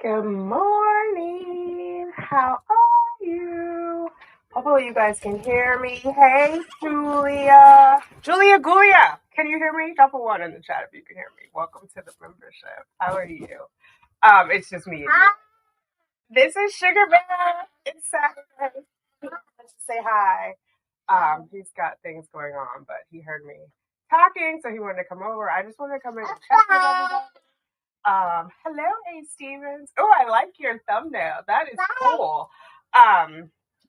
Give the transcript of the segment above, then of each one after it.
Good morning. How are you? Hopefully you guys can hear me. Hey, Julia. Julia Gulia. Can you hear me? Drop a one in the chat if you can hear me. Welcome to the membership. How are you? It's just me and you. This is Sugar Bear. It's Saturday. Let's say hi. He's got things going on, but he heard me talking, so he wanted to come over. I just wanted to come in and check with everybody. Hello, A. Stevens. Oh, I like your thumbnail. That is cool.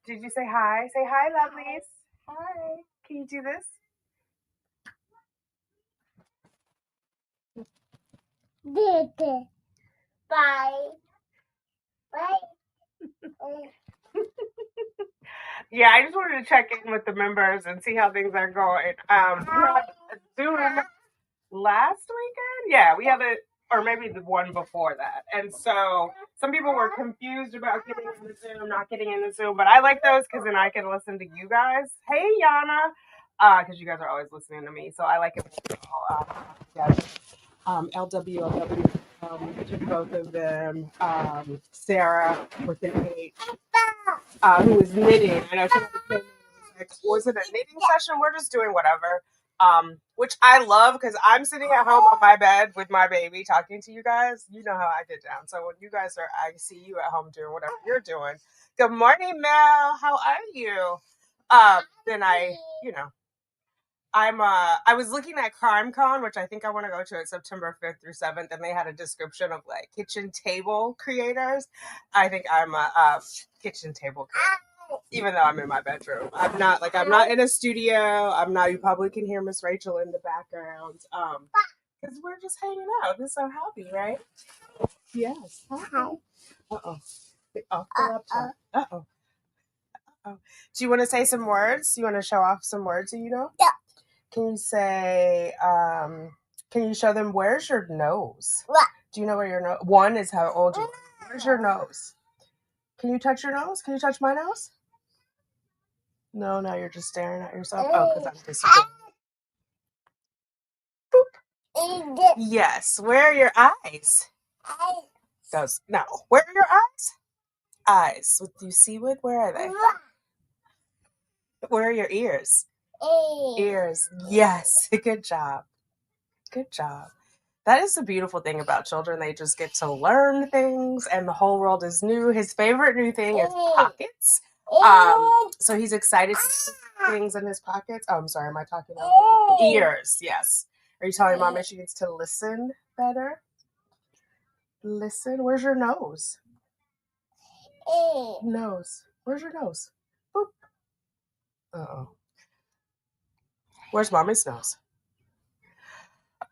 Did you say hi? Say hi, lovelies. Hi. Can you do this? Bye. Yeah, I just wanted to check in with the members and see how things are going. We had a Zoom last weekend. Yeah, we had it, or maybe the one before that. And so some people were confused about getting in the Zoom, not getting in the Zoom, but I like those because then I can listen to you guys. Hey, Yana, because you guys are always listening to me, so I like it. Yeah. LWLW, both of them. Sarah with an H, who was knitting. I know she was it a knitting session? We're just doing whatever. Which I love because I'm sitting at home on my bed with my baby talking to you guys. You know how I get down. So when you guys are, I see you at home doing whatever you're doing. Good morning, Mel. How are you? Then I was looking at CrimeCon, which I think I want to go to at September 5th through 7th, and they had a description of like kitchen table creators. I think I'm a kitchen table creator, even though I'm in my bedroom. I'm not in a studio. You probably can hear Miss Rachel in the background. Because we're just hanging out. We're so happy, right? Yes. Hi. Uh-oh. Off the laptop. Uh-oh. Oh. Do you want to say some words? You want to show off some words that you know? Yeah. Can you say, can you show them where's your nose? What? Do you know where your nose? One is how old you are. Where's your nose? Can you touch your nose? Can you touch my nose? No, now you're just staring at yourself. Oh, because I'm disappointed. Boop. Yes. Where are your eyes? No. Where are your eyes? Eyes. What do you see with? Where are they? Where are your ears? Ears. Yes. Good job. Good job. That is the beautiful thing about children. They just get to learn things and the whole world is new. His favorite new thing is pockets. So he's excited to put things in his pockets. Oh, I'm sorry. Am I talking about ears? Yes. Are you telling Mom that she needs to listen better? Listen. Where's your nose? Nose. Where's your nose? Boop. Uh-oh. Where's Mommy's nose?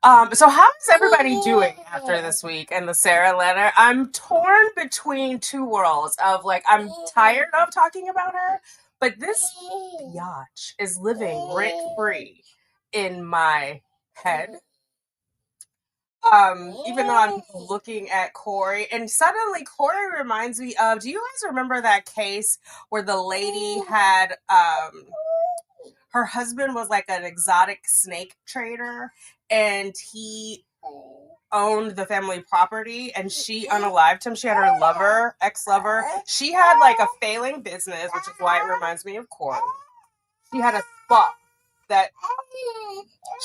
So how is everybody doing after this week and the Sarah letter? I'm torn between two worlds of like, I'm tired of talking about her, but this biatch is living rent free in my head. Even though I'm looking at Corey, and suddenly Corey reminds me of, do you guys remember that case where the lady had, her husband was like an exotic snake trader and he owned the family property and she unalived him. She had her ex-lover. She had like a failing business, which is why it reminds me of Corey. She had a spa that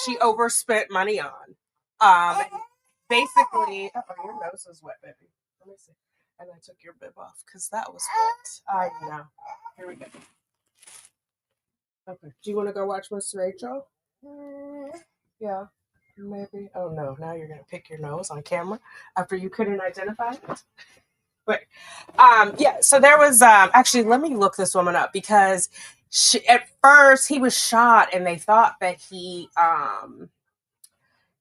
she overspent money on. Basically, your nose is wet, baby. Let me see. And I took your bib off because that was wet. I know. Here we go. Okay. Do you want to go watch Miss Rachel? Yeah. Maybe. Oh no, now you're gonna pick your nose on camera after you couldn't identify it. But yeah, so there was actually, let me look this woman up because at first he was shot and they thought that he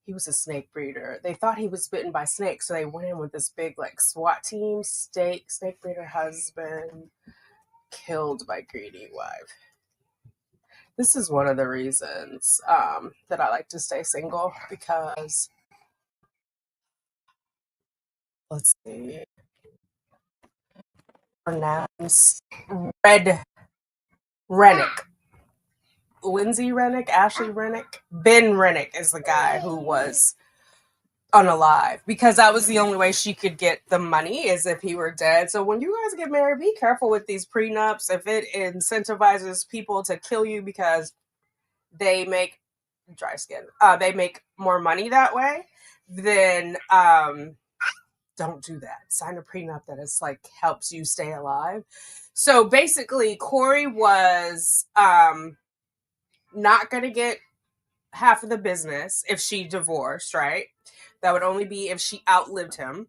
was a snake breeder. They thought he was bitten by snakes, so they went in with this big like SWAT team. Snake breeder husband killed by greedy wife. This is one of the reasons that I like to stay single because, let's see, pronounce Red Rennick. Lindsay Rennick, Ashley Rennick, Ben Rennick is the guy who was unalive, because that was the only way she could get the money, is if he were dead. So when you guys get married, be careful with these prenups. If it incentivizes people to kill you because they make dry skin, they make more money that way, then don't do that. Sign a prenup that is like helps you stay alive. So basically, Corey was not going to get half of the business if she divorced, right? That would only be if she outlived him.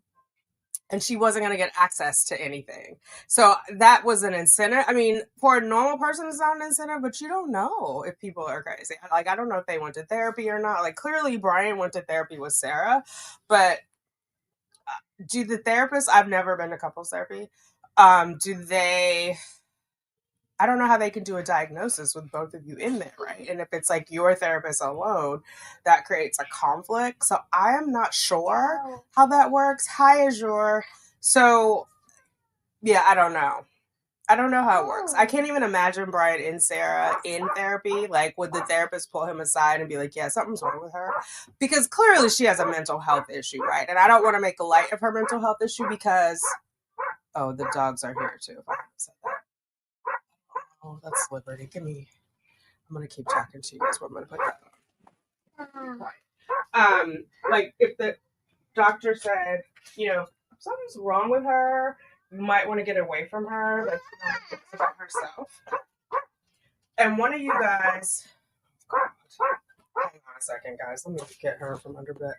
And she wasn't going to get access to anything. So that was an incentive. I mean, for a normal person, it's not an incentive, but you don't know if people are crazy. Like, I don't know if they went to therapy or not. Like, clearly, Brian went to therapy with Sarah, but do the therapists, I've never been to couples therapy. Do they, I don't know how they can do a diagnosis with both of you in there, right? And if it's like your therapist alone, that creates a conflict. So I am not sure how that works. Hi, Azure. So yeah, I don't know. I don't know how it works. I can't even imagine Brian and Sarah in therapy. Like, would the therapist pull him aside and be like, yeah, something's wrong with her? Because clearly she has a mental health issue, right? And I don't want to make light of her mental health issue because, oh, the dogs are here too. If I haven't said that. Oh, that's Liberty. Give me, I'm going to keep talking to you guys. I'm going to put that on. Like, if the doctor said, you know, something's wrong with her, you might want to get away from her, like, you know, about herself. And one of you guys, God, hang on a second, guys. Let me get her from under bed.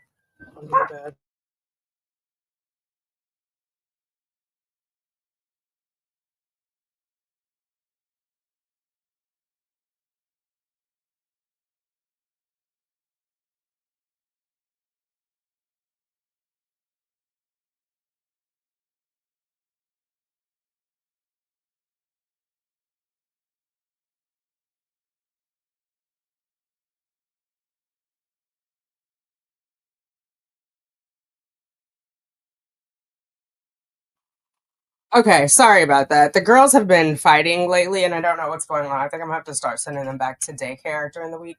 Okay, sorry about that. The girls have been fighting lately, and I don't know what's going on. I think I'm gonna have to start sending them back to daycare during the week.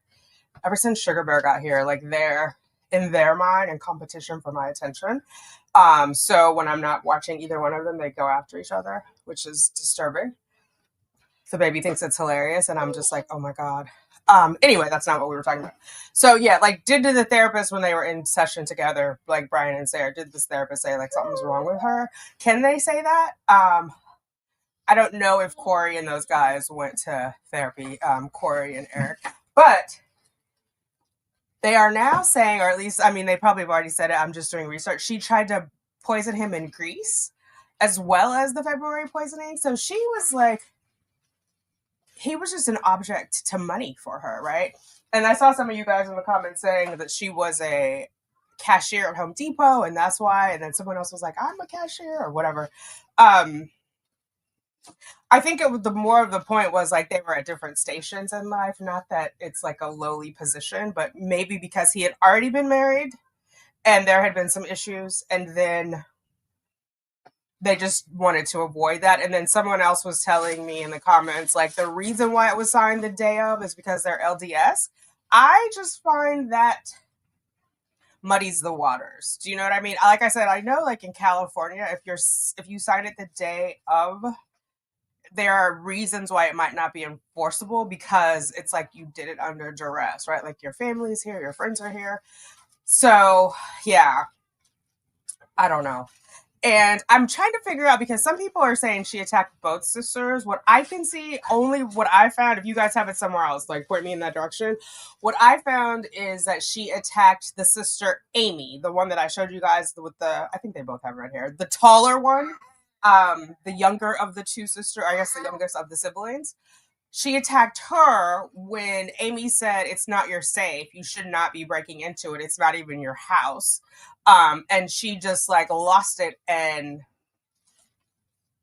Ever since Sugar Bear got here, like they're in their mind in competition for my attention. So when I'm not watching either one of them, they go after each other, which is disturbing. The baby thinks it's hilarious, and I'm just like, oh my god. Anyway, that's not what we were talking about. So yeah, like did the therapist when they were in session together, like Brian and Sarah, did this therapist say like something's wrong with her? Can they say that? I don't know if Corey and those guys went to therapy, Corey and Eric, but they are now saying, or at least, I mean, they probably have already said it. I'm just doing research. She tried to poison him in Greece as well as the February poisoning. So she was like, he was just an object to money for her, right? And I saw some of you guys in the comments saying that she was a cashier at Home Depot and that's why. And then someone else was like, I'm a cashier or whatever. I think the more of the point was like they were at different stations in life, not that it's like a lowly position, but maybe because he had already been married and there had been some issues, and then they just wanted to avoid that. And then someone else was telling me in the comments, like the reason why it was signed the day of is because they're LDS. I just find that muddies the waters. Do you know what I mean? Like I said, I know like in California, if you sign it the day of, there are reasons why it might not be enforceable because it's like you did it under duress, right? Like your family's here, your friends are here. So yeah, I don't know. And I'm trying to figure out because some people are saying she attacked both sisters. What I can see, only what I found, if you guys have it somewhere else, like point me in that direction. What I found is that she attacked the sister Amy, the one that I showed you guys with the, I think they both have red hair, the taller one, the younger of the two sisters, I guess the youngest of the siblings. She attacked her when Amy said, it's not your safe. You should not be breaking into it. It's not even your house. And she just like lost it and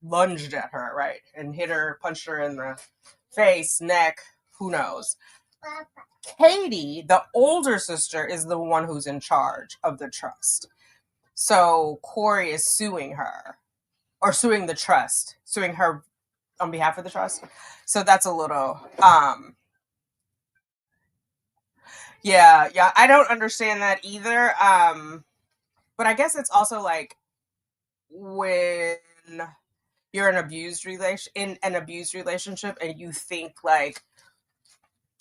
lunged at her, right? And hit her, punched her in the face, neck, who knows. Katie, the older sister, is the one who's in charge of the trust. So Corey is suing her, or suing the trust, suing her on behalf of the trust. So that's a little yeah, I don't understand that either. But I guess it's also like when you're in an abused relationship and you think like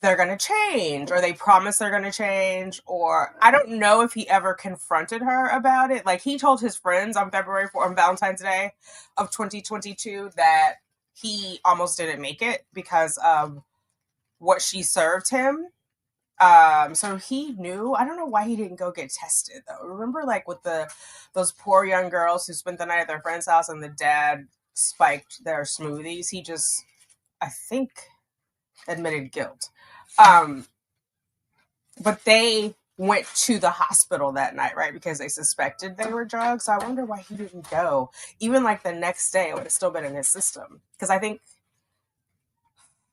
they're going to change or they promise they're going to change, or I don't know if he ever confronted her about it. Like he told his friends on Valentine's Day of 2022 that he almost didn't make it because of what she served him. So he knew. I don't know why he didn't go get tested though. Remember, like with those poor young girls who spent the night at their friend's house and the dad spiked their smoothies. He just, I think, admitted guilt. Um, but they went to the hospital that night, right? Because they suspected they were drugs. So I wonder why he didn't go. Even like the next day, it would have still been in his system. Because I think,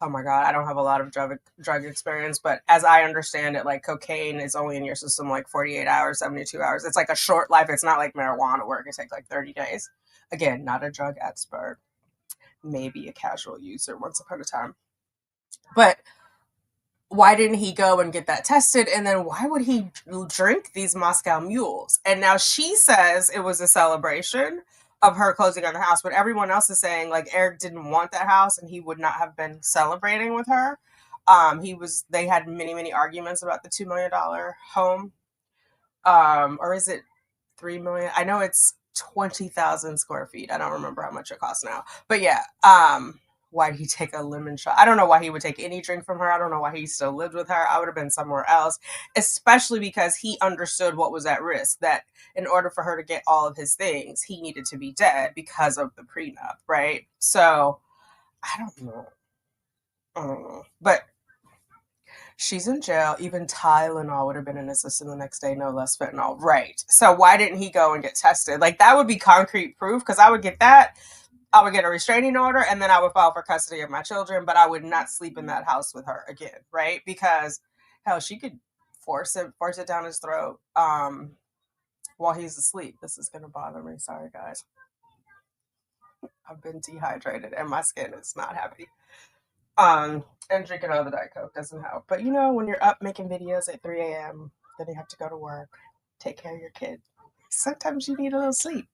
oh my God, I don't have a lot of drug experience, but as I understand it, like cocaine is only in your system like 48 hours, 72 hours. It's like a short life. It's not like marijuana where it can take like 30 days. Again, not a drug expert, maybe a casual user once upon a time. But why didn't he go and get that tested? And then why would he drink these Moscow mules? And now she says it was a celebration of her closing on the house, but everyone else is saying like Eric didn't want that house and he would not have been celebrating with her. They had many arguments about the $2 million home. Or is it 3 million? I know it's 20,000 square feet. I don't remember how much it costs now. But yeah, why'd he take a lemon shot? I don't know why he would take any drink from her. I don't know why he still lived with her. I would have been somewhere else, especially because he understood what was at risk, that in order for her to get all of his things, he needed to be dead because of the prenup, right? So I don't know. But she's in jail. Even Tylenol would have been in his system the next day, no less fentanyl. Right. So why didn't he go and get tested? Like that would be concrete proof because I would get that. I would get a restraining order and then I would file for custody of my children, but I would not sleep in that house with her again, right? Because hell, she could force it down his throat while he's asleep. This is gonna bother me. Sorry guys. I've been dehydrated and my skin is not happy. And drinking all the Diet Coke doesn't help. But you know, when you're up making videos at 3 a.m., then you have to go to work, take care of your kid. Sometimes you need a little sleep.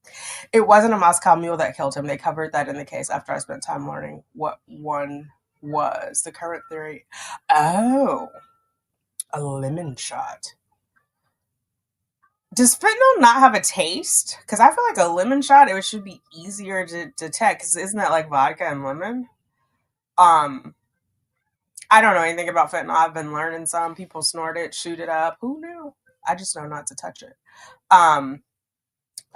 It wasn't a Moscow mule that killed him. They covered that in the case after I spent time learning what one was. The current theory. Oh, a lemon shot. Does fentanyl not have a taste? Because I feel like a lemon shot, it should be easier to detect. Because isn't that like vodka and lemon? Um, I don't know anything about fentanyl. I've been learning some. People snort it, shoot it up. Who knew? I just know not to touch it. Um,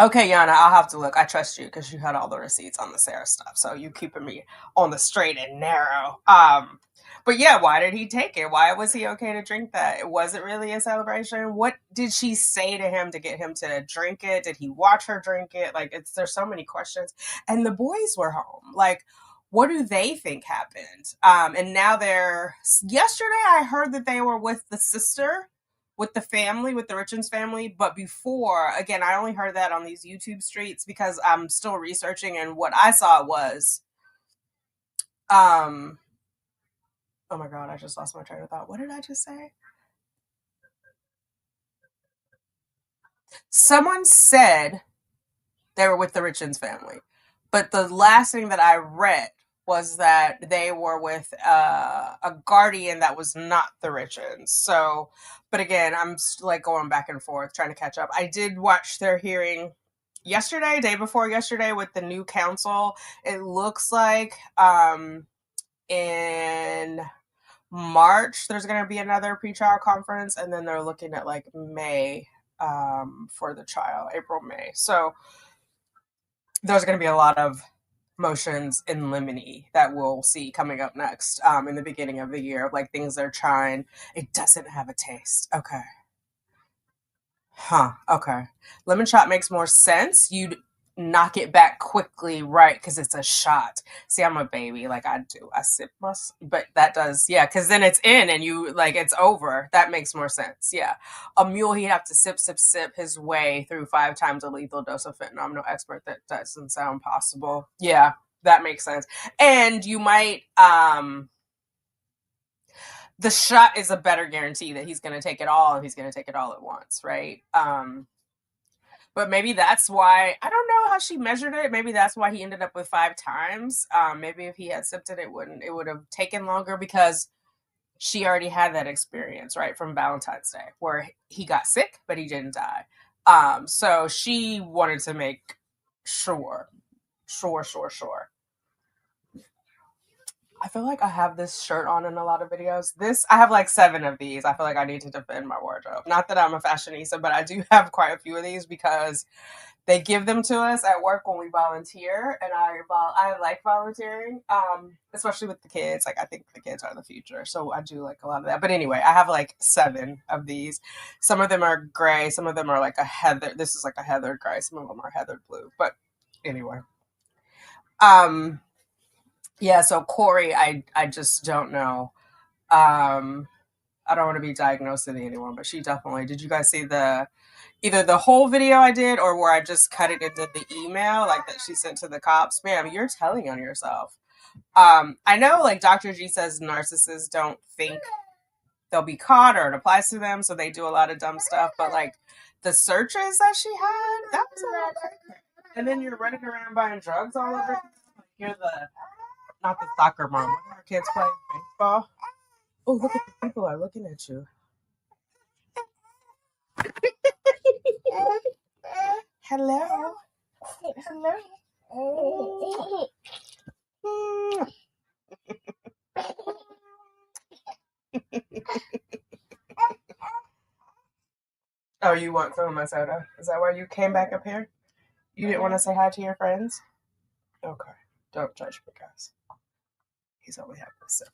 Okay, Yana, I'll have to look. I trust you because you had all the receipts on the Sarah stuff, so you keeping me on the straight and narrow. But yeah, why did he take it? Why was he okay to drink that? Was it really a celebration? What did she say to him to get him to drink it? Did he watch her drink it? Like, there's so many questions. And the boys were home. Like, what do they think happened? And now yesterday I heard that they were with the sister, with the family, with the Richards family. But before, again, I only heard that on these YouTube streets because I'm still researching. And what I saw was, oh my God, I just lost my train of thought. What did I just say? Someone said they were with the Richards family. But the last thing that I read was that they were with a guardian that was not the Richards. So, but again, I'm like going back and forth trying to catch up. I did watch their hearing yesterday, day before yesterday, with the new council. It looks like in March there's going to be another pretrial conference, and then they're looking at like May for the trial, April, May. So there's going to be a lot of motions in limine that we'll see coming up next in the beginning of the year of like things they're trying. It doesn't have a taste. Okay. Huh. Okay. Lemon shot makes more sense. You'd knock it back quickly, right? Because it's a shot. See, I'm a baby. Like I do. I sip my, but that does, yeah. Because then it's in, and you like it's over. That makes more sense. Yeah. A mule, he'd have to sip his way through 5 times a lethal dose of fentanyl. I'm no expert. That doesn't sound possible. Yeah, that makes sense. And you might the shot is a better guarantee that he's going to take it all and he's going to take it all at once, right? But maybe that's why, I don't know how she measured it. Maybe that's why he ended up with 5 times. Maybe if he had sipped it, it would have taken longer because she already had that experience, right, from Valentine's Day, where he got sick, but he didn't die. So she wanted to make sure. I feel like I have this shirt on in a lot of videos. I have like 7 of these. I feel like I need to defend my wardrobe. Not that I'm a fashionista, but I do have quite a few of these because they give them to us at work when we volunteer, and I like volunteering, especially with the kids. Like I think the kids are the future, so I do like a lot of that. But anyway, I have like 7 of these. Some of them are gray, some of them are like a heather. This is like a heather gray. Some of them are heather blue. But anyway, yeah. So Corey, I just don't know. I don't want to be diagnosing anyone, but she definitely. Did you guys see either the whole video I did or where I just cut it into the email like that she sent to the cops? Ma'am, you're telling on yourself. I know like Dr. G says narcissists don't think they'll be caught or it applies to them, so they do a lot of dumb stuff. But like the searches that she had, that was a lot crazy. And then you're running around buying drugs all over. You're not the soccer mom. When our kids play baseball. Oh, look at the people are looking at you. Hello. Hello. Oh, you want some of my soda? Is that why you came back up here? You didn't want to say hi to your friends? Okay. Don't judge me, guys. He's only having a sip.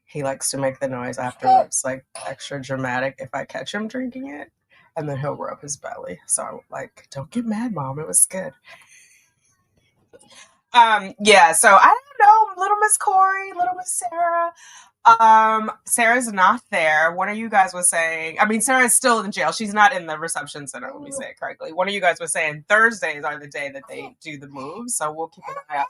He likes to make the noise afterwards, like extra dramatic if I catch him drinking it. And then he'll rub his belly. So I'm like, don't get mad, Mom. It was good. Yeah, so I don't know, little Miss Corey, little Miss Sarah. Sarah's not there. One of you guys was saying, I mean, Sarah's still in jail. She's not in the reception center. Let me say it correctly. One of you guys was saying Thursdays are the day that they do the moves. So we'll keep an eye out.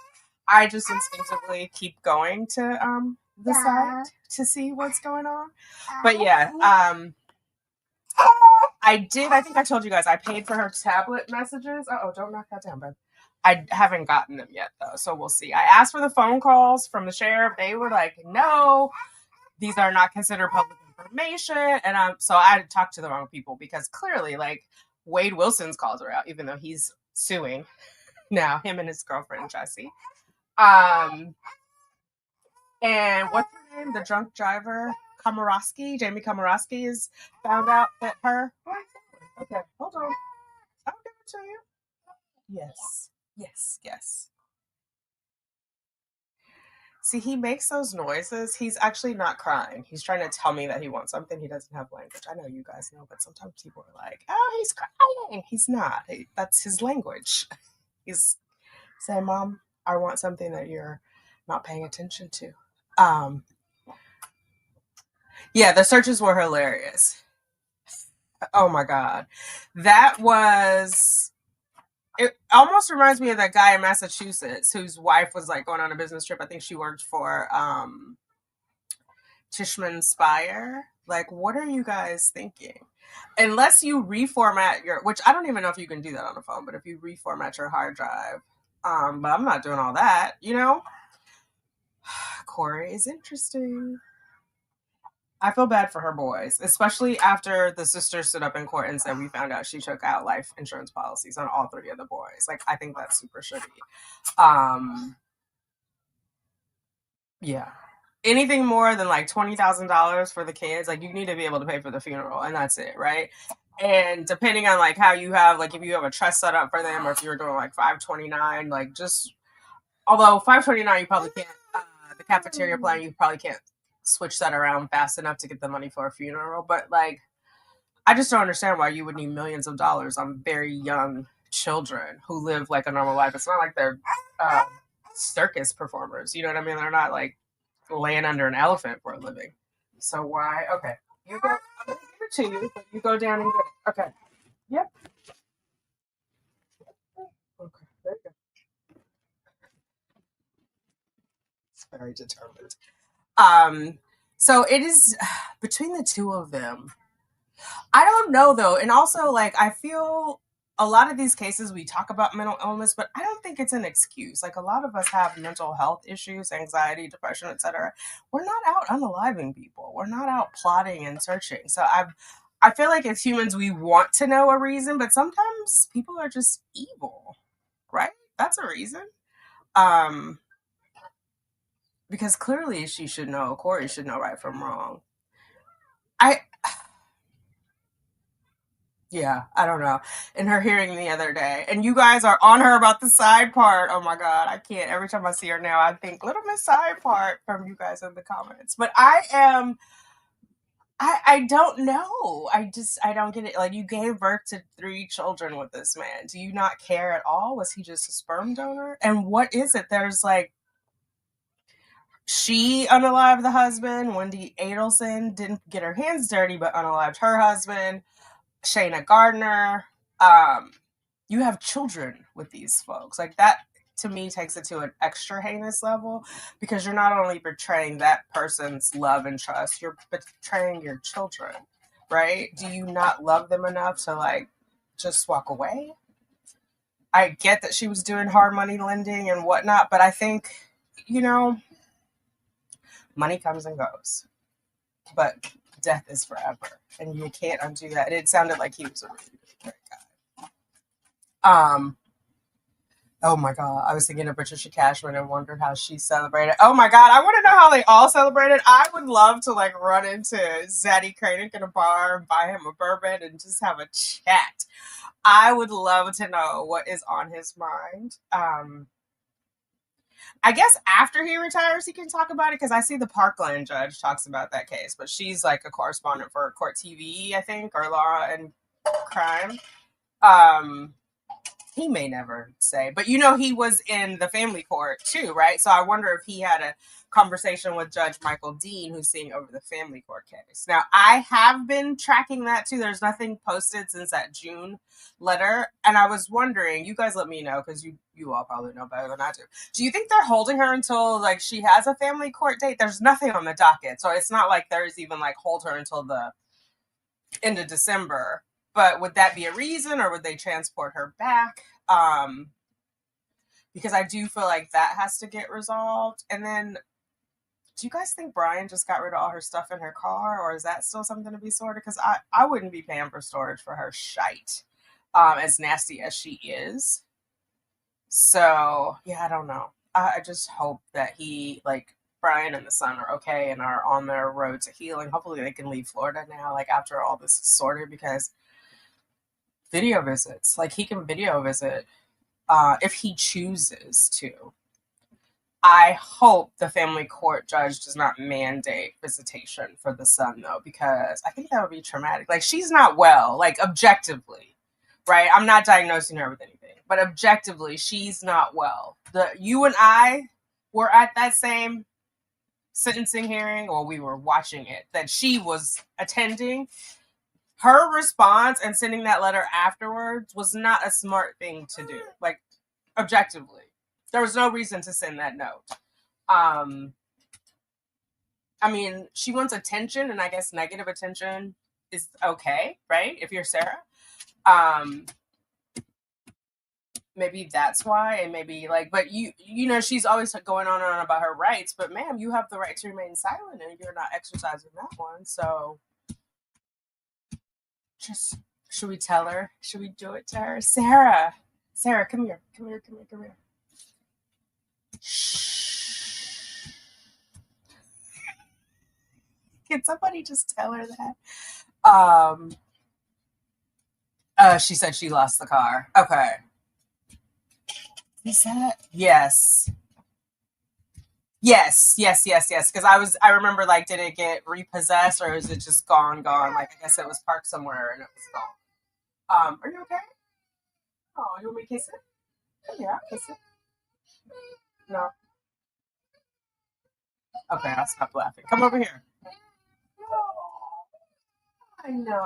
I just instinctively keep going to the site to see what's going on. But yeah, I think I told you guys I paid for her tablet messages. Oh, don't knock that down, bud. I haven't gotten them yet though, so we'll see. I asked for the phone calls from the sheriff. They were like, no, these are not considered public information. And so I talked to the wrong people because clearly, like, Wade Wilson's calls are out, even though he's suing now, him and his girlfriend, Jessie. And what's her name? The drunk driver, Jamie Komorowski, is found out that her. Okay, hold on. I'll give it to you. Yes. See, he makes those noises. He's actually not crying. He's trying to tell me that he wants something. He doesn't have language. I know you guys know, but sometimes people are like, oh, he's crying. He's not. That's his language. He's saying, Mom, I want something that you're not paying attention to. Yeah, the searches were hilarious. Oh my God. It almost reminds me of that guy in Massachusetts whose wife was like going on a business trip. I think she worked for Tishman Speyer. Like, what are you guys thinking? Unless you reformat which I don't even know if you can do that on a phone, but if you reformat your hard drive, but I'm not doing all that, you know? Corey is interesting. I feel bad for her boys, especially after the sister stood up in court and said we found out she took out life insurance policies on all 3 of the boys. Like, I think that's super shitty. Yeah. Anything more than like $20,000 for the kids, like you need to be able to pay for the funeral, and that's it, right? And depending on like how you have, like if you have a trust set up for them, or if you're doing like 529, like just although 529 you probably can't, the cafeteria plan you probably can't switch that around fast enough to get the money for a funeral. But like, I just don't understand why you would need millions of dollars on very young children who live like a normal life. It's not like they're circus performers, you know what I mean? They're not like laying under an elephant for a living. So why? Okay, you go. I'm gonna give it to you, but you go down and get it. Okay. Yep. Okay. There you go. It's very determined. So it is between the two of them. I don't know though. And also, like, I feel a lot of these cases we talk about mental illness, but I don't think it's an excuse. Like, a lot of us have mental health issues, anxiety, depression, etc. We're not out unaliving people. We're not out plotting and searching. So I feel like as humans we want to know a reason, but sometimes people are just evil, right? That's a reason. Um, because clearly she should know, Corey should know right from wrong. I Yeah, I don't know. In her hearing the other day, and you guys are on her about the side part. Oh my god, I can't. Every time I see her now, I think Little Miss Side Part from you guys in the comments. But I don't know. I don't get it. Like, you gave birth to 3 children with this man. Do you not care at all? Was he just a sperm donor? And what is it? There's like, she unalived the husband. Wendy Adelson didn't get her hands dirty, but unalived her husband. Shayna Gardner. Um, you have children with these folks. Like, that to me takes it to an extra heinous level, because you're not only betraying that person's love and trust, you're betraying your children, right? Do you not love them enough to, like, just walk away? I get that she was doing hard money lending and whatnot, but I think, you know, money comes and goes, but death is forever, and you can't undo that. And it sounded like he was a really, really great guy. Oh my god, I was thinking of Patricia Cashman and wondered how she celebrated. Oh my god, I want to know how they all celebrated. I would love to, like, run into Zaddy Kranick in a bar and buy him a bourbon and just have a chat. I would love to know what is on his mind. I guess after he retires, he can talk about it, because I see the Parkland judge talks about that case, but she's like a correspondent for Court TV, I think, or Law and Crime. Um, he may never say, but he was in the family court too, right? So I wonder if he had a conversation with Judge Michael Dean, who's seeing over the family court case. Now, I have been tracking that too. There's nothing posted since that June letter, and I was wondering, you guys let me know, because you all probably know better than I do. Do you think they're holding her until, like, she has a family court date? There's nothing on the docket, so it's not like there's even, like, hold her until the end of December. But would that be a reason, or would they transport her back? Because I do feel like that has to get resolved. And then, do you guys think Brian just got rid of all her stuff in her car, or is that still something to be sorted? Because I wouldn't be paying for storage for her shite, as nasty as she is. So, yeah, I don't know. I just hope that Brian and the son are okay and are on their road to healing. Hopefully they can leave Florida now, like, after all this is sorted, because video visits, like, he can video visit if he chooses to. I hope the family court judge does not mandate visitation for the son, though, because I think that would be traumatic. Like, she's not well, like, objectively, right? I'm not diagnosing her with anything, but objectively, she's not well. You and I were at that same sentencing hearing, or we were watching it, that she was attending. Her response and sending that letter afterwards was not a smart thing to do. Like, objectively, there was no reason to send that note. I mean, she wants attention, and I guess negative attention is okay, right? If you're Sarah, maybe that's why, and maybe, like, but she's always going on and on about her rights, but ma'am, you have the right to remain silent, and you're not exercising that one. So, just, should we tell her? Should we do it to her, Sarah? Sarah, come here, come here, come here, come here. Shh. Can somebody just tell her that? She said she lost the car. Okay. Is that? Yes. Yes. Because I remember, like, did it get repossessed, or is it just gone? Like, I guess it was parked somewhere and it was gone. Are you okay? Oh, you want me to kiss it? Come here, I'll kiss it. No. Okay, I'll stop laughing. Come over here. Oh, I know.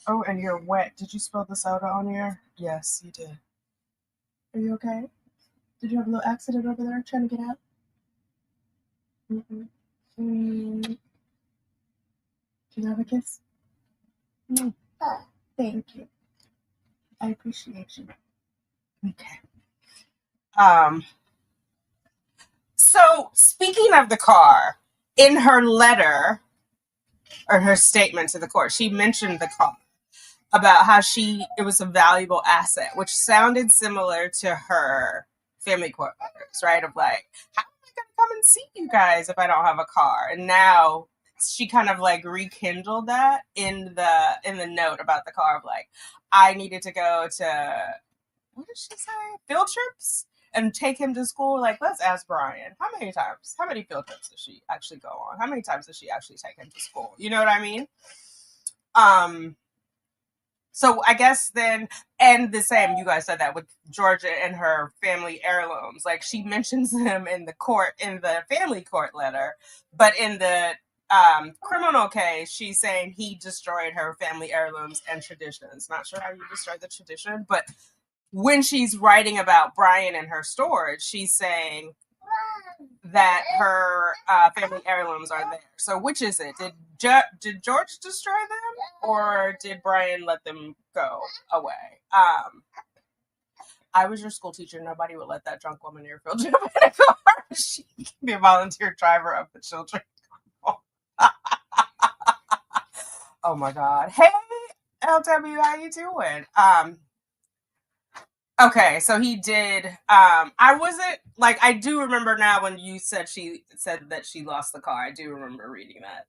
Oh, and you're wet. Did you spill the soda on here? Yes, you did. Are you okay? Did you have a little accident over there trying to get out? Can you have a kiss? Thank you. I appreciate you. Okay. So speaking of the car, in her letter or her statement to the court, she mentioned the car, about how it was a valuable asset, which sounded similar to her family court letters, right? Of like, how am I gonna come and see you guys if I don't have a car? And now she kind of like rekindled that in the note about the car of like, I needed to go to, what did she say? Field trips and take him to school. Like, let's ask Brian, how many field trips does she actually go on? How many times does she actually take him to school? You know what I mean? So I guess then, and the same, you guys said that with Georgia and her family heirlooms. Like, she mentions them in the family court letter, but in the criminal case, she's saying he destroyed her family heirlooms and traditions. Not sure how you destroy the tradition, but when she's writing about Brian and her storage, she's saying that her family heirlooms are there. So which is it? Did George destroy them, or did Brian let them go away? I was your school teacher. Nobody would let that drunk woman near field trip. She can be a volunteer driver of the children. Oh my God. Hey, LW, how you doing? Okay, so he did. I wasn't like, I do remember now when you said she said that she lost the car. I do remember reading that.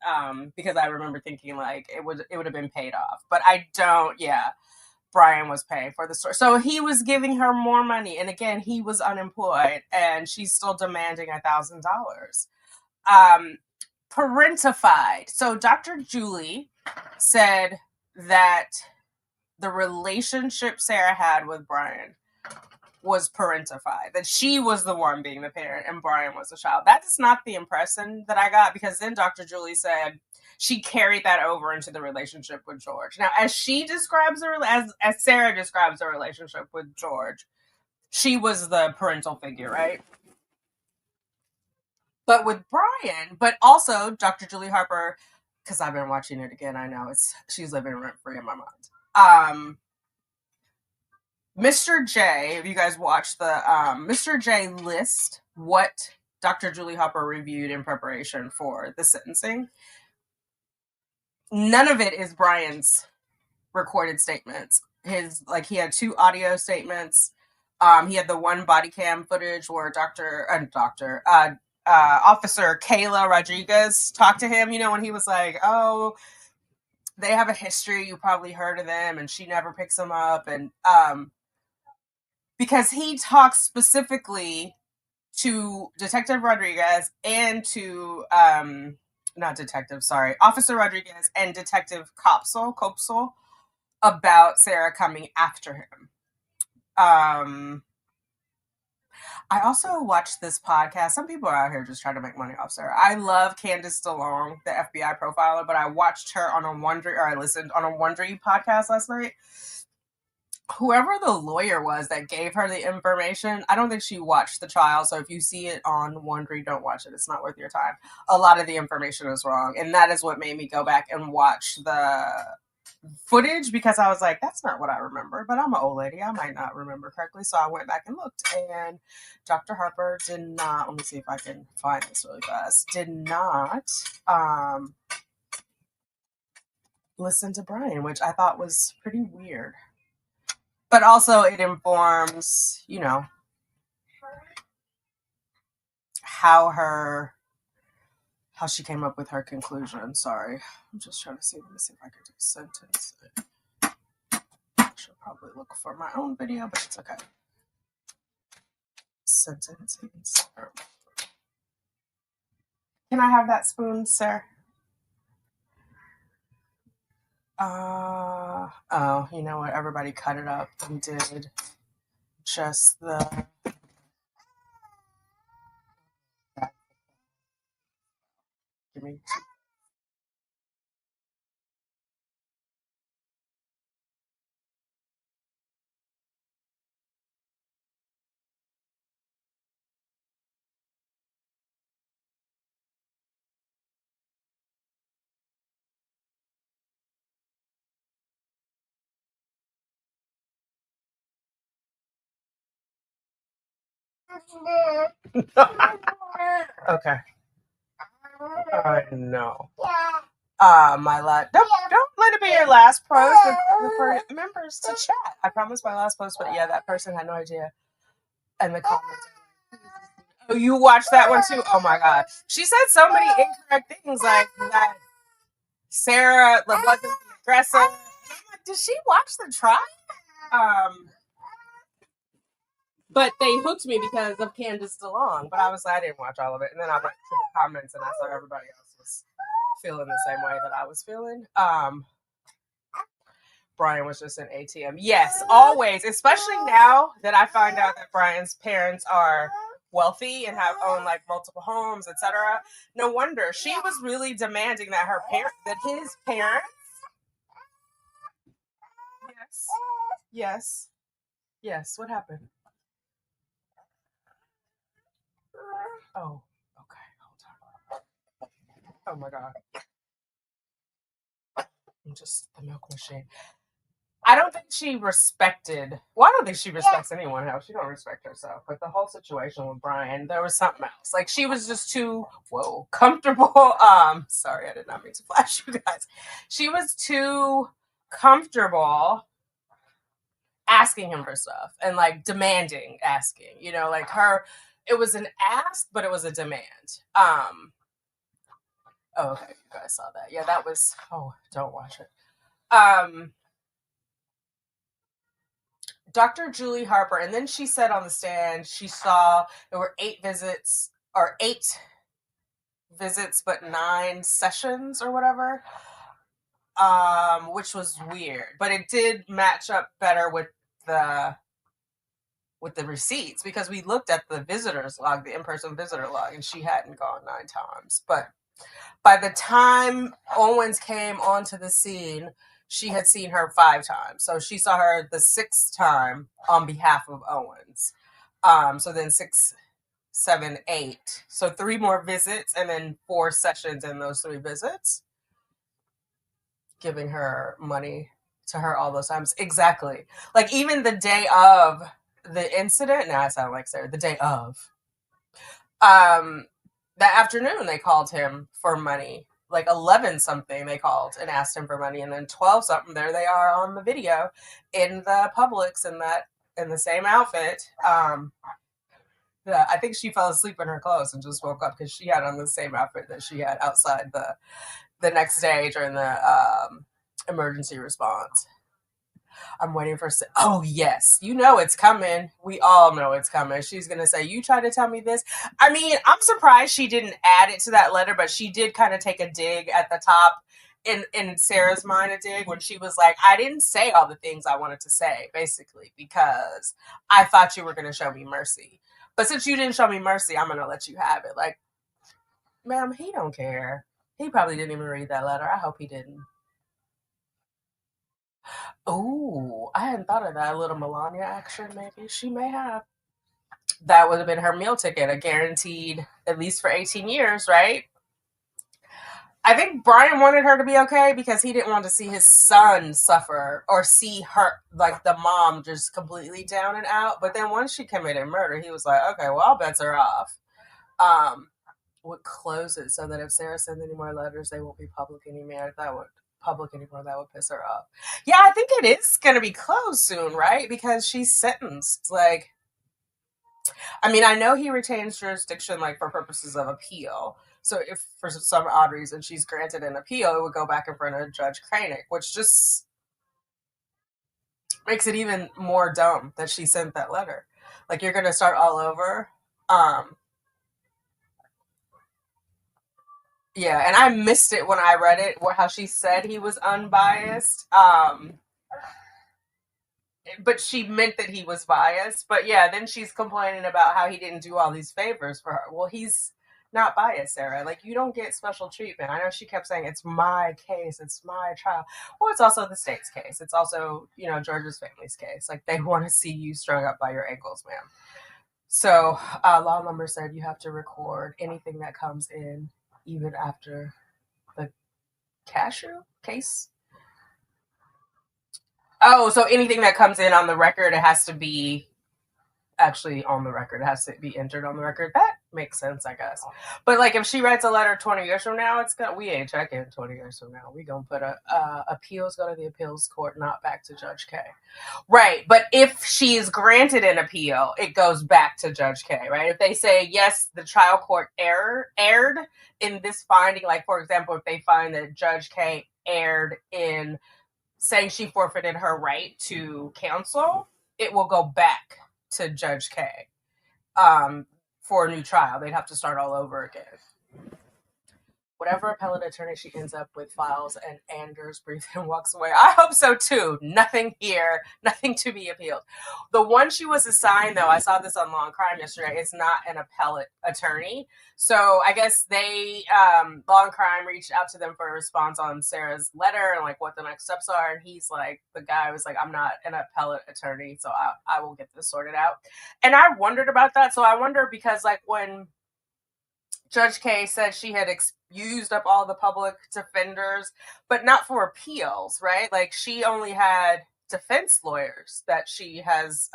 Because I remember thinking like it would have been paid off, but I don't. Yeah, Brian was paying for the store, so he was giving her more money, and again, he was unemployed, and she's still demanding $1,000. Parentified. So Dr. Julie said that the relationship Sarah had with Brian was parentified, that she was the one being the parent and Brian was the child. That is not the impression that I got, because then Dr. Julie said she carried that over into the relationship with George. Now, as she describes as Sarah describes the relationship with George, she was the parental figure, right? But with Brian, but also Dr. Julie Harper, because I've been watching it again, I know she's living rent free in my mind. Mr. J, if you guys watch the Mr. J list what Dr. Julie Hopper reviewed in preparation for the sentencing. None of it is Brian's recorded statements. He had 2 audio statements. He had the one body cam footage where Officer Kayla Rodriguez talked to him, when he was like, oh, they have a history, you probably heard of them, and she never picks them up. And because he talks specifically to Detective Rodriguez and to Officer Rodriguez and Detective Copsel about Sarah coming after him. I also watched this podcast. Some people are out here just trying to make money off Sarah. I love Candace DeLong, the FBI profiler, but I watched her on I listened on a Wondery podcast last night. Whoever the lawyer was that gave her the information, I don't think she watched the trial. So if you see it on Wondery, don't watch it. It's not worth your time. A lot of the information is wrong. And that is what made me go back and watch the footage, because I was like, that's not what I remember. But I'm an old lady. I might not remember correctly. So I went back and looked. And Dr. Harper did not, let me see if I can find this really fast, did not listen to Brian, which I thought was pretty weird. But also it informs, how she came up with her conclusion. Sorry. I'm just trying to see. Let me see if I can do a sentence. I should probably look for my own video, but it's okay. Sentencing. Can I have that spoon, sir? Oh, you know what? Everybody cut it up and did just the... Give me 2 Okay. I know. My last. Don't let it be your last post for members to chat. I promise my last post, but yeah, that person had no idea. And the comments. Oh, you watched that one too? Oh my god. She said so many incorrect things like that Sarah wasn't aggressive. I'm like, did she watch the trial? But they hooked me because of Candace DeLong. But I didn't watch all of it. And then I went to the comments and I saw everybody else was feeling the same way that I was feeling. Brian was just an ATM. Yes, always. Especially now that I find out that Brian's parents are wealthy and own like multiple homes, etc. No wonder she was really demanding that his parents. Yes. What happened? Oh, okay. Hold on. Oh my god. Just the milk machine. I don't think she respected. Well, I don't think she respects anyone else. She don't respect herself. But the whole situation with Brian, there was something else. Like she was just too comfortable. Sorry, I did not mean to flash you guys. She was too comfortable asking him for stuff and like demanding asking. Like her. It was an ask, but it was a demand. Oh, okay, you guys saw that. Yeah, that was. Oh, don't watch it. Dr. Julie Harper, and then she said on the stand she saw there were 8 visits, but 9 sessions or whatever, which was weird. But it did match up better with the receipts because we looked at the visitors log, the in-person visitor log, and she hadn't gone 9 times. But by the time Owens came onto the scene, she had seen her 5 times. So she saw her the 6th time on behalf of Owens. So then 6, 7, 8. So 3 more visits and then 4 sessions in those 3 visits. Giving her money to her all those times. Exactly. Like even the day of the incident, now I sound like Sarah, the day of. That afternoon they called him for money. Like 11 something they called and asked him for money, and then 12 something there they are on the video in the Publix in the same outfit. I think she fell asleep in her clothes and just woke up because she had on the same outfit that she had outside the next day during the emergency response. I'm waiting for. Oh yes, it's coming. We all know it's coming. She's gonna say, "You tried to tell me this." I mean, I'm surprised she didn't add it to that letter, but she did kind of take a dig at the top. In Sarah's mind, a dig when she was like, "I didn't say all the things I wanted to say, basically, because I thought you were gonna show me mercy. But since you didn't show me mercy, I'm gonna let you have it." Like, ma'am, he don't care. He probably didn't even read that letter. I hope he didn't. Oh, I hadn't thought of that. A little Melania action, maybe. She may have. That would have been her meal ticket, a guaranteed, at least for 18 years, right? I think Brian wanted her to be okay because he didn't want to see his son suffer or see her, like the mom, just completely down and out. But then once she committed murder, he was like, okay, well, all bets are off. Would close it so that if Sarah sends any more letters, they won't be public anymore. That would piss her off. Yeah, I think it is going to be closed soon, right? Because she's sentenced. Like, I mean, I know he retains jurisdiction, like for purposes of appeal. So if for some odd reason she's granted an appeal, it would go back in front of Judge Kranick, which just makes it even more dumb that she sent that letter. Like you're going to start all over. Yeah, and I missed it when I read it, how she said he was unbiased. But she meant that he was biased. But yeah, then she's complaining about how he didn't do all these favors for her. Well, he's not biased, Sarah. Like, you don't get special treatment. I know she kept saying, it's my case, it's my trial. Well, it's also the state's case. It's also, George's family's case. Like, they want to see you strung up by your ankles, ma'am. So, law number said you have to record anything that comes in, even after the cashew case. Oh, so anything that comes in on the record, it has to be actually on the record. It has to be entered on the record. That makes sense, I guess. But like if she writes a letter 20 years from now, we ain't checking 20 years from now. We gonna put appeals go to the appeals court, not back to Judge K. Right. But if she is granted an appeal, it goes back to Judge K, right? If they say, yes, the trial court erred in this finding, like, for example, if they find that Judge K erred in saying she forfeited her right to counsel, it will go back to Judge K for a new trial. They'd have to start all over again. Whatever appellate attorney she ends up with files, and Anders breathes and walks away. I hope so too. Nothing here, nothing to be appealed. The one she was assigned, though, I saw this on Law and Crime yesterday, is not an appellate attorney. So I guess they, Law and Crime reached out to them for a response on Sarah's letter and like what the next steps are. And he's like, the guy was like, I'm not an appellate attorney, so I will get this sorted out. And I wondered about that. So I wonder because like when Judge K said she had used up all the public defenders, but not for appeals, right? Like she only had defense lawyers that she has,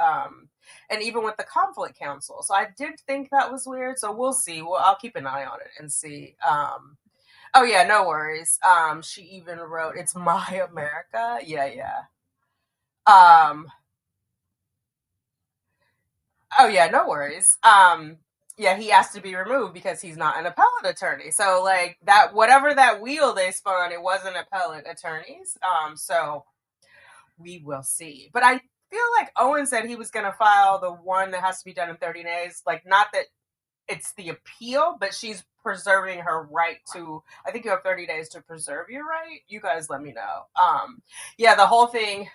and even with the conflict counsel. So I did think that was weird. So we'll see. Well, I'll keep an eye on it and see. Oh yeah, no worries. She even wrote, "It's my America." Yeah. Oh yeah, no worries. Yeah, he has to be removed because he's not an appellate attorney. So like that, whatever that wheel they spun, it wasn't appellate attorneys. So we will see. But I feel like Owen said he was going to file the one that has to be done in 30 days. Like not that it's the appeal, but she's preserving her right to, I think you have 30 days to preserve your right. You guys let me know. Yeah, the whole thing,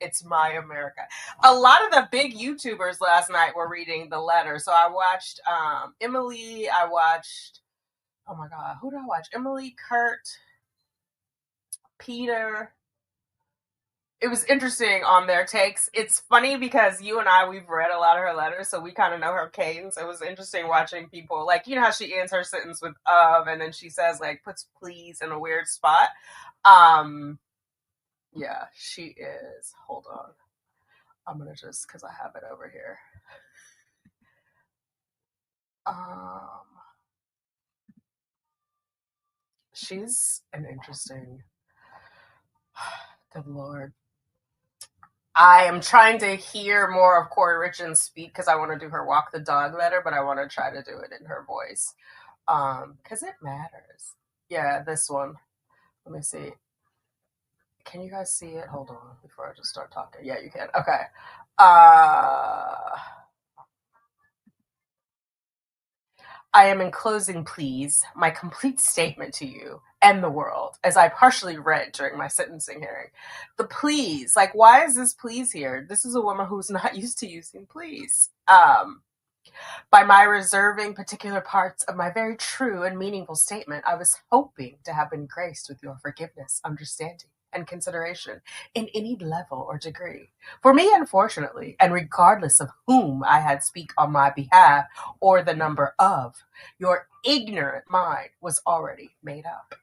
it's my America. A lot of the big YouTubers last night were reading the letter. So I watched Emily. I watched, oh my God, who did I watch? Emily, Kurt, Peter. It was interesting on their takes. It's funny because you and I, we've read a lot of her letters, so we kind of know her cadence. It was interesting watching people, like, you know how she ends her sentence with of, and then she says, like, puts please in a weird spot. Yeah, she is. Hold on. I'm going to just, because I have it over here. She's an interesting, good Lord. I am trying to hear more of Corey Richens speak because I want to do her walk the dog letter, but I want to try to do it in her voice because it matters. Yeah, this one. Let me see. Can you guys see it? Hold on before I just start talking. Yeah, you can. Okay. I am enclosing, please, my complete statement to you and the world, as I partially read during my sentencing hearing. The please, like, why is this please here? This is a woman who's not used to using please. By my reserving particular parts of my very true and meaningful statement, I was hoping to have been graced with your forgiveness, understanding, and consideration in any level or degree. For me, unfortunately, and regardless of whom I had speak on my behalf or the number of, your ignorant mind was already made up.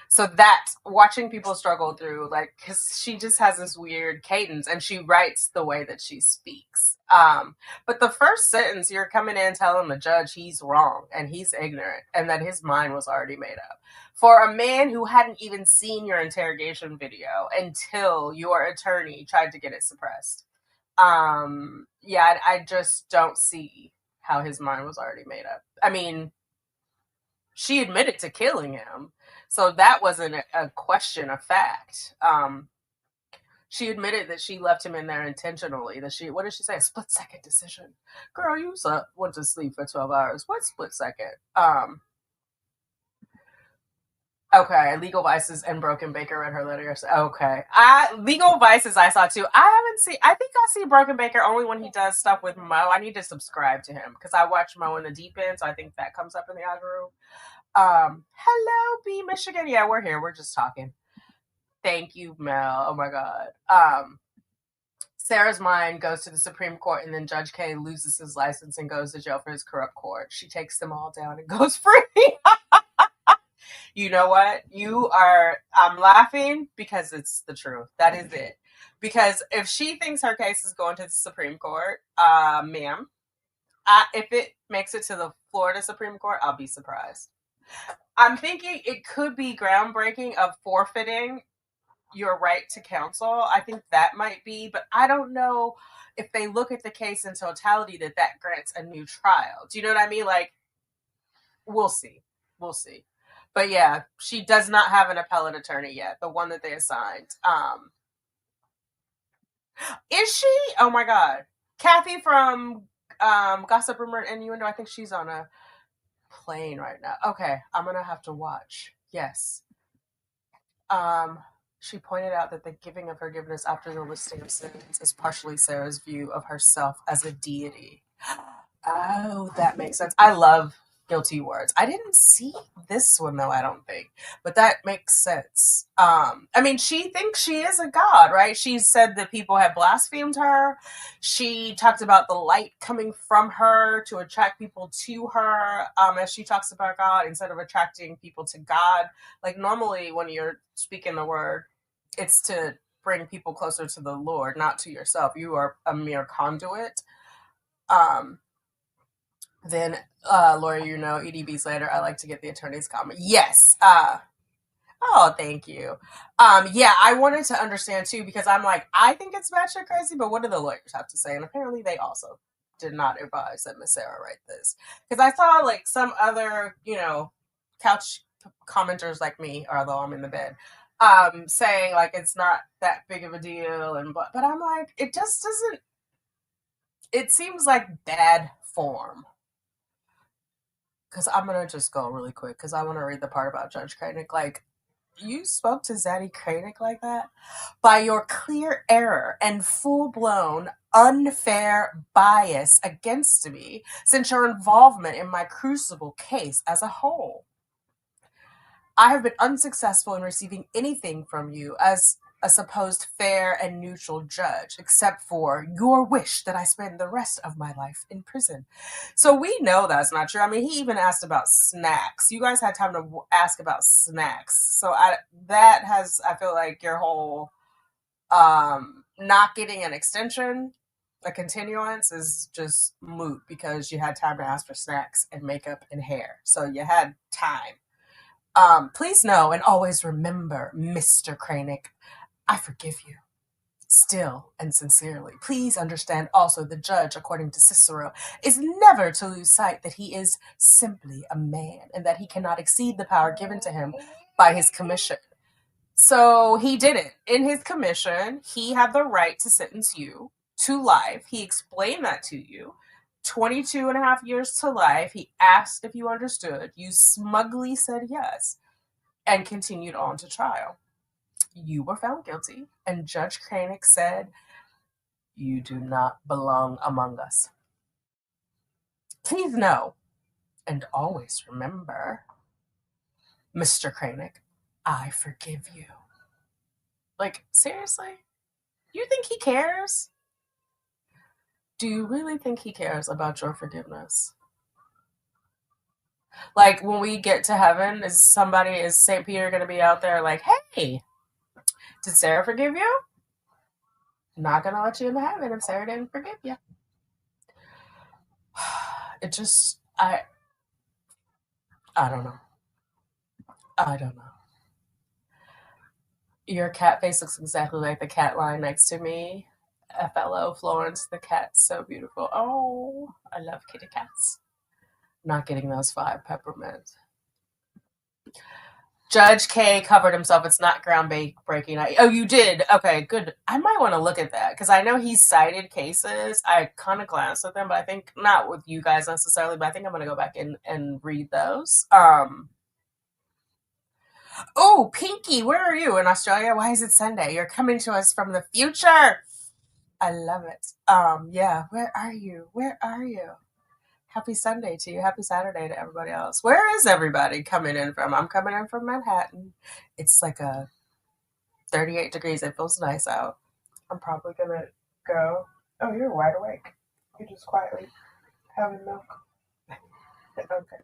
So that, watching people struggle through, like, because she just has this weird cadence and she writes the way that she speaks. But the first sentence, you're coming in telling the judge he's wrong and he's ignorant and that his mind was already made up. For a man who hadn't even seen your interrogation video until your attorney tried to get it suppressed. Yeah, I just don't see how his mind was already made up. I mean, she admitted to killing him. So that wasn't a question of fact. She admitted that she left him in there intentionally. That she, what did she say? A split-second decision. Girl, you went to sleep for 12 hours. What split second? Okay, Legal Vices and Broken Baker read her letter yesterday. Okay. Legal Vices I saw too. I think I see Broken Baker only when he does stuff with Mo. I need to subscribe to him because I watch Mo in the Deep End, so I think that comes up in the algorithm. Hello, B Michigan. Yeah, we're here. We're just talking. Thank you, Mel. Oh my God. Sarah's mind goes to the Supreme Court, and then Judge K loses his license and goes to jail for his corrupt court. She takes them all down and goes free. You know what? I'm laughing because it's the truth. That is it. Because if she thinks her case is going to the Supreme Court, ma'am, if it makes it to the Florida Supreme Court, I'll be surprised. I'm thinking it could be groundbreaking of forfeiting your right to counsel. I think that might be, but I don't know if they look at the case in totality that grants a new trial. Do you know what I mean? Like, we'll see. We'll see. But yeah, she does not have an appellate attorney yet, the one that they assigned. Is she? Oh my God. Kathy from Gossip Rumor and Innuendo, I think she's on a plane right now. Okay, I'm gonna have to watch. Yes. She pointed out that the giving of forgiveness after the listing of sins is partially Sarah's view of herself as a deity. Oh, that makes sense. I love guilty words. I didn't see this one though, I don't think, but that makes sense. I mean, she thinks she is a god, right? She said that people had blasphemed her. She talked about the light coming from her to attract people to her, as she talks about God instead of attracting people to God. Like normally when you're speaking the word, it's to bring people closer to the Lord, not to yourself. You are a mere conduit. Then, Laura, you know, EDBs later, I like to get the attorney's comment. Yes. Oh, thank you. Yeah, I wanted to understand too, because I'm like, I think it's batshit crazy, but what do the lawyers have to say? And apparently they also did not advise that Miss Sarah write this. Because I saw like some other, you know, couch commenters like me, although I'm in the bed, saying like it's not that big of a deal. And but I'm like, it just doesn't, it seems like bad form. Because I'm going to just go really quick because I want to read the part about Judge Koenig. Like, you spoke to Zaddy Koenig like that? By your clear error and full-blown unfair bias against me since your involvement in my crucible case as a whole. I have been unsuccessful in receiving anything from you as a supposed fair and neutral judge, except for your wish that I spend the rest of my life in prison. So we know that's not true. I mean, he even asked about snacks. You guys had time to ask about snacks. So I feel like your whole not getting an extension, a continuance is just moot because you had time to ask for snacks and makeup and hair. So you had time. Please know and always remember, Mr. Koenig, I forgive you. Still and sincerely. Please understand also the judge, according to Cicero, is never to lose sight that he is simply a man and that he cannot exceed the power given to him by his commission. So he didn't. In his commission, he had the right to sentence you to life. He explained that to you. 22 and a half years to life. He asked if you understood. You smugly said yes and continued on to trial. You were found guilty, and Judge Koenig said, you do not belong among us. Please know, and always remember, Mr. Koenig, I forgive you. Like, seriously? You think he cares? Do you really think he cares about your forgiveness? Like, when we get to heaven, is St. Peter going to be out there like, hey, did Sarah forgive you? Not going to let you into heaven if Sarah didn't forgive you. It just, I don't know. I don't know. Your cat face looks exactly like the cat lying next to me. FLO, Florence, the cat's so beautiful. Oh, I love kitty cats. Not getting those 5 peppermints. Judge K covered himself. It's not groundbreaking. Oh, you did? Okay, good. I might want to look at that because I know he cited cases. I kind of glanced at them, but I think not with you guys necessarily, but I think I'm going to go back and read those. Oh, Pinky, where are you? In Australia? Why is it Sunday? You're coming to us from the future. I love it. Yeah, where are you? Where are you? Happy Sunday to you. Happy Saturday to everybody else. Where is everybody coming in from? I'm coming in from Manhattan. It's like 38 degrees. It feels nice out. I'm probably going to go. Oh, you're wide awake. You're just quietly having milk. Okay.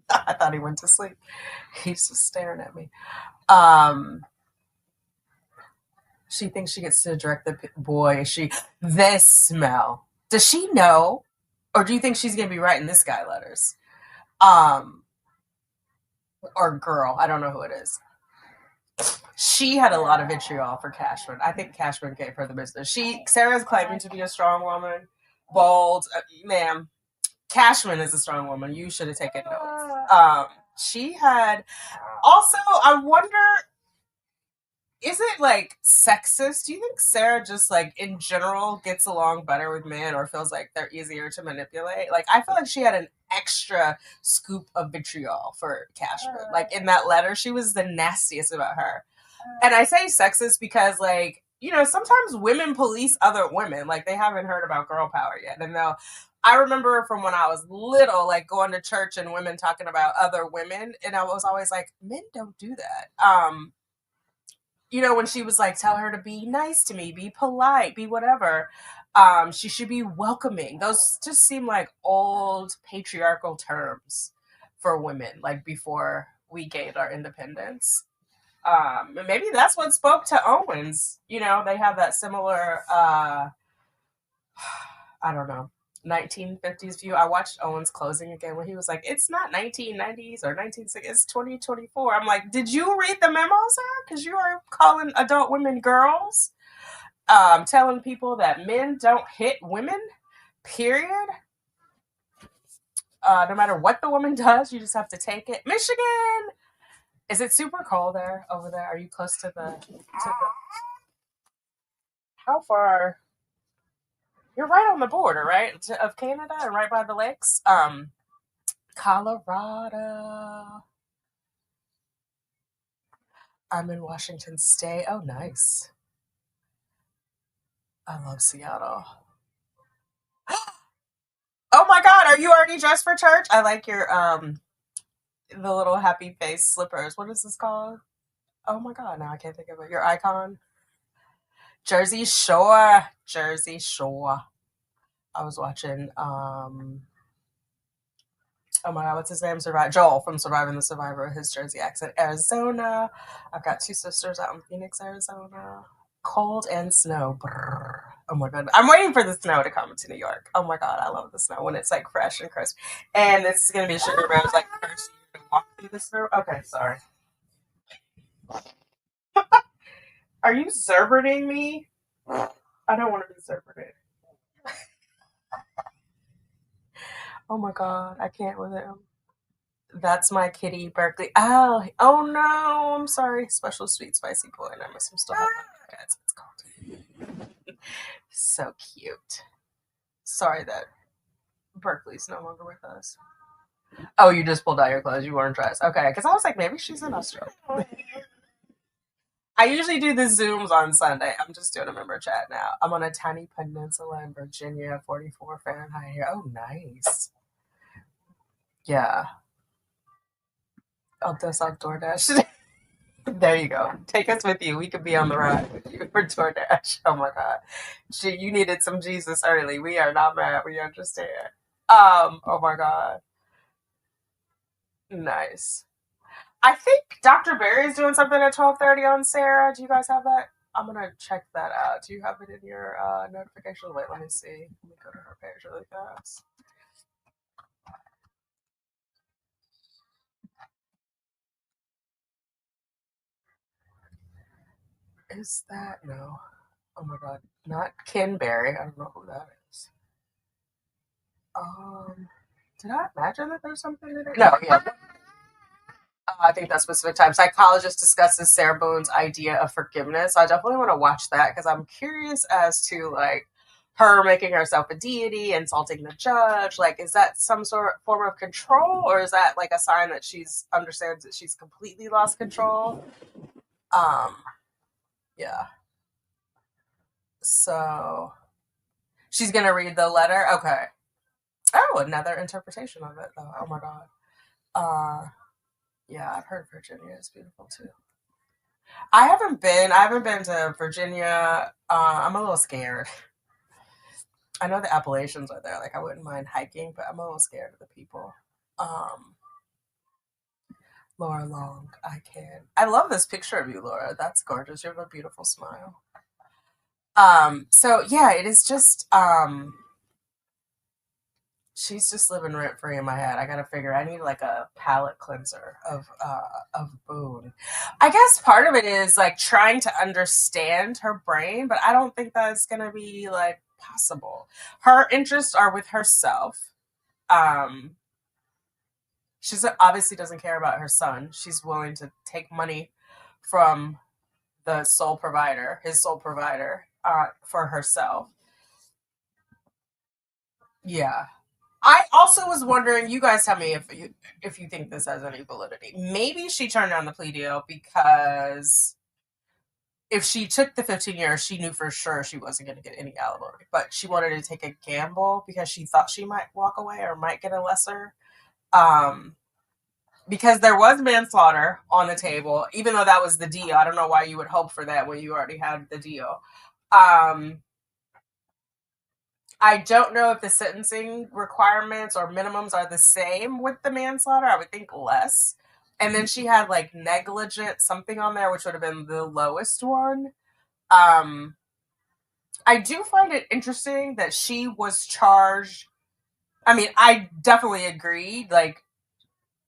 I thought he went to sleep. He's just staring at me. She thinks she gets to direct the boy. This smell. Does she know, or do you think she's gonna be writing this guy letters? Um, or girl, I don't know who it is. She had a lot of vitriol for Cashman. I think Cashman gave her the business. Sarah's claiming to be a strong woman, bold, ma'am. Cashman is a strong woman. You should have taken notes. She had also. I wonder, is it like sexist? Do you think Sarah just like in general gets along better with men, or feels like they're easier to manipulate? Like I feel like she had an extra scoop of vitriol for Cashman. Like in that letter, she was the nastiest about her. And I say sexist because, like, you know, sometimes women police other women. Like, they haven't heard about girl power yet. And though I remember from when I was little, like, going to church and women talking about other women. And I was always like, men don't do that. You know, when she was like, tell her to be nice to me, be polite, be whatever. She should be welcoming. Those just seem like old patriarchal terms for women, like before we gained our independence. Maybe that's what spoke to Owens. You know, they have that similar, I don't know, 1950s view. I watched Owens closing again when he was like, it's not 1990s or 1960s, it's 2024. I'm like, did you read the memo, sir? Because you are calling adult women girls, telling people that men don't hit women, period. No matter what the woman does, you just have to take it. Michigan! Is it super cold there, over there? Are you close to the how far? You're right on the border, right, of Canada and right by the lakes. Colorado. I'm in Washington State. Oh, nice. I love Seattle. Oh my God, are you already dressed for church? I like your the little happy face slippers. What is this called? Oh my God, now I can't think of it. Your icon. Jersey Shore. Jersey Shore. I was watching oh my God, what's his name? Joel from Surviving the Survivor, his Jersey accent. Arizona. I've got two sisters out in Phoenix, Arizona. Cold and snow. Brrr. Oh my God. I'm waiting for the snow to come to New York. Oh my God, I love the snow when it's like fresh and crisp. And this is going to be a Sugar Rose, like first year to walk through the snow. Okay, sorry. Are you zerberting me? I don't want to be zerberted. Oh my God, I can't with him. That's my kitty, Berkeley. Oh no, I'm sorry. Special sweet spicy boy, and I must still have my cats. It's called. So cute. Sorry that Berkeley's no longer with us. Oh, you just pulled out your clothes. You weren't dressed. Okay, because I was like, maybe she's in Australia. I usually do the Zooms on Sunday. I'm just doing a member chat now. I'm on a tiny peninsula in Virginia, 44 Fahrenheit here. Oh, nice. Yeah. I'll just on DoorDash today. There you go. Take us with you. We could be on the ride with you for DoorDash. Oh my God. You needed some Jesus early. We are not mad. We understand. Oh my God. Nice. I think Dr. Barry is doing something at 12:30 on Sarah. Do you guys have that? I'm gonna check that out. Do you have it in your notifications? Wait, let me see. Let me go to her page really fast. Is that no? Oh my God, not Ken Barry. I don't know who that is. Did I imagine that there's something in it? No, yeah. I think that specific time. Psychologist discusses Sarah Boone's idea of forgiveness. I definitely want to watch that because I'm curious as to like her making herself a deity, insulting the judge. Like, is that some sort of form of control, or is that like a sign that she's understands that she's completely lost control? Um, yeah. So she's gonna read the letter. Okay. Oh, another interpretation of it though. Oh my God. Yeah, I've heard Virginia is beautiful too. I haven't been. I haven't been to Virginia. I'm a little scared. I know the Appalachians are there. Like I wouldn't mind hiking, but I'm a little scared of the people. Um, Laura Long, I can. I love this picture of you, Laura. That's gorgeous. You have a beautiful smile. So yeah, it is just she's just living rent free in my head. I gotta figure. I need like a palate cleanser of Boone. I guess part of it is like trying to understand her brain, but I don't think that's gonna be like possible. Her interests are with herself. Um, she's obviously doesn't care about her son. She's willing to take money from the sole provider, his sole provider, for herself. Yeah. I also was wondering, you guys tell me if you think this has any validity. Maybe she turned down the plea deal because if she took the 15 years, she knew for sure she wasn't going to get any alimony. But she wanted to take a gamble because she thought she might walk away or might get a lesser. Um, because there was manslaughter on the table, even though that was the deal. I don't know why you would hope for that when you already had the deal. Um, I don't know if the sentencing requirements or minimums are the same with the manslaughter. I would think less. And then she had like negligent something on there, which would have been the lowest one. Um, I do find it interesting that she was charged. I mean, I definitely agreed. Like,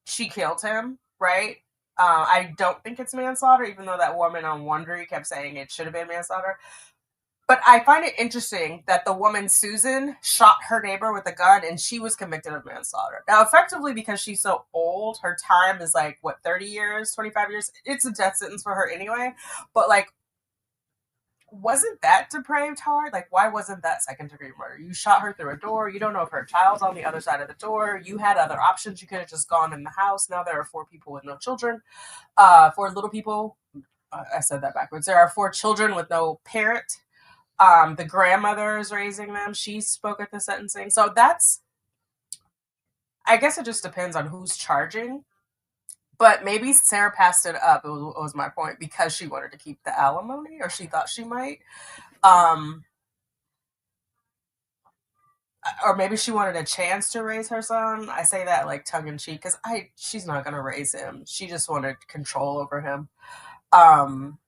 she killed him, right? I don't think it's manslaughter, even though that woman on Wondery kept saying it should have been manslaughter. But I find it interesting that the woman, Susan, shot her neighbor with a gun and she was convicted of manslaughter. Now, effectively, because she's so old, her time is like, what, 30 years, 25 years? It's a death sentence for her anyway. But, like, wasn't that depraved hard? Like, why wasn't that second degree murder? You shot her through a door. You don't know if her child's on the other side of the door. You had other options. You could have just gone in the house. Now there are four people with no children. Four little people. I said that backwards. There are four children with no parent. The grandmother is raising them. She spoke at the sentencing. So that's, I guess it just depends on who's charging. But maybe Sarah passed it up, was my point, because she wanted to keep the alimony, or she thought she might. Um, or maybe she wanted a chance to raise her son. I say that like tongue in cheek because she's not gonna raise him. She just wanted control over him. Um,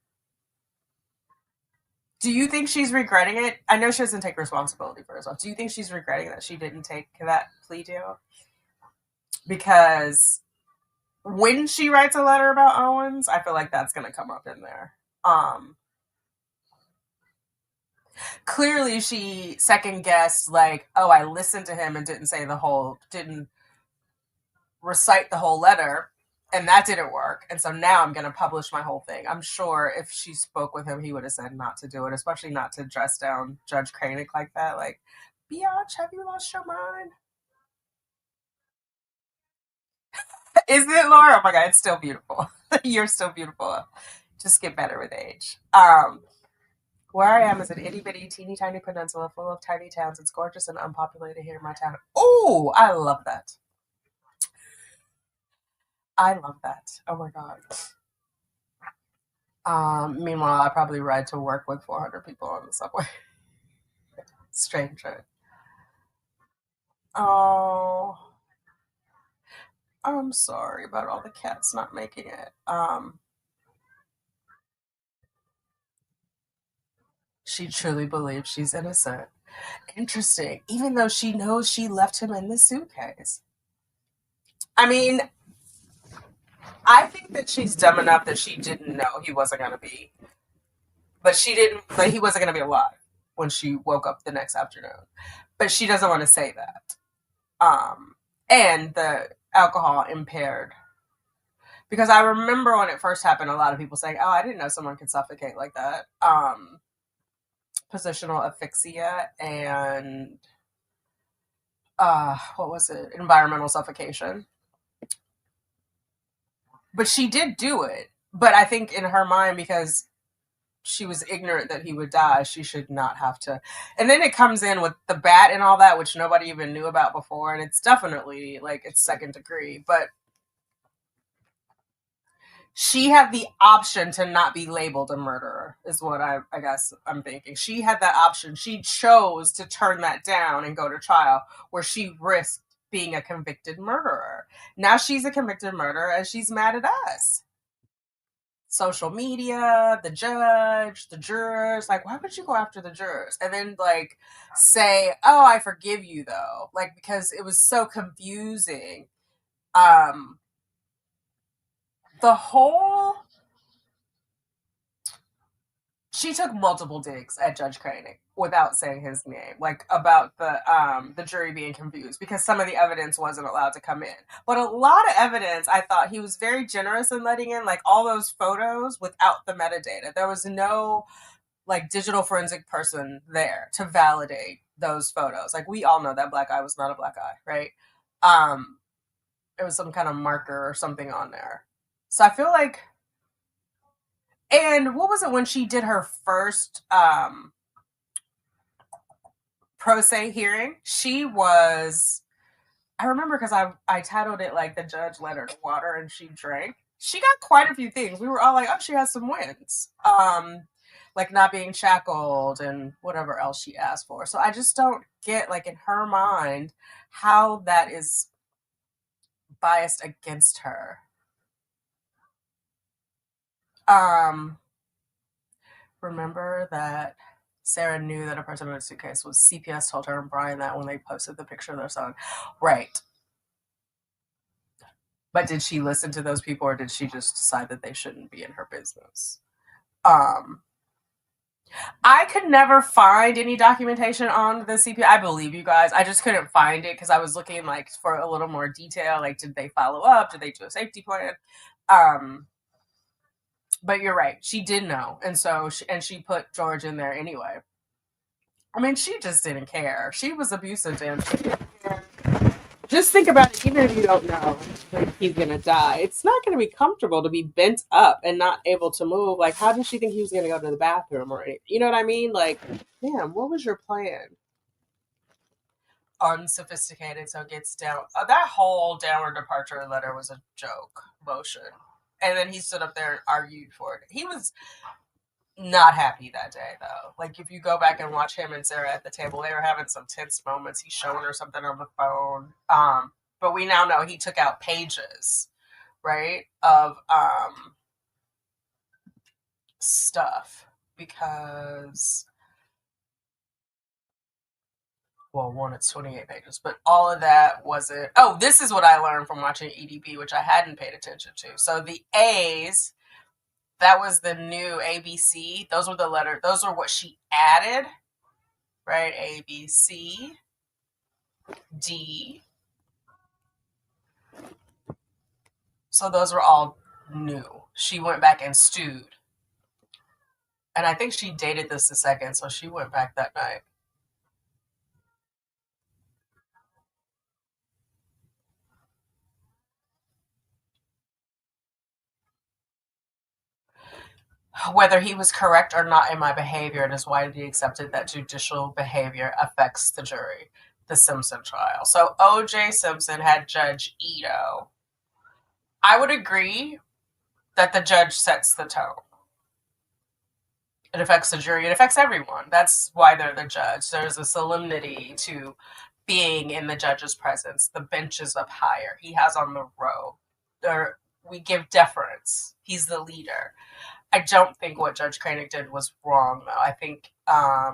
do you think she's regretting it? I know she doesn't take responsibility for herself. Do you think she's regretting that she didn't take that plea deal? Because when she writes a letter about Owens, I feel like that's going to come up in there. Clearly, she second guessed, like, oh, I listened to him and didn't recite the whole letter, and that didn't work. And so now I'm going to publish my whole thing. I'm sure if she spoke with him, he would have said not to do it, especially not to dress down Judge Cranick like that. Like, biatch, have you lost your mind? Is it, Laura? Oh my God, it's still beautiful. You're still beautiful. Just get better with age. Where I am is an itty bitty, teeny tiny peninsula full of tiny towns. It's gorgeous and unpopulated here in my town. Oh, I love that. I love that. Oh my God. Meanwhile, I probably ride to work with 400 people on the subway. Strange, right? Oh, I'm sorry about all the cats not making it. She truly believes she's innocent. Interesting. Even though she knows she left him in the suitcase. I mean, I think that she's dumb enough that she didn't know he wasn't going to be, but she didn't, but he wasn't going to be alive when she woke up the next afternoon. But she doesn't want to say that. And the alcohol impaired. Because I remember when it first happened, a lot of people saying, oh, I didn't know someone could suffocate like that. Positional asphyxia and what was it? Environmental suffocation. But she did do it. But I think in her mind, because she was ignorant that he would die, she should not have to. And then it comes in with the bat and all that, which nobody even knew about before. And it's definitely like it's second degree. But she had the option to not be labeled a murderer, is what I guess I'm thinking. She had that option. She chose to turn that down and go to trial, where she risked being a convicted murderer. Now she's a convicted murderer and she's mad at us. social media, the judge, the jurors. Like, why would you go after the jurors? And then, like, say, oh, I forgive you, though. Like, because it was so confusing. The whole she took multiple digs at Judge Koenig without saying his name, like about the jury being confused because some of the evidence wasn't allowed to come in. But a lot of evidence, I thought he was very generous in letting in, like all those photos without the metadata. There was no like digital forensic person there to validate those photos. Like we all know that black eye was not a black eye, right? It was some kind of marker or something on there. So I feel like, and what was it when she did her first pro se hearing? She was, I remember because I titled it like the judge led her to water and she drank. She got quite a few things. We were all like, oh, she has some wins. Like not being shackled and whatever else she asked for. So I just don't get, like, in her mind, how that is biased against her. Remember that Sarah knew that a person in a suitcase was CPS told her and Brian that when they posted the picture of their son. Right. But did she listen to those people or did she just decide that they shouldn't be in her business? I could never find any documentation on the CPS. I believe you guys. I just couldn't find it because I was looking like for a little more detail. Like, did they follow up? Did they do a safety plan? But you're right. She did know. And so, she put George in there anyway. I mean, she just didn't care. She was abusive to him. Just think about it, even if you don't know like he's gonna die, it's not gonna be comfortable to be bent up and not able to move. Like, how did she think he was gonna go to the bathroom or anything? You know what I mean? Like, damn, what was your plan? Unsophisticated, so it gets down. That whole downward departure letter was a joke motion. And then he stood up there and argued for it. He was not happy that day, though. Like, if you go back and watch him and Sarah at the table, they were having some tense moments. He's showing her something on the phone. But we now know he took out pages, right, of stuff because, well, one, it's 28 pages, but all of that wasn't. Oh, this is what I learned from watching EDB, which I hadn't paid attention to. So the A's, that was the new ABC. Those were the letters. Those are what she added, right? A, B, C, D. So those were all new. She went back and stewed. And I think she dated this the second, so she went back that night. Whether he was correct or not in my behavior, it is widely accepted that judicial behavior affects the jury. The Simpson trial. So O.J. Simpson had Judge Ito. I would agree that the judge sets the tone. It affects the jury. It affects everyone. That's why they're the judge. There's a solemnity to being in the judge's presence. The bench is up higher. He has on the robe. We give deference. He's the leader. I don't think what Judge Koenig did was wrong, though. I think at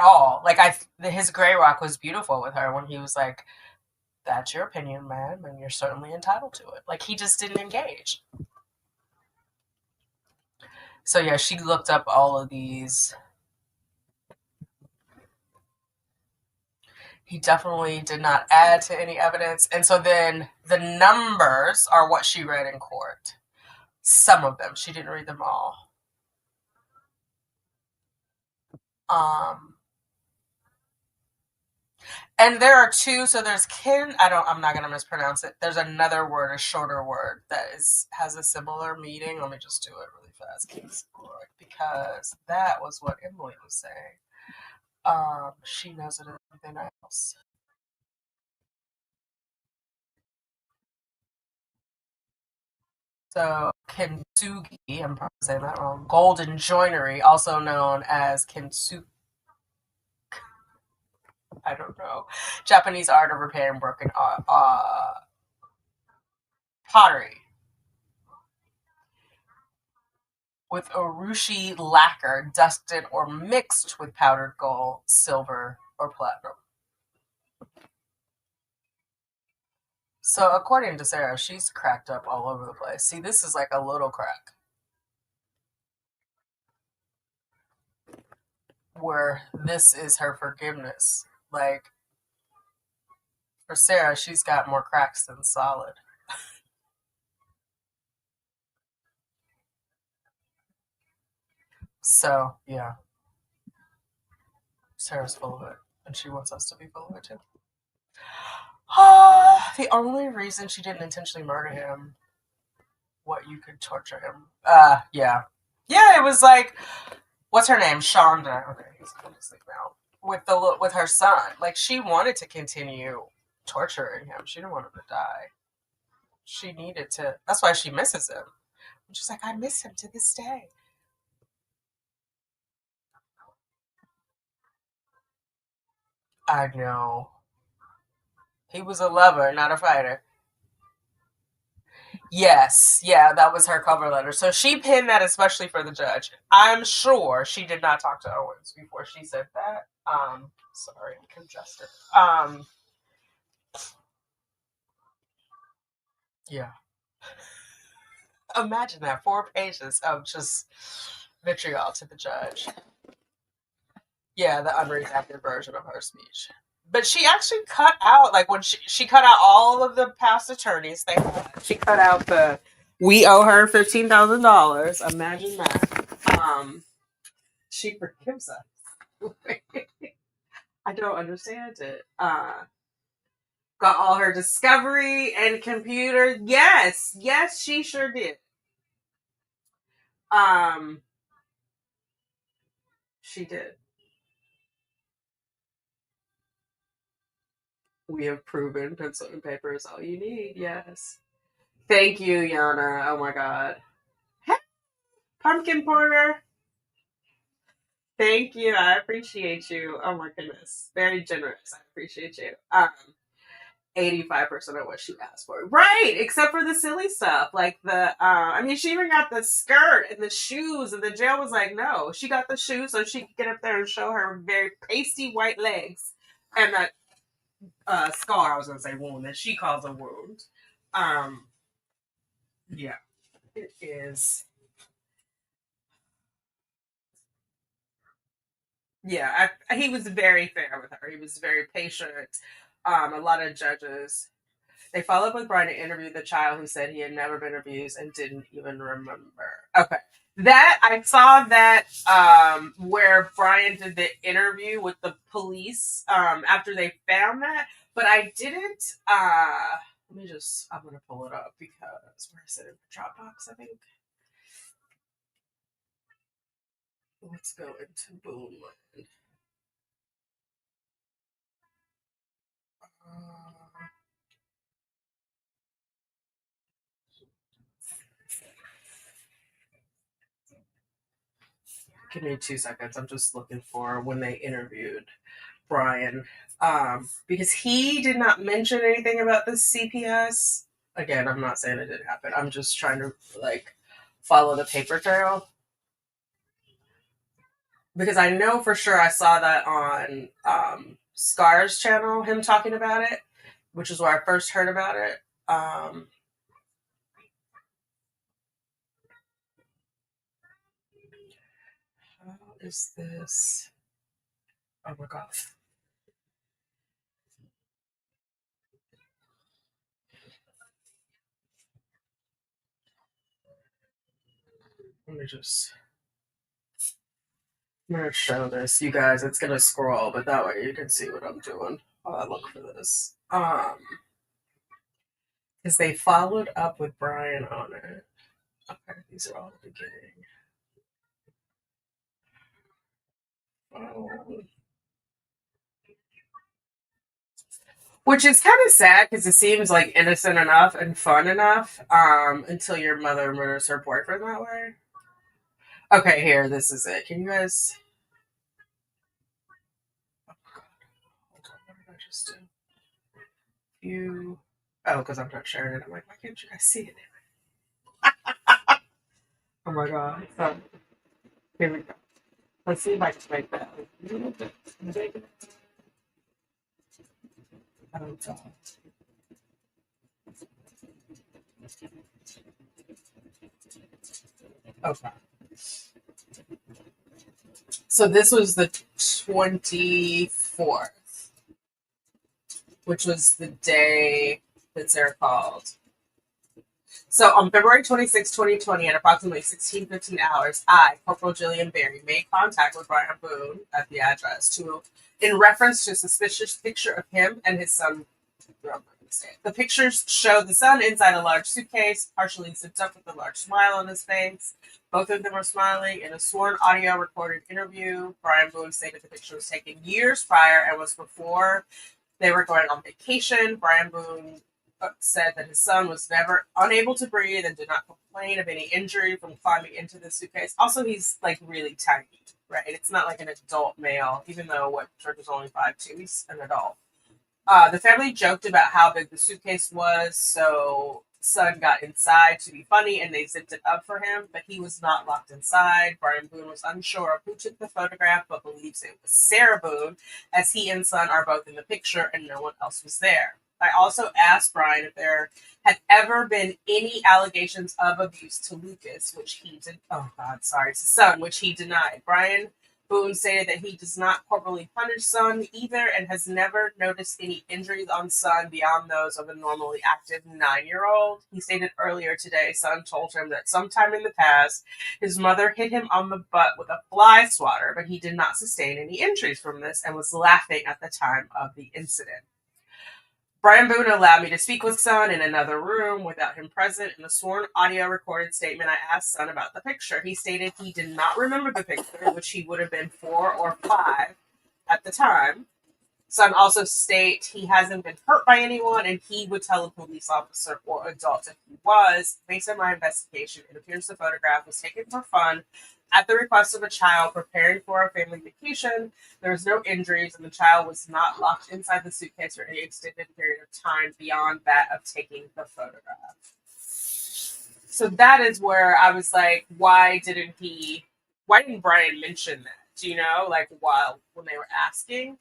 all. Like, his gray rock was beautiful with her when he was like, "That's your opinion, ma'am, and you're certainly entitled to it." Like, he just didn't engage. So yeah, she looked up all of these. He definitely did not add to any evidence, and so then the numbers are what she read in court. Some of them. She didn't read them all. And there are two, so there's I'm not gonna mispronounce it. There's another word, a shorter word that has a similar meaning. Let me just do it really fast, because that was what Emily was saying. She knows it as everything else. So kintsugi, I'm probably saying that wrong. Golden joinery, also known as kintsugi. I don't know. Japanese art of repairing broken pottery. with urushi lacquer dusted or mixed with powdered gold, silver, or platinum. So according to Sarah, she's cracked up all over the place. See, this is like a little crack. Where this is her forgiveness. Like, for Sarah, she's got more cracks than solid. So, yeah. Sarah's full of it. And she wants us to be full of it, too. The only reason she didn't intentionally murder him, what you could torture him. Yeah. Yeah, it was like, what's her name? Shonda. Okay, he's going to sleep now. With her son. Like, she wanted to continue torturing him. She didn't want him to die. She needed to. That's why she misses him. She's like, I miss him to this day. I know. He was a lover, not a fighter. Yes, yeah, that was her cover letter. So she pinned that especially for the judge. I'm sure she did not talk to Owens before she said that. Sorry, I'm congested. Yeah. Imagine that, 4 pages of just vitriol to the judge. Yeah, the unredacted version of her speech. But she actually cut out, like when she cut out all of the past attorneys they had. She cut out the we owe her $15,000. Imagine that. She forgives us. I don't understand it. Got all her discovery and computer. Yes, she sure did. She did. We have proven pencil and paper is all you need. Yes. Thank you, Yana. Oh my god. Hey, pumpkin porter. Thank you. I appreciate you. Oh my goodness. Very generous. I appreciate you. 85% of what she asked for. Right, except for the silly stuff. Like I mean, she even got the skirt and the shoes, and the jail was like, no. She got the shoes so she could get up there and show her very pasty white legs. And that scar, I was going to say wound, that she calls a wound. Yeah, it is. Yeah, he was very fair with her. He was very patient. A lot of judges, they followed up with Brian to interview the child who said he had never been abused and didn't even remember. Okay. That I saw that where Brian did the interview with the police after they found that, but I didn't I'm gonna pull it up because where is it in the Dropbox, I think. Let's go into Boomland. Give me 2 seconds. I'm just looking for when they interviewed Brian. Because he did not mention anything about the CPS. Again, I'm not saying it didn't happen. I'm just trying to like follow the paper trail. Because I know for sure I saw that on Scar's channel, him talking about it, which is where I first heard about it. How is this? Oh my god. Let me just. I'm gonna show this, you guys. It's gonna scroll, but that way you can see what I'm doing while I look for this. Because they followed up with Brian on it. Okay, these are all the beginning. Oh. Which is kind of sad because it seems like innocent enough and fun enough until your mother murders her boyfriend that way. Okay, here, this is it. Can you guys. Oh, God. Hold on, what did I just do? You. Oh, because I'm not sharing it. I'm like, why can't you guys see it? Oh my god. So here we go. Let's see if I can make that a little bit bigger. Oh god. Okay. So this was the 24th, which was the day that Sarah called. So on February 26, 2020, at approximately 16:15 hours, I, Corporal Jillian Berry, made contact with Brian Boone at the address in reference to a suspicious picture of him and his son. The pictures show the son inside a large suitcase, partially zipped up with a large smile on his face. Both of them were smiling. In a sworn audio recorded interview, Brian Boone stated the picture was taken years prior and was before they were going on vacation. Brian Boone said that his son was never unable to breathe and did not complain of any injury from climbing into the suitcase. Also, he's like really tiny, right? It's not like an adult male, even though what George is only 5'2", he's an adult. The family joked about how big the suitcase was, so son got inside to be funny and they zipped it up for him, but he was not locked inside. Brian Boone was unsure of who took the photograph, but believes it was Sarah Boone, as he and son are both in the picture and no one else was there. I also asked Brian if there had ever been any allegations of abuse to Lucas, which he did. Oh God, sorry, to son, which he denied. Brian Boone stated that he does not corporally punish son either and has never noticed any injuries on son beyond those of a normally active 9-year-old. He stated earlier today son told him that sometime in the past his mother hit him on the butt with a fly swatter, but he did not sustain any injuries from this and was laughing at the time of the incident. Brian Boone allowed me to speak with son in another room without him present. In the sworn audio recorded statement, I asked son about the picture. He stated he did not remember the picture, which he would have been 4 or 5 at the time. Son also states he hasn't been hurt by anyone and he would tell a police officer or adult if he was. Based on my investigation, it appears the photograph was taken for fun at the request of a child preparing for a family vacation. There was no injuries and the child was not locked inside the suitcase for any extended period of time beyond that of taking the photograph. So that is where I was like, why didn't Brian mention that? Do you know, like when they were asking?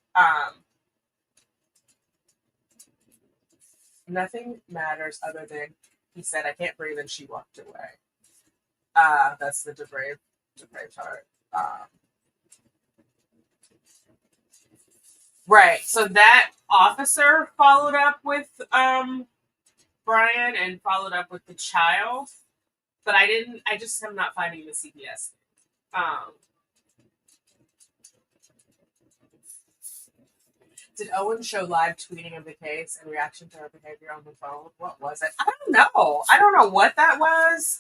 Nothing matters other than he said, I can't breathe, and she walked away. That's the depraved part. Right. So that officer followed up with Brian and followed up with the child, but I just am not finding the CPS. Did Owen show live tweeting of the case in reaction to her behavior on the phone? What was it? I don't know. I don't know what that was.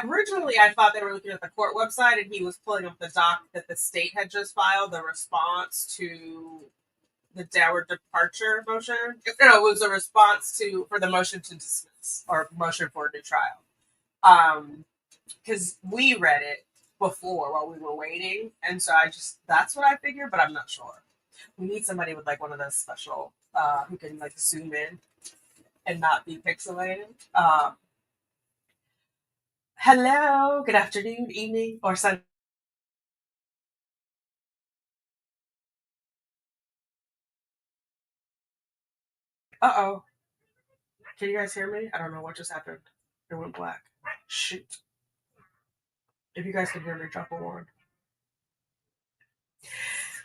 Originally, I thought they were looking at the court website and he was pulling up the doc that the state had just filed, the response to the downward departure motion. No, it was a response for the motion to dismiss or motion for a new trial. Because we read it before while we were waiting, and so that's what I figured, but I'm not sure. We need somebody with like one of those special who can like zoom in and not be pixelated. Hello, good afternoon, evening, or Sunday. Uh-oh. Can you guys hear me? I don't know what just happened. It went black. Shoot. If you guys can hear me, drop a 1.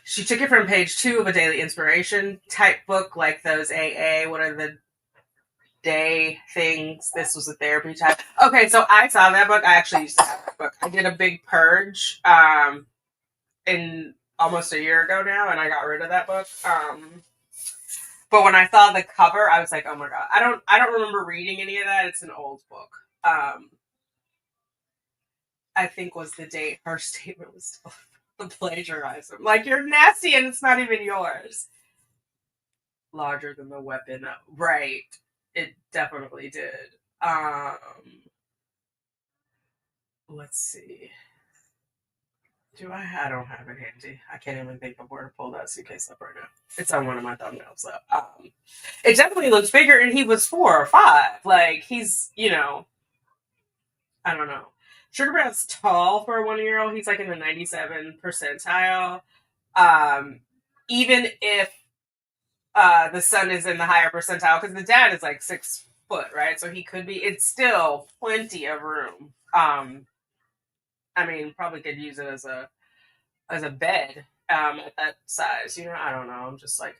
She took it from page 2 of a daily inspiration type book, like those AA, what are the day things. This was a therapy type. Okay, so I saw that book. I actually used to have that book. I did a big purge in almost a year ago now, and I got rid of that book. But when I saw the cover, I was like, oh my god. I don't remember reading any of that. It's an old book. I think was the date her statement was still the plagiarism. Like, you're nasty and it's not even yours. Larger than the weapon. Right. It definitely did. Let's see. I don't have it handy. I can't even think of where to pull that suitcase up right now. It's on one of my thumbnails though. It definitely looks bigger, and he was 4 or 5. Like, he's, I don't know. Sugar Bear's tall for a 1 year old. He's like in the 97 percentile. Um, Even if the son is in the higher percentile, because the dad is like 6 foot, right? So he could be. It's still plenty of room. I mean, probably could use it as a bed at that size. I don't know. I'm just like,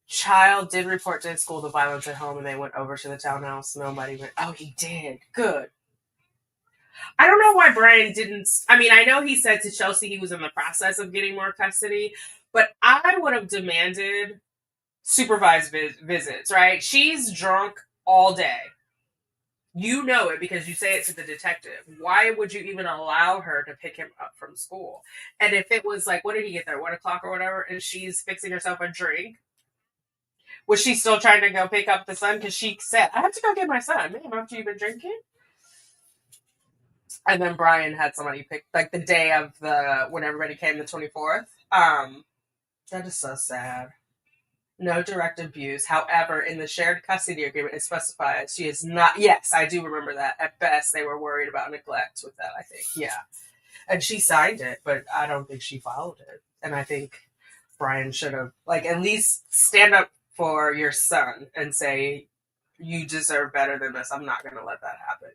child did report to school the violence at home, and they went over to the townhouse. Nobody went. Oh, he did. Good. I don't know why Brian didn't. I mean, I know he said to Chelsea he was in the process of getting more custody, but I would have demanded supervised visits, right? She's drunk all day. You know it because you say it to the detective. Why would you even allow her to pick him up from school? And if it was like, what did he get there, 1 o'clock or whatever, and she's fixing herself a drink, was she still trying to go pick up the son? Because she said, I have to go get my son. Ma'am, after you've been drinking? And then Brian had somebody pick, like the day of when everybody came, the 24th. That is so sad. No direct abuse. However, in the shared custody agreement, it specifies she is not. Yes, I do remember that. At best, they were worried about neglect with that, I think. Yeah. And she signed it, but I don't think she followed it. And I think Brian should have, like, at least stand up for your son and say, you deserve better than this. I'm not going to let that happen.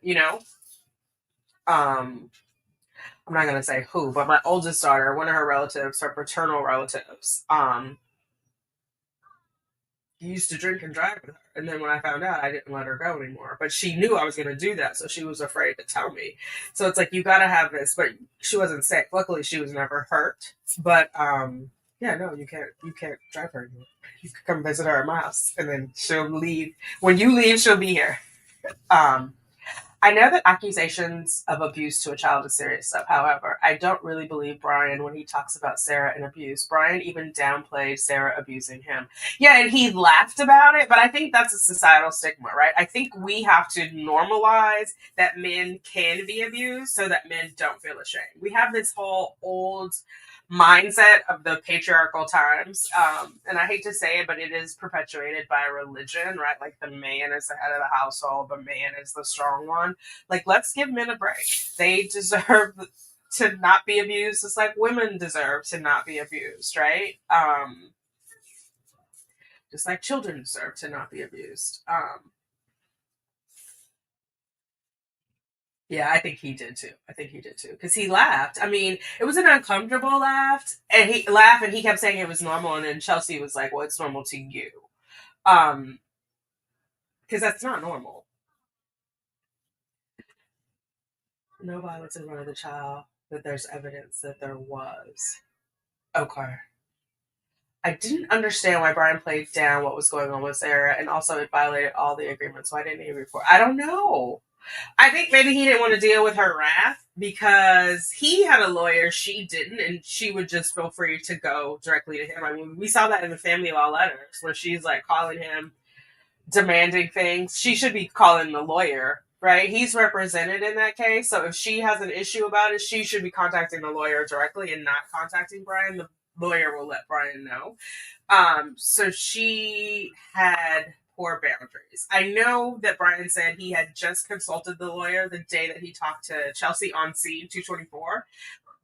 I'm not going to say who, but my oldest daughter, one of her relatives, her paternal relatives, used to drink and drive with her. And then when I found out, I didn't let her go anymore. But she knew I was going to do that, so she was afraid to tell me. So it's like, you got to have this. But she wasn't sick. Luckily, she was never hurt. But yeah, no, you can't drive her anymore. You can come visit her at my house, and then she'll leave. When you leave, she'll be here. Um, I know that accusations of abuse to a child is serious stuff. However, I don't really believe Brian when he talks about Sarah and abuse. Brian even downplayed Sarah abusing him. Yeah, and he laughed about it, but I think that's a societal stigma, right? I think we have to normalize that men can be abused so that men don't feel ashamed. We have this whole old mindset of the patriarchal times. And I hate to say it, but it is perpetuated by religion, right? Like the man is the head of the household, the man is the strong one. Like, let's give men a break. They deserve to not be abused, just like women deserve to not be abused, right? Just like children deserve to not be abused. Yeah, I think he did too. Because he laughed. I mean, it was an uncomfortable laugh, and he kept saying it was normal. And then Chelsea was like, "Well, it's normal to you," um, because that's not normal. No violence in front of the child. That there's evidence that there was. Okay. I didn't understand why Brian played down what was going on with Sarah, and also it violated all the agreements. Why didn't he report? I don't know. I think maybe he didn't want to deal with her wrath because he had a lawyer, she didn't, and she would just feel free to go directly to him. I mean, we saw that in the family law letters where she's like calling him, demanding things. She should be calling the lawyer, right? He's represented in that case. So if she has an issue about it, she should be contacting the lawyer directly and not contacting Brian. The lawyer will let Brian know. So she had poor boundaries. I know that Brian said he had just consulted the lawyer the day that he talked to Chelsea on scene 224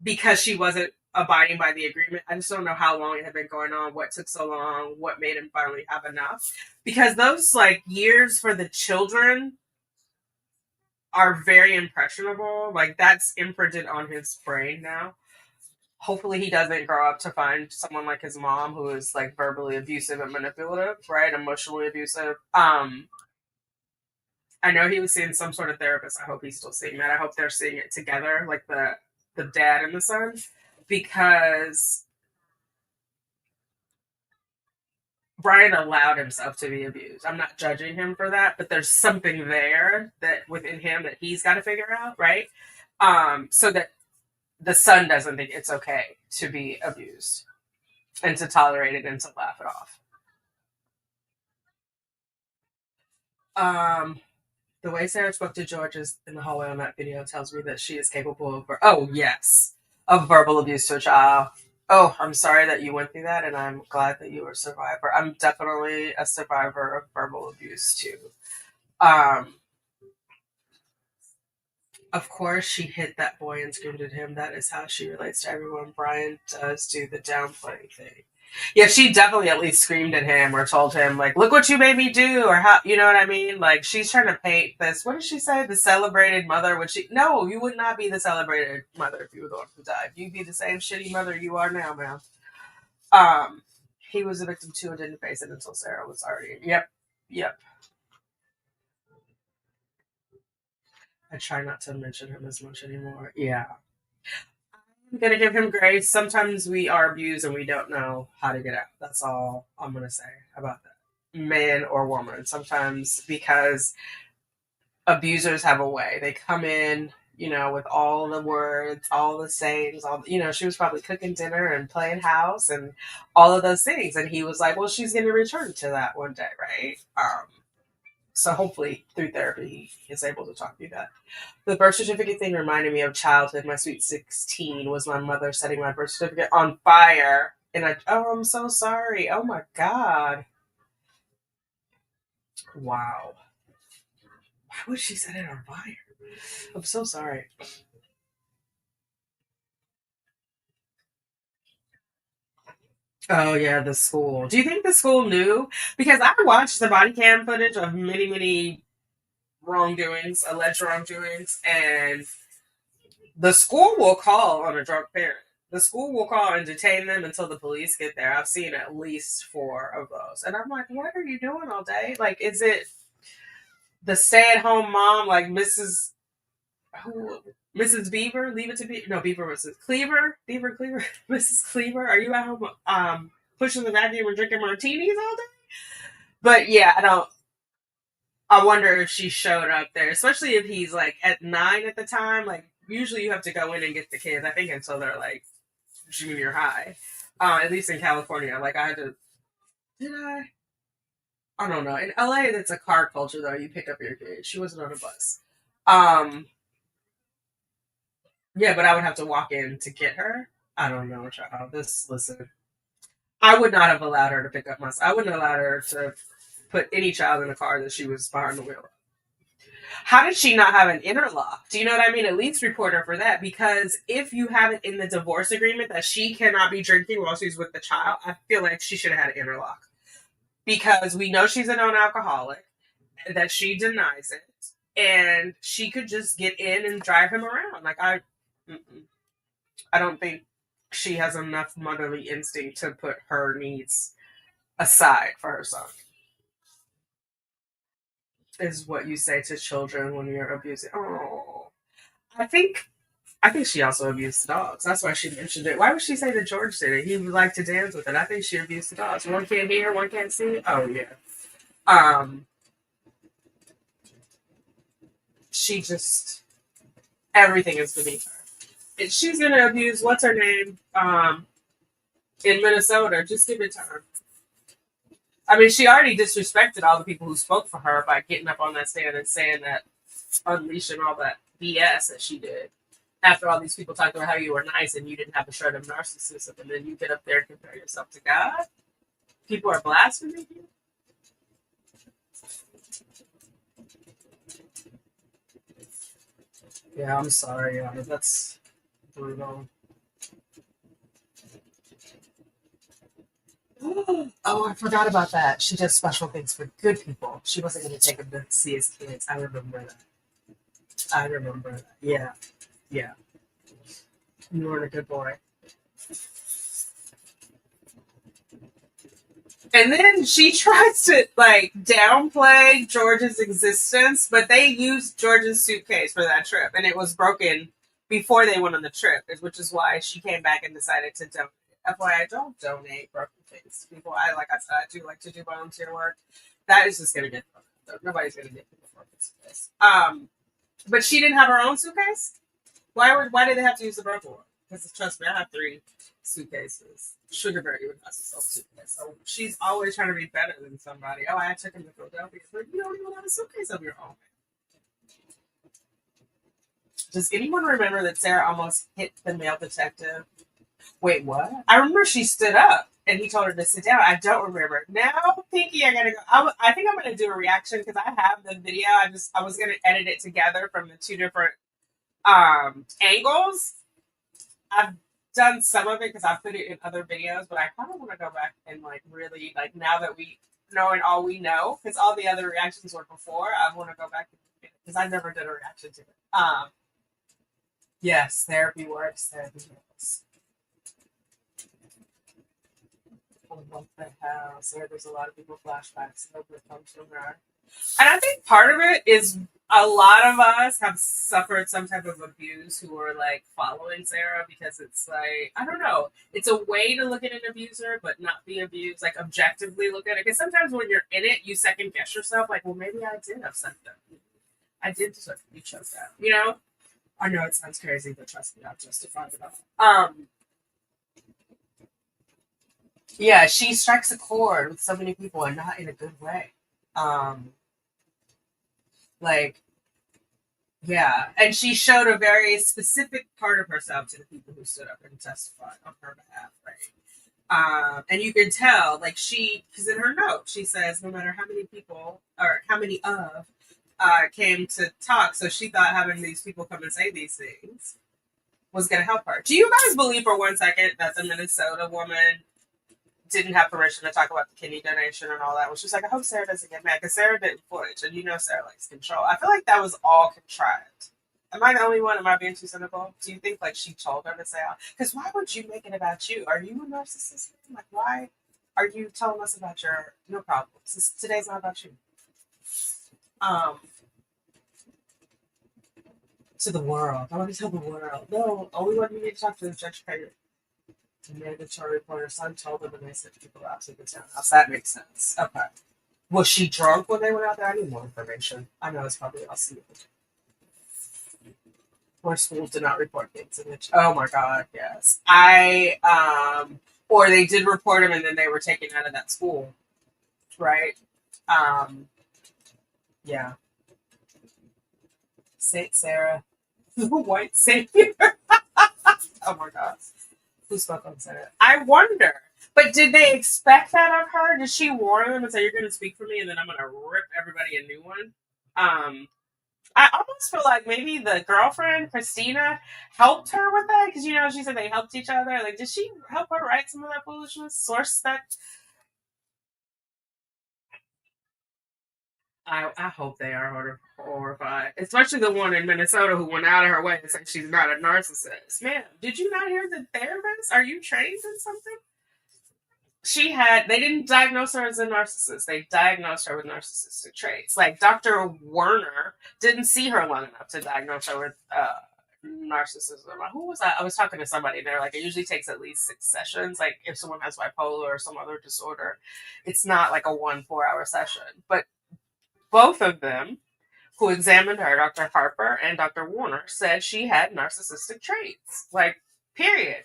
because she wasn't abiding by the agreement. I just don't know how long it had been going on, what took so long, what made him finally have enough. Because those like years for the children are very impressionable. Like that's imprinted on his brain now. Hopefully he doesn't grow up to find someone like his mom who is like verbally abusive and manipulative, right? Emotionally abusive. I know he was seeing some sort of therapist. I hope he's still seeing that. I hope they're seeing it together, like the dad and the son, because Brian allowed himself to be abused. I'm not judging him for that, but there's something there that within him that he's got to figure out, right? So that the son doesn't think it's okay to be abused and to tolerate it and to laugh it off. Um, the way Sarah spoke to George is in the hallway on that video tells me that she is capable of, oh, yes, of verbal abuse to a child. Oh, I'm sorry that you went through that, and I'm glad that you were a survivor. I'm definitely a survivor of verbal abuse, too. Um, Of course, she hit that boy and screamed at him. That is how she relates to everyone. Brian does do the downplaying thing. Yeah, she definitely at least screamed at him or told him, like, look what you made me do, or how, you know what I mean? Like, she's trying to paint this, what did she say? The celebrated mother, would she? No, you would not be the celebrated mother if you were the one who died. You'd be the same shitty mother you are now, man. He was a victim too and didn't face it until Sarah was already. Yep, yep. I try not to mention him as much anymore. Yeah. I'm gonna give him grace. Sometimes we are abused and we don't know how to get out. That's all I'm gonna say about that. Man or woman. Sometimes because abusers have a way. They come in, with all the words, all the sayings, she was probably cooking dinner and playing house and all of those things. And he was like, well, she's going to return to that one day, right? So hopefully through therapy, he is able to talk through that. The birth certificate thing reminded me of childhood. My sweet 16 was my mother setting my birth certificate on fire. And I'm so sorry. Oh my God. Wow. Why would she set it on fire? I'm so sorry. Oh yeah, the school. Do you think the school knew? Because I watched the body cam footage of many, many wrongdoings, alleged wrongdoings, and the school will call on a drunk parent. The school will call and detain them until the police get there. I've seen at least 4 of those. And I'm like, what are you doing all day? Like, is it the stay-at-home mom, like who, Mrs. Beaver? Leave it to be. No, Beaver was Cleaver. Cleaver. Mrs. Cleaver, are you at home pushing the vacuum and drinking martinis all day? But yeah, I wonder if she showed up there, especially if he's like at 9 at the time. Like, usually you have to go in and get the kids, I think, until they're like junior high. At least in California. Like, I had to. Did I? I don't know. In LA, it's a car culture, though. You pick up your kids. She wasn't on a bus. Um, yeah, but I would have to walk in to get her. I don't know, child. Listen. I would not have allowed her to pick up my. I wouldn't have allowed her to put any child in a car that she was behind the wheel. How did she not have an interlock? Do you know what I mean? At least report her for that. Because if you have it in the divorce agreement that she cannot be drinking while she's with the child, I feel like she should have had an interlock. Because we know she's a known alcoholic, that she denies it, and she could just get in and drive him around. Like, I don't think she has enough motherly instinct to put her needs aside for her son. Is what you say to children when you're abusing. Oh, I think I think she also abused the dogs. That's why she mentioned it. Why would she say that George did it? He would like to dance with it. I think she abused the dogs. One can't hear, one can't see. Oh yeah. Um, she just everything is beneath her. And she's gonna abuse what's her name? In Minnesota. Just give it to her. I mean, she already disrespected all the people who spoke for her by getting up on that stand and saying that, unleashing all that BS that she did. After all these people talked about how you were nice and you didn't have a shred of narcissism, and then you get up there and compare yourself to God. People are blaspheming you. Yeah, I'm sorry. That's brutal. Oh, I forgot about that. She does special things for good people. She wasn't going to take them to see his kids. I remember that. I remember that. Yeah, yeah. You were a good boy. And then she tries to like downplay George's existence, but they used George's suitcase for that trip, and it was broken before they went on the trip, which is why she came back and decided to donate. FYI, don't donate broken things to people. I said, I do like to do volunteer work. That is just gonna get nobody's gonna get people broken suitcase. But she didn't have her own suitcase. Why did they have to use the broken one? Because trust me, I have 3 suitcases. Sugarberry would not sell suitcase. So she's always trying to be better than somebody. Oh, I took him to Philadelphia. But you don't even have a suitcase of your own. Does anyone remember that Sarah almost hit the male detective? Wait, what? I remember she stood up and he told her to sit down. I don't remember. Now, Pinky, I gotta go. I think I'm gonna do a reaction because I have the video. I was gonna edit it together from the 2 different angles. I've done some of it because I've put it in other videos, but I kind of want to go back and like really like now that we knowing all we know, because all the other reactions were before. I want to go back because I never did a reaction to it. Yes, therapy works. Therapy works. Oh, what the hell? So there's a lot of people flashbacks. Hope it comes from her. And I think part of it is a lot of us have suffered some type of abuse who are like following Sarah because it's like, I don't know, it's a way to look at an abuser but not be abused, like objectively look at it. Because sometimes when you're in it, you second guess yourself, like, well, maybe I did upset them. I did deserve to be choked out, you know? I know it sounds crazy, but trust me, I've justified it all. Yeah, she strikes a chord with so many people and not in a good way. Um, like, yeah, and she showed a very specific part of herself to the people who stood up and testified on her behalf, right? And you can tell, like because in her note she says, no matter how many people or how many of came to talk, so she thought having these people come and say these things was going to help her. Do you guys believe for one second that the Minnesota woman didn't have permission to talk about the kidney donation and all that? Which was like, I hope Sarah doesn't get mad because Sarah didn't footage, and you know Sarah likes control. I feel like that was all contrived. Am I the only one? Am I being too cynical? Do you think like she told her to say, because why would you make it about you? Are you a narcissist? Like, why are you telling us about your problems? Today's not about you. Um, to the world. I want to tell the world. No, only one you need to talk to is Judge Prager. The mandatory reporter son told them when they sent people out to the townhouse. That makes sense. Okay. Was she drunk when they went out there? I need more information. I know it's probably all stupid. Or schools did not report kids in it. Oh my god, yes. Or they did report them and then they were taken out of that school. Right? Yeah. Saint Sarah. The white savior. Oh my god. Who spoke on Senate? I wonder. But did they expect that of her? Did she warn them and say, you're going to speak for me and then I'm going to rip everybody a new one? I almost feel like maybe the girlfriend, Christina, helped her with that. Because, you know, she said they helped each other. Like, did she help her write some of that foolishness? Source that? I hope they are horrified. Especially the one in Minnesota who went out of her way to say she's not a narcissist. Man, did you not hear the therapist? Are you trained in something? They didn't diagnose her as a narcissist. They diagnosed her with narcissistic traits. Like Dr. Werner didn't see her long enough to diagnose her with narcissism. Who was that? I was talking to somebody. They're like, it usually takes at least 6 sessions. Like if someone has bipolar or some other disorder, it's not like a 1 4-hour session. But both of them who examined her, Dr. Harper and Dr. Warner, said she had narcissistic traits. Like, period.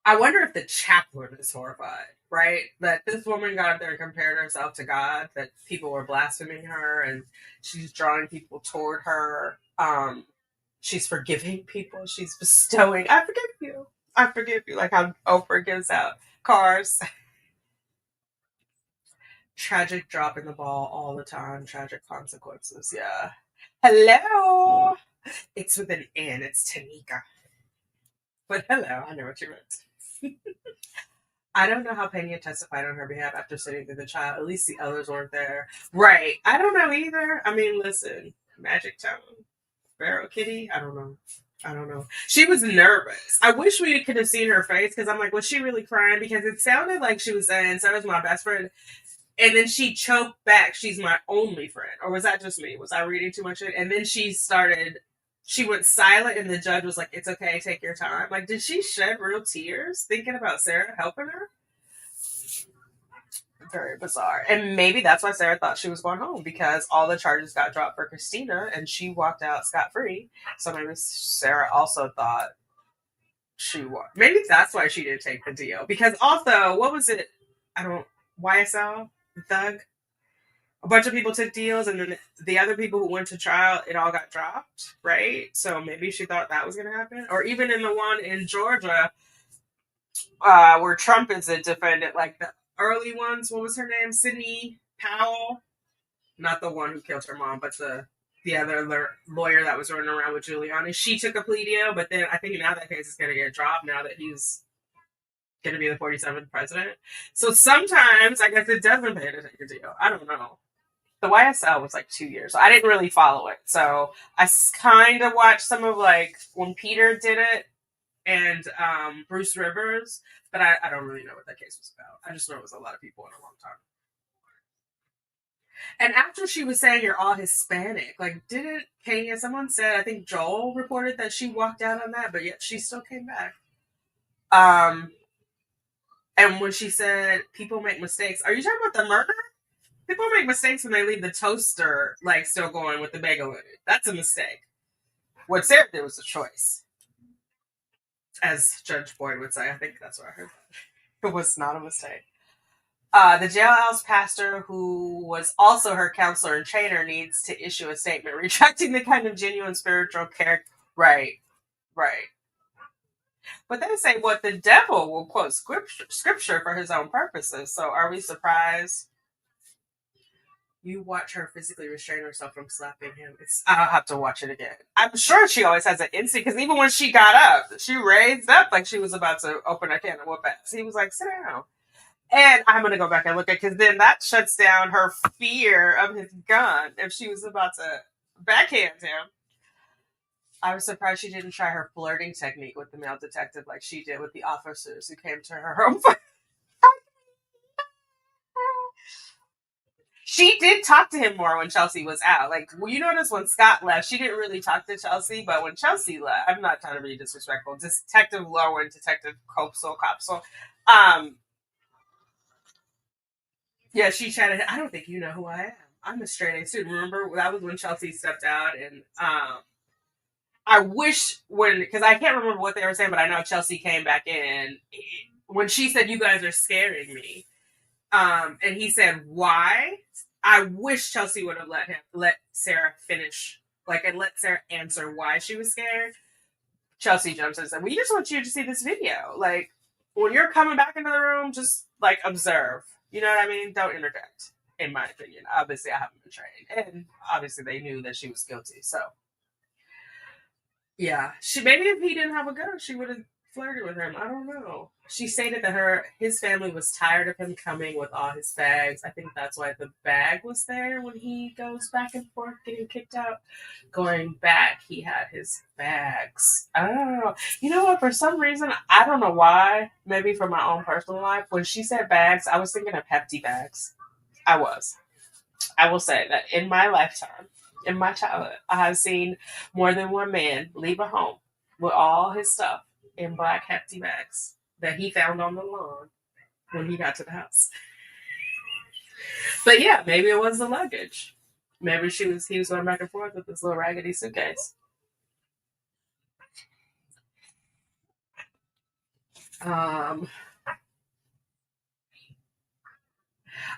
I wonder if the chaplain is horrified, right? That this woman got up there and compared herself to God, that people were blaspheming her and she's drawing people toward her. She's forgiving people. She's bestowing, I forgive you. I forgive you. Like how Oprah gives out cars. Tragic dropping the ball all the time. Tragic consequences. Yeah. Hello. It's with an N. It's Tanika. But hello. I know what you meant. I don't know how Pena testified on her behalf after sitting through the trial. At least the others weren't there. Right. I don't know either. I mean, listen, Magic Town, Feral Kitty. I don't know. I don't know. She was nervous. I wish we could have seen her face because I'm like, was she really crying? Because it sounded like she was saying, "So is my best friend," and then she choked back, "She's my only friend." Or was that just me? Was I reading too much? And then she went silent, and the judge was like, "It's okay, take your time." Like, did she shed real tears thinking about Sarah helping her? Very bizarre. And maybe that's why Sarah thought she was going home because all the charges got dropped for Christina and she walked out scot free. So maybe Sarah also thought she was. Maybe that's why she didn't take the deal. Because also, what was it? I don't. YSL? Thug? A bunch of people took deals and then the other people who went to trial, it all got dropped, right? So maybe she thought that was going to happen. Or even in the one in Georgia where Trump is a defendant, like the early ones, what was her name? Sidney Powell? Not the one who killed her mom, but the the other lawyer that was running around with Giuliani. She took a plea deal, but then I think now that case is going to get dropped now that he's going to be the 47th president. So sometimes I guess it doesn't pay to take a deal. I don't know. The YSL was like 2 years. So I didn't really follow it. So I kind of watched some of like when Peter did it and Bruce Rivers, but I don't really know what that case was about. I just know it was a lot of people in a long time. And after she was saying you're all Hispanic, like didn't Kenya? Someone said I think Joel reported that she walked out on that, but yet she still came back. And when she said people make mistakes, are you talking about the murder? People make mistakes when they leave the toaster like still going with the bagel in it. That's a mistake. What Sarah did was a choice, as Judge Boyd would say. I think that's what I heard. It was not a mistake. The jailhouse pastor, who was also her counselor and trainer, needs to issue a statement retracting the kind of genuine spiritual care. Right. But they say what the devil will quote scripture for his own purposes. So are we surprised? You watch her physically restrain herself from slapping him. I'll have to watch it again. I'm sure she always has an instinct because even when she got up, she raised up like she was about to open a can of whoop ass. He was like, sit down. And I'm going to go back and look at it because then that shuts down her fear of his gun if she was about to backhand him. I was surprised she didn't try her flirting technique with the male detective like she did with the officers who came to her home. She did talk to him more when Chelsea was out. Like, well, you notice when Scott left, she didn't really talk to Chelsea, but when Chelsea left, I'm not trying to be disrespectful, Detective Lowe and Detective Copsel, yeah, she chatted. I don't think you know who I am. I'm a straight A student. Remember, that was when Chelsea stepped out, and I wish because I can't remember what they were saying, but I know Chelsea came back in when she said, "You guys are scaring me," and he said, "Why?" I wish Chelsea would have let Sarah finish, and let Sarah answer why she was scared. Chelsea jumps in and said, "We just want you to see this video. Like, when you're coming back into the room, just observe. You know what I mean? Don't interject." In my opinion, obviously I haven't been trained, and obviously they knew that she was guilty. So, yeah, maybe if he didn't have a gun, she would have flirted with him. I don't know. She stated that his family was tired of him coming with all his bags. I think that's why the bag was there when he goes back and forth getting kicked out. Going back, he had his bags. Oh, you know what? For some reason, I don't know why. Maybe for my own personal life, when she said bags, I was thinking of hefty bags. I will say that in my lifetime, in my childhood, I have seen more than one man leave a home with all his stuff in black hefty bags that he found on the lawn when he got to the house. But yeah, maybe it was the luggage. Maybe he was going back and forth with this little raggedy suitcase.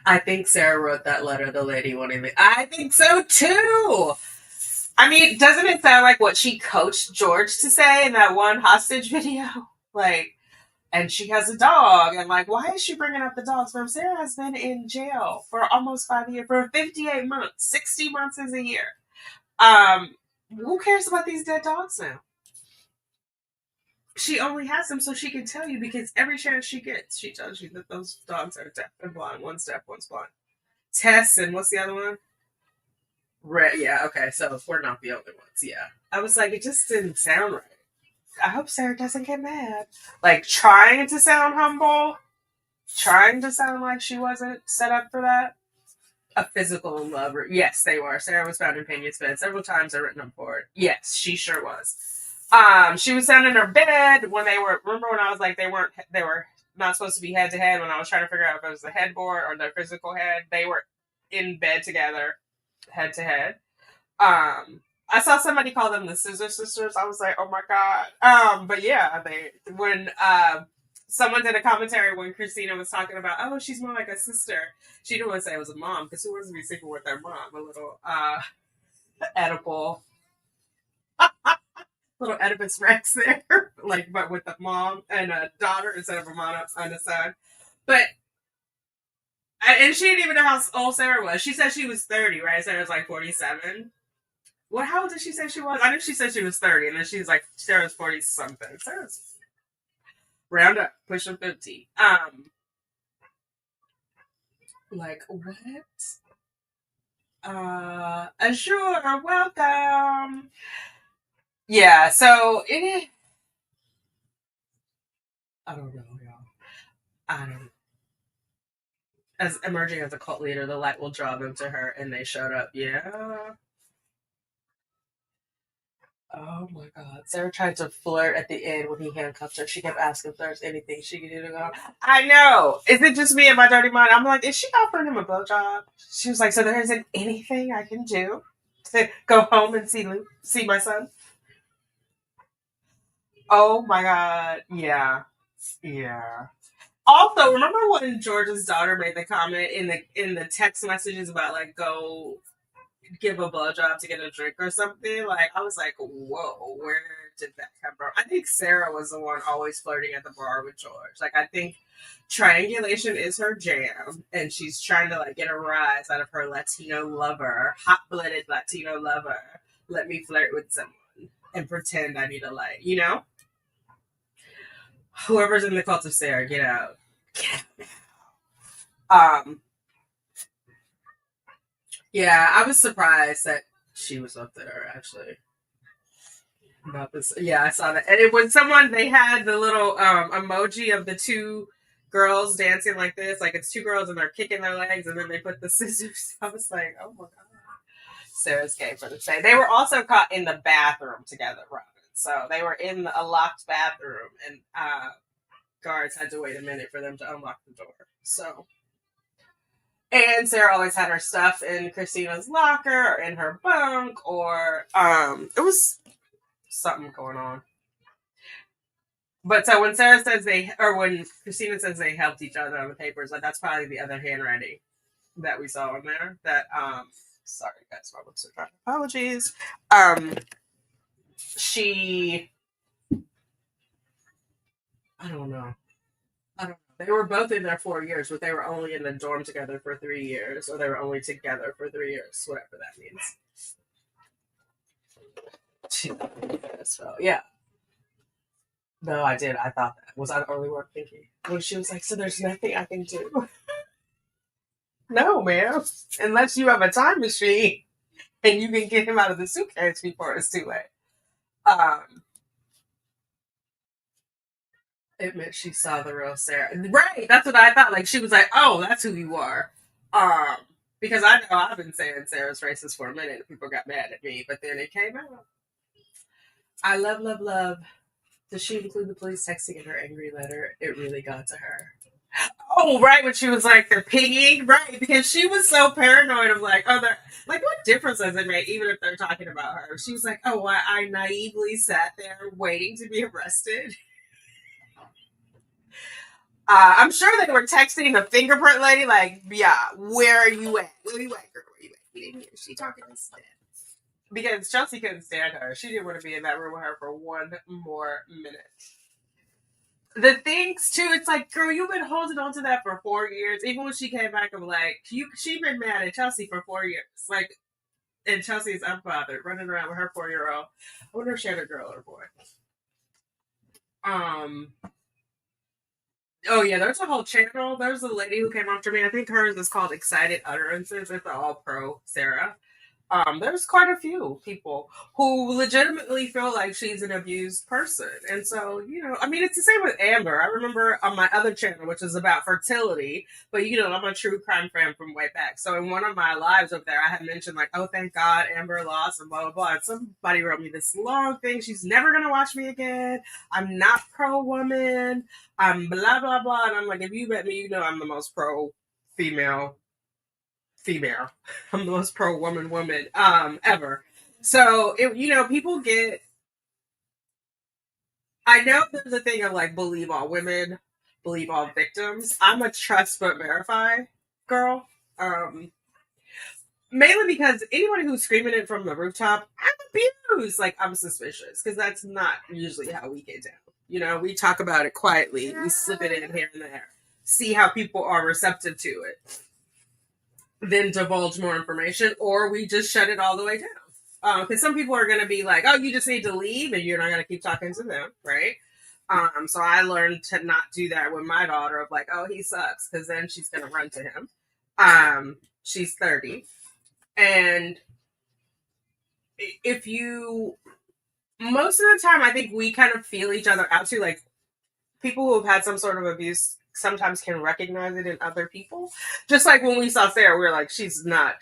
I think Sarah wrote that letter, the lady wanting me. I think so too. I mean, doesn't it sound like what she coached George to say in that one hostage video? And she has a dog, and why is she bringing up the dogs? Mom, Sarah has been in jail for almost 5 years, for 58 months. 60 months is a year. Who cares about these dead dogs now? She only has them so she can tell you, because every chance she gets, she tells you that those dogs are deaf and blind. One's deaf, one's blind. Tess, and what's the other one? Yeah, okay, so we're not the only ones, yeah. I was like, it just didn't sound right. I hope Sarah doesn't get mad. Trying to sound humble, trying to sound like she wasn't set up for that. A physical lover. Yes, they were. Sarah was found in Pena's bed several times. I've written up for it. Yes, she sure was. She was found in her bed when they were. Remember when I was like, they were not supposed to be head to head. When I was trying to figure out if it was the headboard or their physical head, they were in bed together, head to head. I saw somebody call them the Scissor Sisters. I was like, oh my god. But yeah, when someone did a commentary when Christina was talking about, oh, she's more like a sister. She didn't want to say it was a mom, because who wants to be sleeping with their mom? A little edible, little Oedipus Rex there, but with a mom and a daughter instead of a mom on the side. But and she didn't even know how old Sarah was. She said she was 30, right? Sarah's 47. Well, how old did she say she was? I knew she said she was 30, and then she's like, Sarah's 40 something. Sarah's round up, pushing 50. Like what? Sure, welcome. Yeah, so it is. I don't know, y'all. I don't know. As emerging as a cult leader, the light will draw them to her, and they showed up. Yeah. Oh my God. Sarah tried to flirt at the end when he handcuffed her. She kept asking if there's anything she could do to go. I know. Is it just me and my dirty mind? I'm like, is she offering him a blowjob? She was like, so there isn't anything I can do to go home and see my son? Oh my God. Yeah. Yeah. Also, remember when George's daughter made the comment in the text messages about like go give a blowjob to get a drink or something? Like I was like, whoa, where did that come from? I think Sarah was the one always flirting at the bar with George. Like I think triangulation is her jam, and she's trying to like get a rise out of her Latino lover, hot-blooded Latino lover. Let me flirt with someone and pretend I need a light, you know? Whoever's in the cult of Sarah, get out. Get out. Yeah, I was surprised that she was up there actually. About this, yeah, I saw that, and it was someone. They had the little emoji of the two girls dancing like this, like it's two girls and they're kicking their legs, and then they put the scissors. I was like, oh my God, Sarah's gay for the say. They were also caught in the bathroom together, Robin. So they were in a locked bathroom, and guards had to wait a minute for them to unlock the door. So. And Sarah always had her stuff in Christina's locker or in her bunk, or it was something going on. But so when Sarah says when Christina says they helped each other on the papers, like that's probably the other handwriting that we saw in there. That sorry guys, my lips are dry. Apologies. She, I don't know. They were both in there 4 years, but they were only in the dorm together for 3 years, or they were only together for 3 years, whatever that means. So yeah. No, I did. I thought that. Was I the only one thinking? When she was like, so there's nothing I can do. No, ma'am. Unless you have a time machine and you can get him out of the suitcase before it's too late. It meant she saw the real Sarah. Right. That's what I thought. Like she was like, oh, that's who you are. Because I know I've been saying Sarah's racist for a minute and people got mad at me, but then it came out. I love, love, love. Does she include the police texting in her angry letter? It really got to her. Oh, right, when she was like, they're pinging, right? Because she was so paranoid of like, oh, they're like, what difference does it make, even if they're talking about her? She was like, oh, I naively sat there waiting to be arrested. I'm sure they were texting the fingerprint lady, like, yeah, where are you at? Where are you at, girl? Where are you at? We didn't hear. She talking instead. Because Chelsea couldn't stand her. She didn't want to be in that room with her for one more minute. The things too, it's like, girl, you've been holding on to that for 4 years. Even when she came back, I'm like, she been mad at Chelsea for 4 years. Like, and Chelsea's unbothered, running around with her 4-year-old. I wonder if she had a girl or a boy. Oh yeah, there's a whole channel. There's a lady who came after me. I think hers is called Excited Utterances. It's all pro Sarah. There's quite a few people who legitimately feel like she's an abused person. And so, I mean, it's the same with Amber. I remember on my other channel, which is about fertility, but I'm a true crime fan from way back. So in one of my lives up there, I had mentioned like, oh, thank God Amber lost and blah, blah, blah. And somebody wrote me this long thing. She's never going to watch me again. I'm not pro woman. I'm blah, blah, blah. And I'm like, if you met me, I'm the most pro female. I'm the most pro woman ever. So people get. I know there's a thing of like believe all women, believe all victims. I'm a trust but verify girl. Mainly because anybody who's screaming it from the rooftop, I'm abused. Like I'm suspicious because that's not usually how we get down. We talk about it quietly. We slip it in here and there. See how people are receptive to it. Then divulge more information, or we just shut it all the way Because some people are going to be like, oh, you just need to leave and you're not going to keep talking to them, right? So I learned to not do that with my daughter of like, oh, he sucks, because then she's going to run to him. She's 30. And if you, most of the time, I think we kind of feel each other out too. Like, people who have had some sort of abuse sometimes can recognize it in other people. Just like when we saw Sarah, we were like, she was not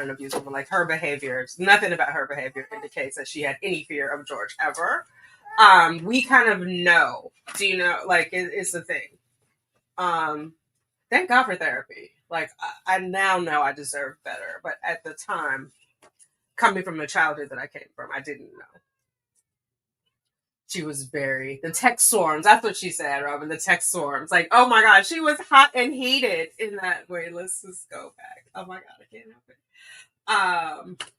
an abuse woman. Like, her behavior, nothing about her behavior indicates that she had any fear of George ever. We kind of know. Do you know? Like, it's the thing. Thank God for therapy. Like, I now know I deserve better. But at the time, coming from the childhood that I came from, I didn't know. She was the text swarms. That's what she said, Robin. The text swarms. Like, oh my God, she was hot and heated in that way. Let's just go back. Oh my God, I can't help it.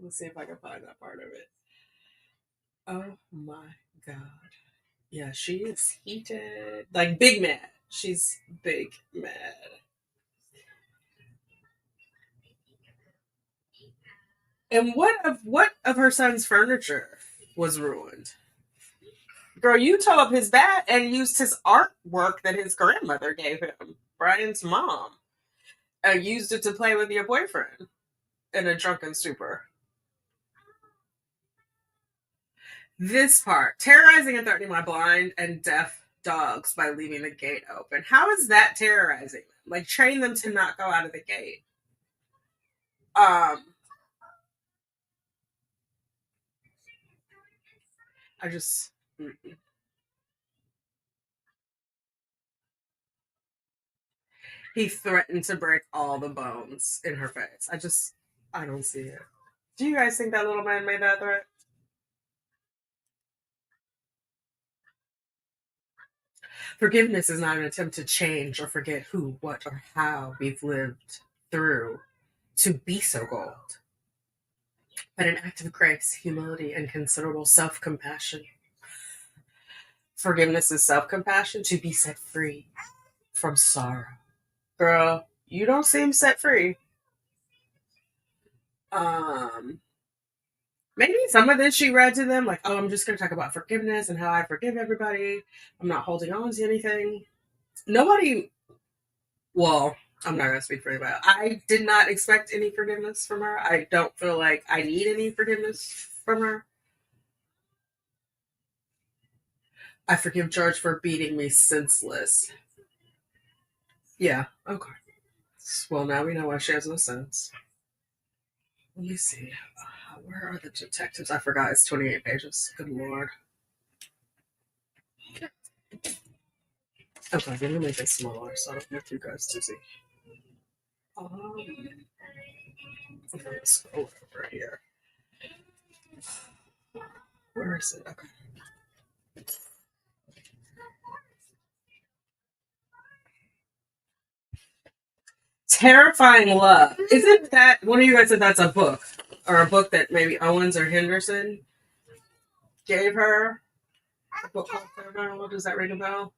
Let's see if I can find that part of it. Oh my God. Yeah, she is heated. Like, big mad. She's big mad. And what of her son's furniture was ruined? Girl, you tore up his bat and used his artwork that his grandmother gave him, Brian's mom, and used it to play with your boyfriend in a drunken stupor. This part, terrorizing and threatening my blind and deaf dogs by leaving the gate open. How is that terrorizing them? Like, train them to not go out of the gate. I just... He threatened to break all the bones in her face. I don't see it. Do you guys think that little man made that threat? Forgiveness is not an attempt to change or forget who, what, or how we've lived through to be so gold, but an act of grace, humility, and considerable self-compassion. Forgiveness is self-compassion to be set free from sorrow. Girl, you don't seem set free. Maybe some of this she read to them, like, oh, I'm just going to talk about forgiveness and how I forgive everybody. I'm not holding on to anything. Nobody, well, I'm not going to speak for anybody. I did not expect any forgiveness from her. I don't feel like I need any forgiveness from her. I forgive George for beating me senseless. Yeah, okay. Well, now we know why she has no sense. Let me see. Where are the detectives? I forgot. It's 28 pages. Good Lord. Okay, let me make it smaller so I don't make you guys dizzy. I'm going to scroll over here. Where is it? Okay. Terrifying Love. Isn't that one of you guys said that's a book? Or a book that maybe Owens or Henderson gave her? A book called Terrifying Love? Does that ring a bell?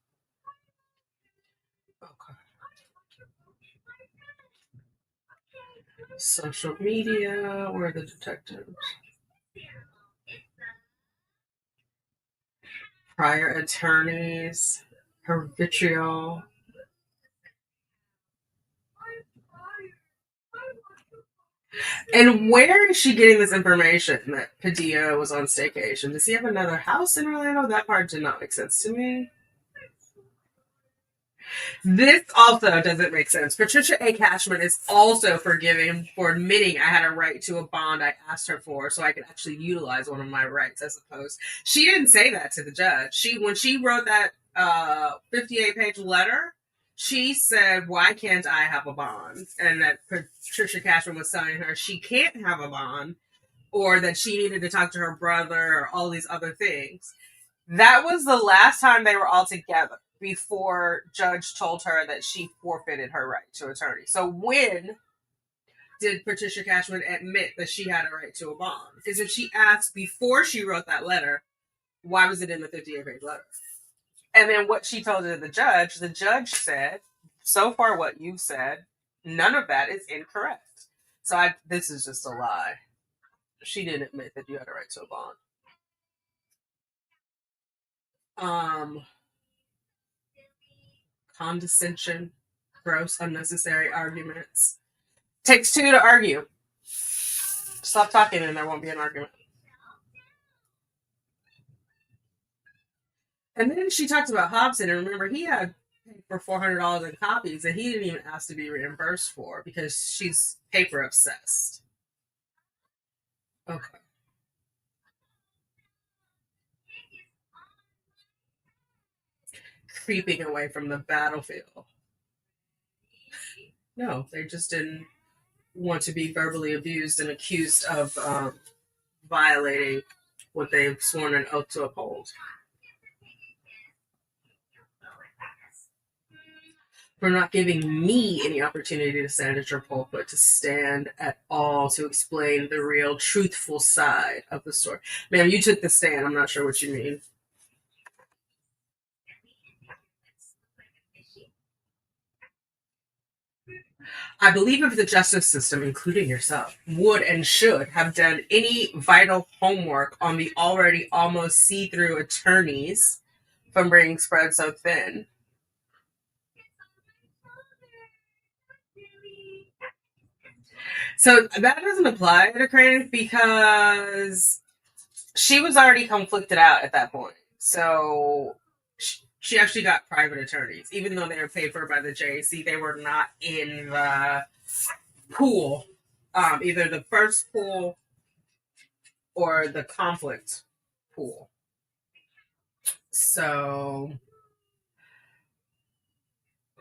Okay. Social media. Where are the detectives? Prior attorneys. Her vitriol. And where is she getting this information that Padilla was on staycation? Does he have another house in Orlando? That part did not make sense to me. This also doesn't make sense. Patricia A. Cashman is also forgiving for admitting I had a right to a bond I asked her for so I could actually utilize one of my rights as opposed. She didn't say that to the judge. When she wrote that 58-page letter, she said, why can't I have a bond? And that Patricia Cashman was telling her she can't have a bond or that she needed to talk to her brother or all these other things. That was the last time they were all together before Judge told her that she forfeited her right to attorney. So when did Patricia Cashman admit that she had a right to a bond? Because if she asked before she wrote that letter, why was it in the 58-page letter? And then what she told the judge said, so far what you said, none of that is incorrect. So this is just a lie. she didn't admit that you had a right to a bond. Condescension, gross, unnecessary arguments. Takes two to argue. Stop talking and there won't be an argument. And then she talked about Hobson, and remember, he had paid for $400 in copies that he didn't even ask to be reimbursed for because she's paper obsessed. Okay. Creeping away from the battlefield. No, they just didn't want to be verbally abused and accused of violating what they've sworn an oath to uphold. For not giving me any opportunity to stand at your pulpit, to stand at all, to explain the real, truthful side of the story. Ma'am, you took the stand. I'm not sure what you mean. I believe if the justice system, including yourself, would and should have done any vital homework on the already almost see-through attorneys from being spread so thin. So that doesn't apply to Crane because she was already conflicted out at that point. So she actually got private attorneys. Even though they were paid for by the JAC, they were not in the pool, either the first pool or the conflict pool. So,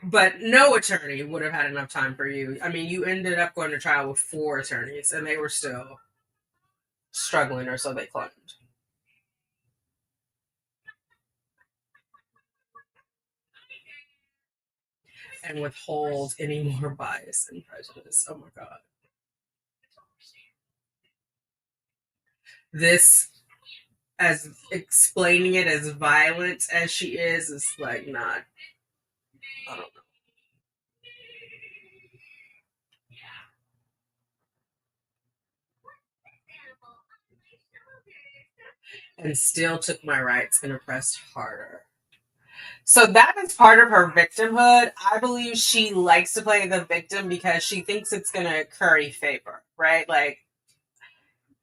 but no attorney would have had enough time for you. I mean, you ended up going to trial with 4 attorneys, and they were still struggling, or so they claimed. And withhold any more bias and prejudice. Oh my God. This, as explaining it as violent as she is like not, I don't know. And still took my rights and oppressed harder. So that is part of her victimhood. I believe she likes to play the victim because she thinks it's going to curry favor, right? Like,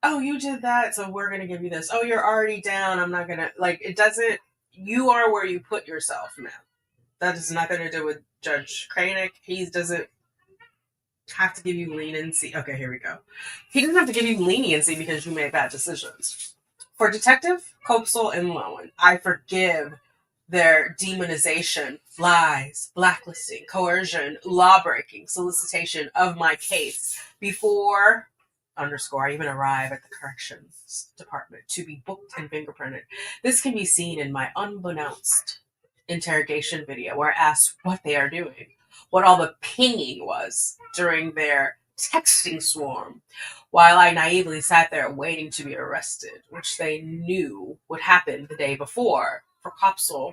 oh, you did that, so we're going to give you this. Oh, you're already down. I'm not going to, like, it doesn't, you are where you put yourself, man. That has nothing to do with Judge Kranick. He doesn't have to give you leniency. Okay, here we go. He doesn't have to give you leniency because you made bad decisions. For Detective Copsel and Lowen, I forgive their demonization, lies, blacklisting, coercion, lawbreaking, solicitation of my case before I even arrive at the corrections department to be booked and fingerprinted. This can be seen in my unbeknownst interrogation video where I asked what they are doing, what all the pinging was during their texting swarm, while I naively sat there waiting to be arrested, which they knew would happen the day before. For Copsel,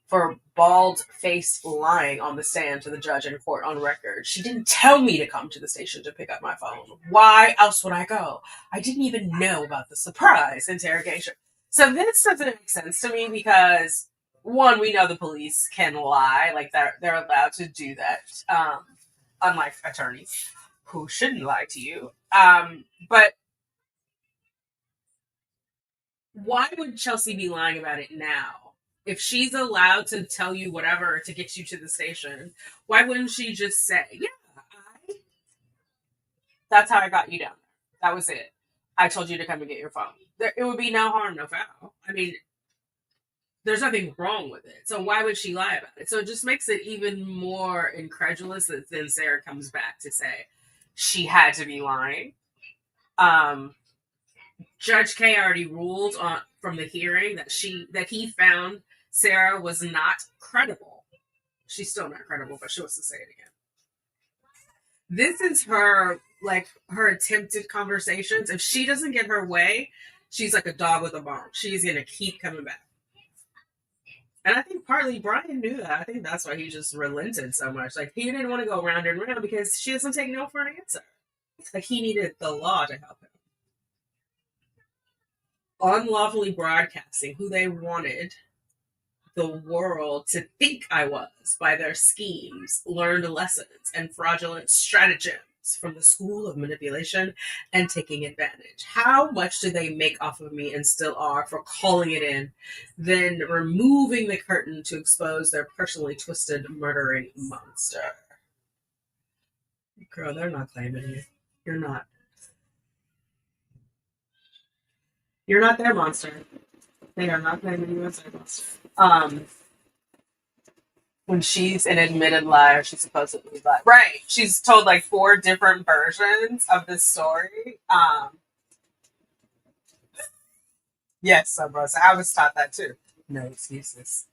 for bald-faced lying on the stand to the judge in court on record. She didn't tell me to come to the station to pick up my phone. Why else would I go? I didn't even know about the surprise interrogation. So this doesn't make sense to me because, one, we know the police can lie. Like, they're allowed to do that, unlike attorneys who shouldn't lie to you. But why would Chelsea be lying about it now? If she's allowed to tell you whatever to get you to the station, why wouldn't she just say, yeah, that's how I got you down there. That was it. I told you to come and get your phone. It would be no harm, no foul. I mean, there's nothing wrong with it. So why would she lie about it? So it just makes it even more incredulous that then Sarah comes back to say she had to be lying. Judge K already ruled on from the hearing that he found Sarah was not credible. She's still not credible, but she wants to say it again. This is her attempted conversations. If she doesn't get her way, she's like a dog with a bone. She's gonna keep coming back. And I think partly Brian knew that. I think that's why he just relented so much. Like, he didn't want to go round and round because she doesn't take no for an answer. Like, he needed the law to help him. unlawfully broadcasting who they wanted the world to think I was by their schemes, learned lessons, and fraudulent stratagems from the school of manipulation and taking advantage. How much do they make off of me and still are for calling it in, then removing the curtain to expose their personally twisted, murdering monster? Girl, they're not claiming you. You're not. You're not their monster. They are not claiming you as their monster. When she's an admitted liar, she's supposedly lied. Right. She's told like 4 different versions of this story. Yes, so bro. So I was taught that too. No excuses.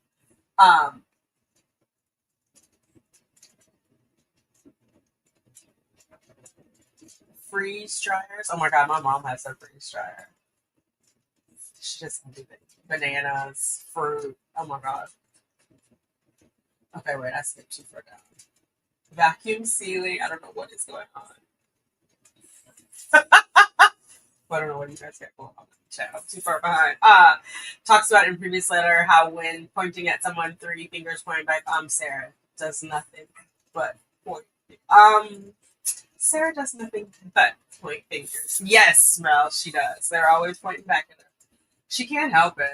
Freeze dryers. Oh my god, my mom has a freeze dryer. She just everything. Bananas, fruit. Oh my god. Okay, wait, I skipped too far down. Vacuum sealing. I don't know what is going on. I don't know what you guys get going on. I'm too far behind. Talks about in previous letter how when pointing at someone, 3 fingers pointing back, Sarah does nothing but point. Sarah does nothing but point fingers. Yes, Mel, she does. They're always pointing back at her. She can't help it.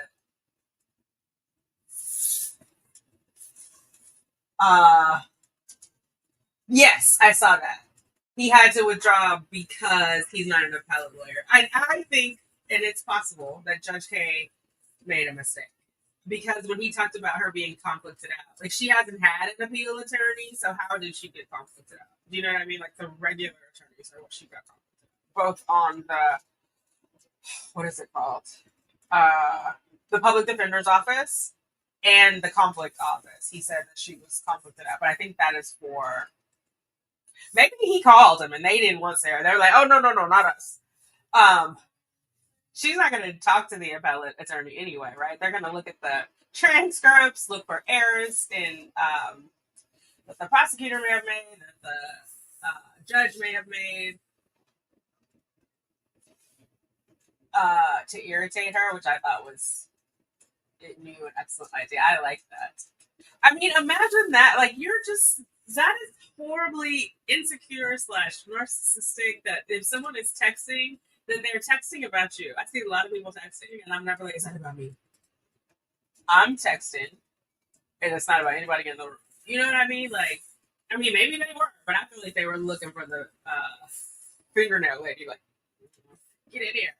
Yes, I saw that. He had to withdraw because he's not an appellate lawyer. I think, and it's possible, that Judge K made a mistake. Because when he talked about her being conflicted out, like she hasn't had an appeal attorney, so how did she get conflicted out? Do you know what I mean? Like the regular attorneys are what she got conflicted out. Both on the, what is it called? The public defender's office and the conflict office. He said that she was conflicted out, but I think that is for, maybe he called him and they didn't want Sarah. They're like, oh, no, not us. She's not going to talk to the appellate attorney anyway, right? They're going to look at the transcripts, look for errors in that the prosecutor may have made, that the judge may have made, to irritate her, which I thought was an excellent idea. I like that. I mean, imagine that. Like, that is horribly insecure / narcissistic that if someone is texting, then they're texting about you. I see a lot of people texting, and I'm never like, it's not about me. I'm texting, and it's not about anybody in the room. You know what I mean? Like, I mean, maybe they were, but I feel like they were looking for the fingernail lady. Like, get in here.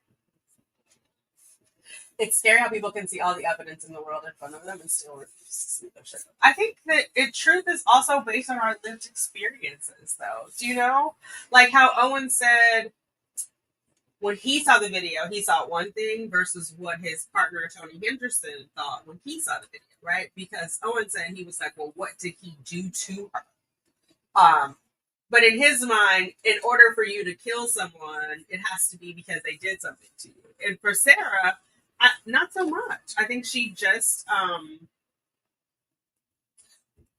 It's scary how people can see all the evidence in the world in front of them and still refuse to see their shit. I think that truth is also based on our lived experiences, though. Do you know? Like how Owen said when he saw the video, he saw one thing versus what his partner, Tony Henderson, thought when he saw the video, right? Because Owen said he was like, well, what did he do to her? But in his mind, in order for you to kill someone, it has to be because they did something to you. And for Sarah, not so much. I think she just,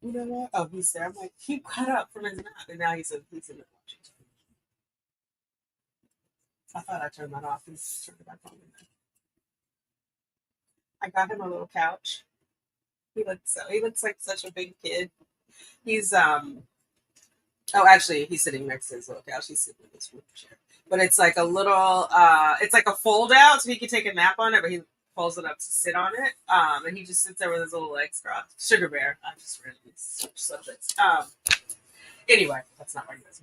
you know what? Oh, he's there. I'm like, he cut up from his nap, and now he's in the watching. I thought I turned that off. He's turned it back on. I got him a little couch. He looks like such a big kid. He's oh, actually, he's sitting next to his little couch. He's sitting in this wheelchair. But it's like a little, it's like a fold out, so he can take a nap on it, but he pulls it up to sit on it. And he just sits there with his little legs crossed. Sugar Bear. I just read these subjects. Anyway, that's not what he does.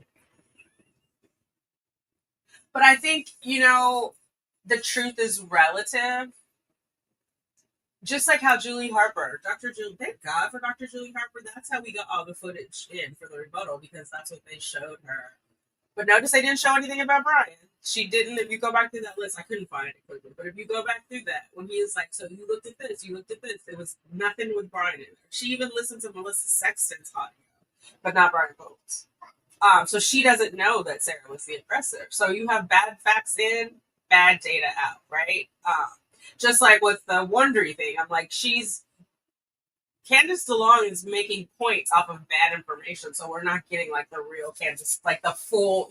But I think, the truth is relative. Just like how Julie Harper, thank God for Dr. Julie Harper. That's how we got all the footage in for the rebuttal, because that's what they showed her. But notice they didn't show anything about Brian. She didn't. If you go back through that list, I couldn't find it quickly. But if you go back through that, when he was like, so you looked at this, there was nothing with Brian in there. She even listened to Melissa Sexton's audio, but not Brian Coates. So she doesn't know that Sarah was the aggressor. So you have bad facts in, bad data out, right? Just like with the Wondery thing, I'm like, Candace DeLong is making points off of bad information, so we're not getting like the real Candace, like the full,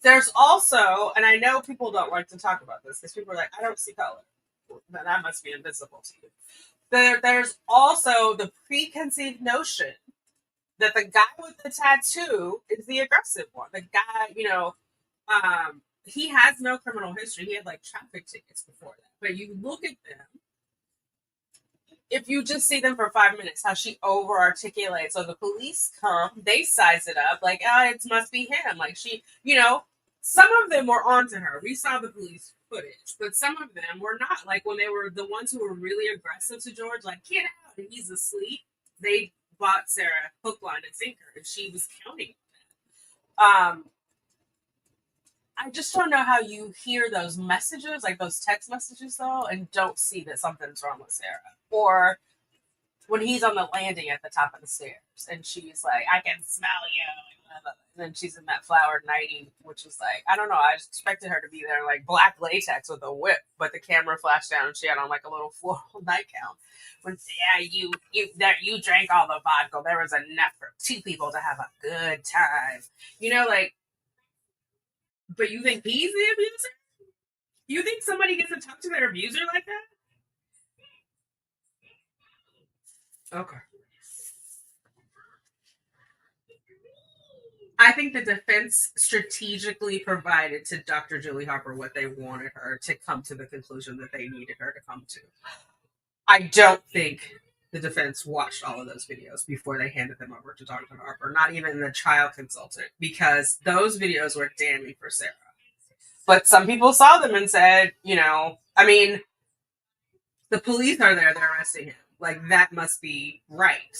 There's also, and I know people don't like to talk about this because people are like, I don't see color. Then that must be invisible to you. There's also the preconceived notion that the guy with the tattoo is the aggressive one. The guy, he has no criminal history. He had like traffic tickets before that. But you look at them, if you just see them for 5 minutes, how she over articulates. So the police come, they size it up, like, it must be him. Like some of them were onto her. We saw the police footage, but some of them were not. Like when they were the ones who were really aggressive to George, like, get out, and he's asleep. They bought Sarah hook, line, and sinker, and she was counting on that. I just don't know how you hear those messages, like those text messages, though, and don't see that something's wrong with Sarah. Or when he's on the landing at the top of the stairs, and she's like, "I can smell you," and then she's in that flowered nightie, which is like, I don't know. I just expected her to be there in like black latex with a whip, but the camera flashed down, and she had on like a little floral nightgown. When you drank all the vodka, there was enough for 2 people to have a good time. Like. But you think he's the abuser? You think somebody gets to talk to their abuser like that? Okay. I think the defense strategically provided to Dr. Julie Harper what they wanted her to come to the conclusion that they needed her to come to. I don't think the defense watched all of those videos before they handed them over to Dr. Harper, not even the trial consultant, because those videos were damning for Sarah. But some people saw them and said, the police are there, they're arresting him. Like, that must be right.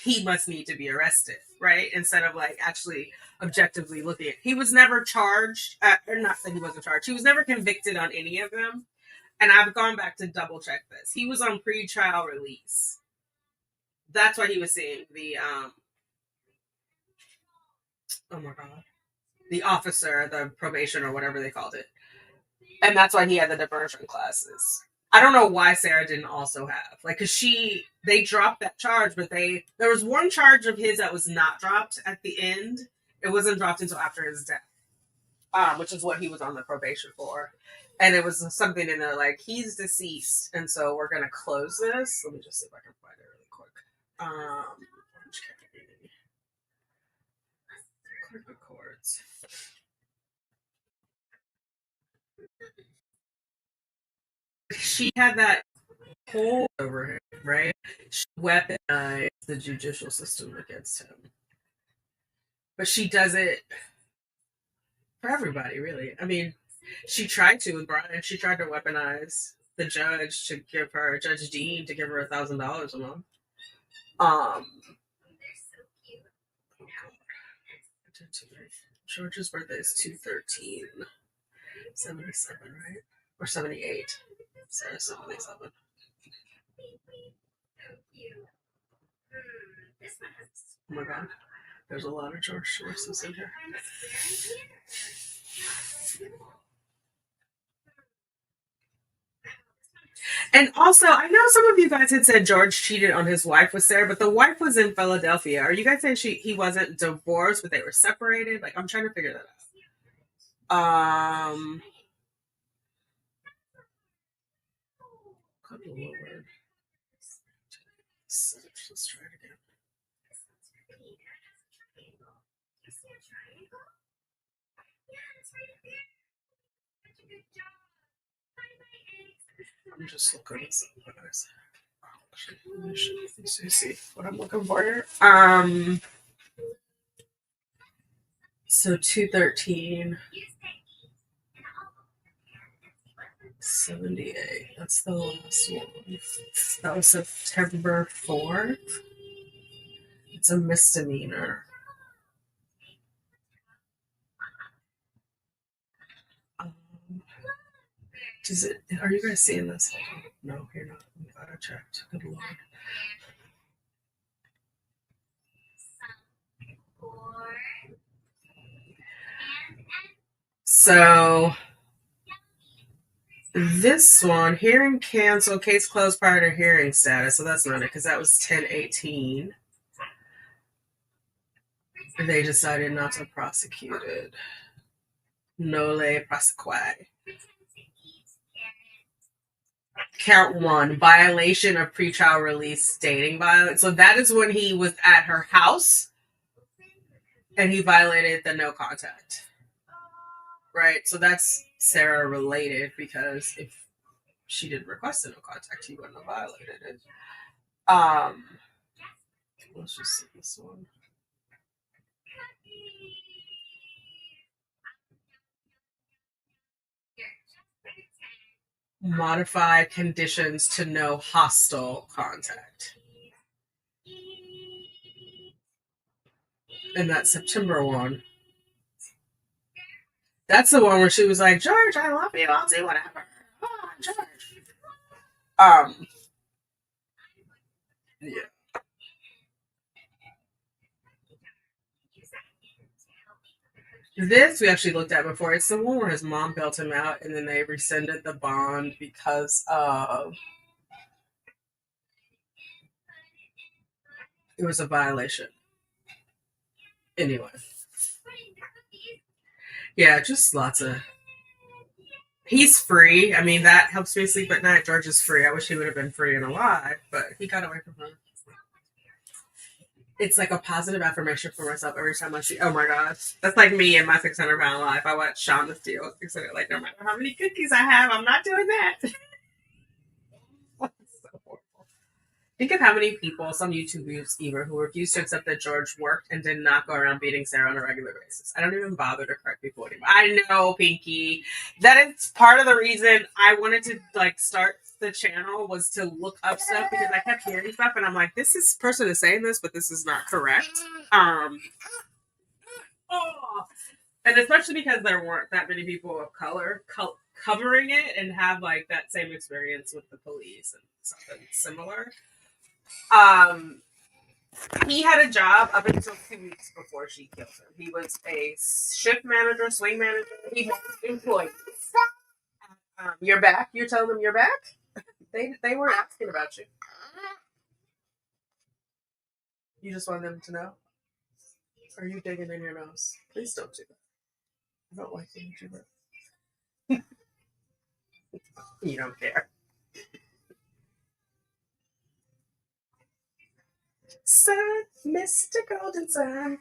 He must need to be arrested, right? Instead of like actually objectively looking at. He was never charged, or not that he wasn't charged. He was never convicted on any of them. And I've gone back to double check this. He was on pre-trial release. That's why he was seeing the oh my god, the officer, the probation or whatever they called it, and that's why he had the diversion classes. I don't know why Sarah didn't also have, like, because they dropped that charge, but there was one charge of his that was not dropped at the end. It wasn't dropped until after his death, which is what he was on the probation for. And it was something in there like, he's deceased, and so we're gonna close this. Let me just see if I can find it really quick. Clerk of Courts. She had that hold over him, right? She weaponized the judicial system against him. But she does it for everybody, really. I mean, she tried to with Brian. She tried to weaponize the judge to give her, Judge Dean, to give her $1,000 a month. George's birthday is 2/13, 77, right? Or 78. Sorry, 77. Oh my god. There's a lot of George Soros in here. And also, I know some of you guys had said George cheated on his wife with Sarah, but the wife was in Philadelphia. Are you guys saying he wasn't divorced, but they were separated? Like, I'm trying to figure that out. Good Lord. Let's try it again. I'm just looking at some guys. You see what I'm looking for here. So 2/13, 78. That's the last one. That was September 4th. It's a misdemeanor. Does it? Are you guys seeing this? No, you're not. I'm glad I checked. Good Lord. So this one, hearing canceled, case closed prior to hearing status. So that's not it, because that was 10/18. They decided not to prosecute it. Nole prosequi. Count 1, violation of pretrial release dating violence. So that is when he was at her house and he violated the no contact. Right? So that's Sarah related because if she didn't request a no contact, he wouldn't have violated it. Let's just see this one. Modify conditions to no hostile contact. And that September one. That's the one where she was like, George, I love you. I'll do whatever. Oh, George. Yeah. This we actually looked at before. It's the one where his mom bailed him out and then they rescinded the bond because of it was a violation. Anyway. Yeah, just lots of. He's free. I mean, that helps me sleep at night. George is free. I wish he would have been free and alive, but he got away from her. It's like a positive affirmation for myself every time I see. Oh my gosh, that's like me in my 600-pound life. I watch Sean the Steel 600. Like no matter how many cookies I have, I'm not doing that. So horrible. Think of how many people, some YouTubers even, who refused to accept that George worked and did not go around beating Sarah on a regular basis. I don't even bother to correct people anymore. I know, Pinky. That is part of the reason I wanted to start the channel was to look up stuff because I kept hearing stuff and I'm like, this person is saying this, but this is not correct. And especially because there weren't that many people of color covering it and have that same experience with the police and something similar. He had a job up until 2 weeks before she killed him. He was a shift manager, swing manager. He had employees. You're back? You're telling them you're back? They weren't asking about you. You just want them to know? Are you digging in your nose? Please don't do that. I don't like when you do that. You don't care. Sun, Mr. Golden Sun,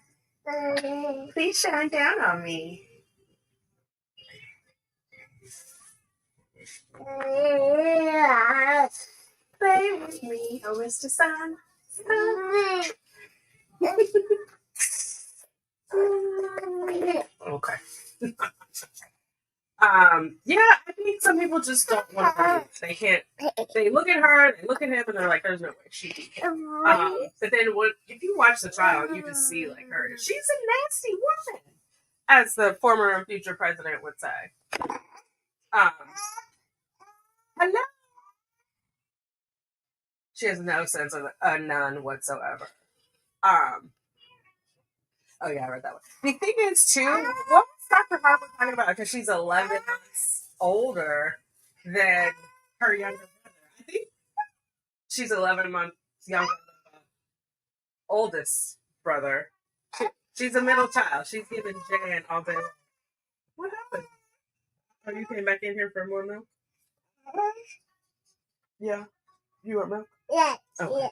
please shine down on me. Play with me, oh Mr. Sun. Okay. Yeah, I think some people just don't want to believe. They can't. They look at her, they look at him, and they're like, "There's no way she can." But then, if you watch the trial, you just see her. She's a nasty woman, as the former and future president would say. Hello. She has no sense of none whatsoever. Oh yeah, I read that one. The thing is, too, what was Dr. Harper talking about? Because she's 11 months older than her younger brother. I think she's 11 months younger than the oldest brother. She's a middle child. She's giving Jan all day. What happened? Oh, you came back in here for more milk? Yeah. You want milk? Yeah. Okay.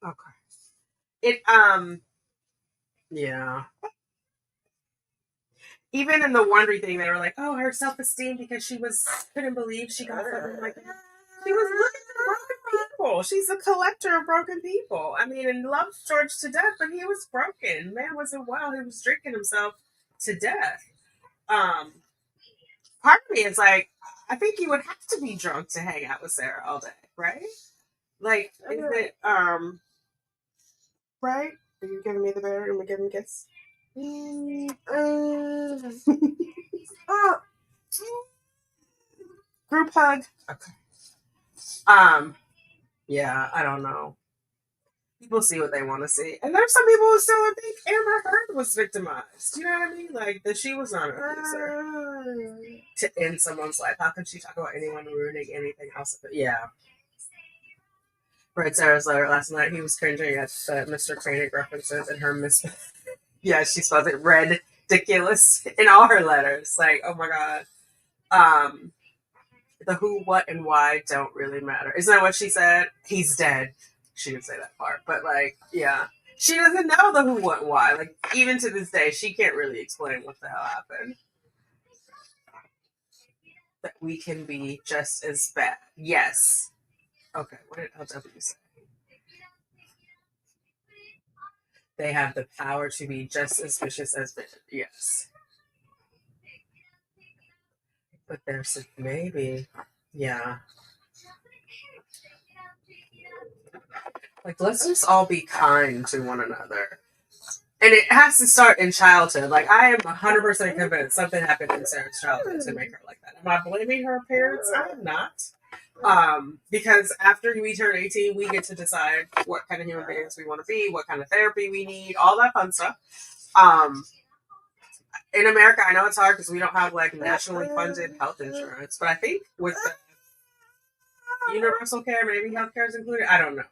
Okay. Yeah. Even in the Wondery thing, they were like, "Oh, her self-esteem because she couldn't believe she got something like that." She was looking for broken people. She's a collector of broken people. I mean, and loves George to death, but he was broken. Man wasn't well. He was drinking himself to death. Part of me is like, I think you would have to be drunk to hang out with Sarah all day, right? Is it right? Are you giving me the bear? Am I giving a kiss? Group hug. Okay. Yeah, I don't know. People see what they want to see. And there's some people who still think Amber Heard was victimized. You know what I mean? That she was not an abuser to end someone's life. How could she talk about anyone ruining anything else? Yeah. read Sarah's letter last night. He was cringing at the Mr. Koenig references and her yeah, she spells it ridiculous in all her letters. Like, oh my god. The who, what, and why don't really matter. Isn't that what she said? He's dead. She didn't say that part, but like, yeah. She doesn't know the who, what, why. Like, even to this day, she can't really explain what the hell happened. That we can be just as bad. Yes. Okay, what did LW say? They have the power to be just as vicious as men. Yes. But there's maybe. Yeah. Like, let's just all be kind to one another. And it has to start in childhood. Like, I am 100% convinced something happened in Sarah's childhood to make her like that. Am I blaming her parents? I am not. Because after we turn 18, we get to decide what kind of human beings we want to be, what kind of therapy we need, all that fun stuff. In America, I know it's hard because we don't have like nationally funded health insurance, but I think with the universal care, maybe healthcare is included. I don't know.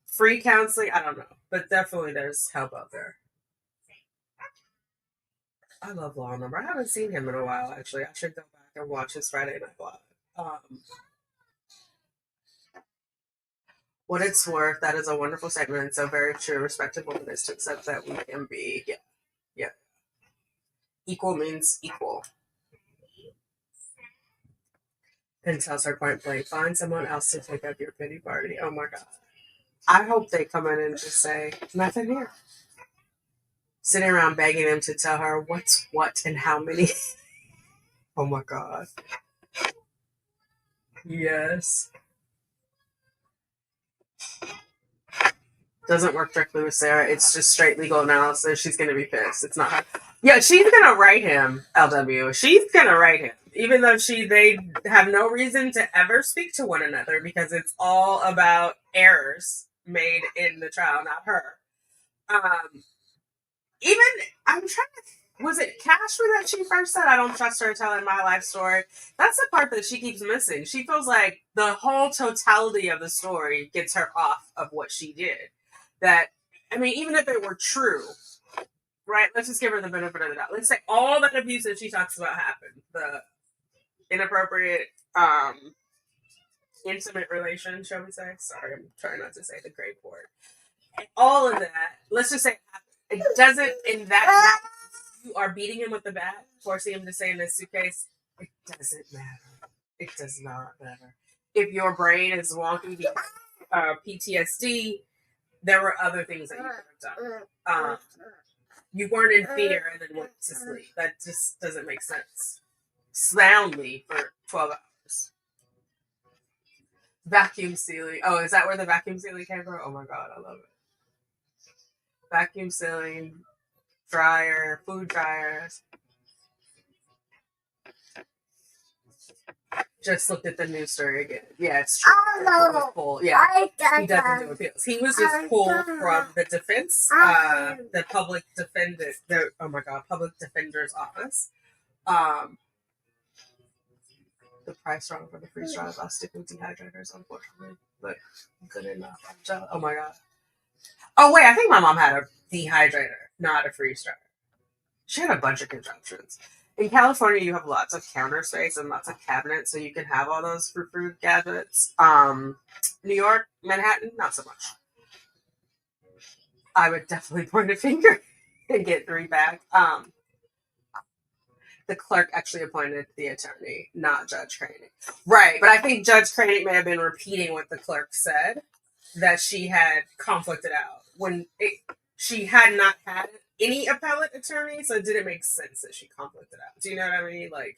Free counseling, I don't know, but definitely there's help out there. I love Law Number. I haven't seen him in a while, actually. I should go back and watch his Friday Night Live. What it's worth, that is a wonderful statement. It's so very true. Respectable is to accept that we can be, yeah. Equal means equal. And tells her point blank, find someone else to take up your pity party. Oh my god. I hope they come in and just say, nothing here. Sitting around begging him to tell her what's what and how many. Oh my god. Yes. Doesn't work directly with Sarah. It's just straight legal analysis. She's going to be pissed. It's not her. Yeah, she's going to write him, LW. She's going to write him. Even though they have no reason to ever speak to one another because it's all about errors made in the trial, not her. Even, I'm trying to, was it Cashman that she first said, I don't trust her telling my life story? That's the part that she keeps missing. She feels like the whole totality of the story gets her off of what she did. That, I mean, even if it were true, right? Let's just give her the benefit of the doubt. Let's say all that abuse that she talks about happened. The inappropriate, intimate relation, shall we say? Sorry, I'm trying not to say the great word. And all of that, let's just say it doesn't, in that you are beating him with the bat, forcing him to stay in this suitcase, it doesn't matter. It does not matter. If your brain is wonky because PTSD, there were other things that you could have done. You weren't in fear and then went to sleep. That just doesn't make sense. Soundly for 12 hours. Vacuum sealing. Oh, is that where the vacuum sealing came from? Oh my god, I love it. Vacuum sealing, dryer, food dryers. Just looked at the news story again. Yeah, it's true. Oh, no. Yeah, he doesn't do appeals. He was just pulled from the defense, the public defendant, public defender's office. The price wrong for the freeze dry plastic with dehydrators, unfortunately, but good enough. Oh my god. Oh wait, I think my mom had a dehydrator, not a freeze dryer. She had a bunch of contraptions. In California, you have lots of counter space and lots of cabinets, so you can have all those for food gadgets. New York, Manhattan, not so much. I would definitely point a finger and get 3 back. The clerk actually appointed the attorney, not Judge Koenig. Right, but I think Judge Koenig may have been repeating what the clerk said, that she had conflicted out. She had not had any appellate attorney, so it didn't make sense that she conflicted out. Do you know what I mean? Like,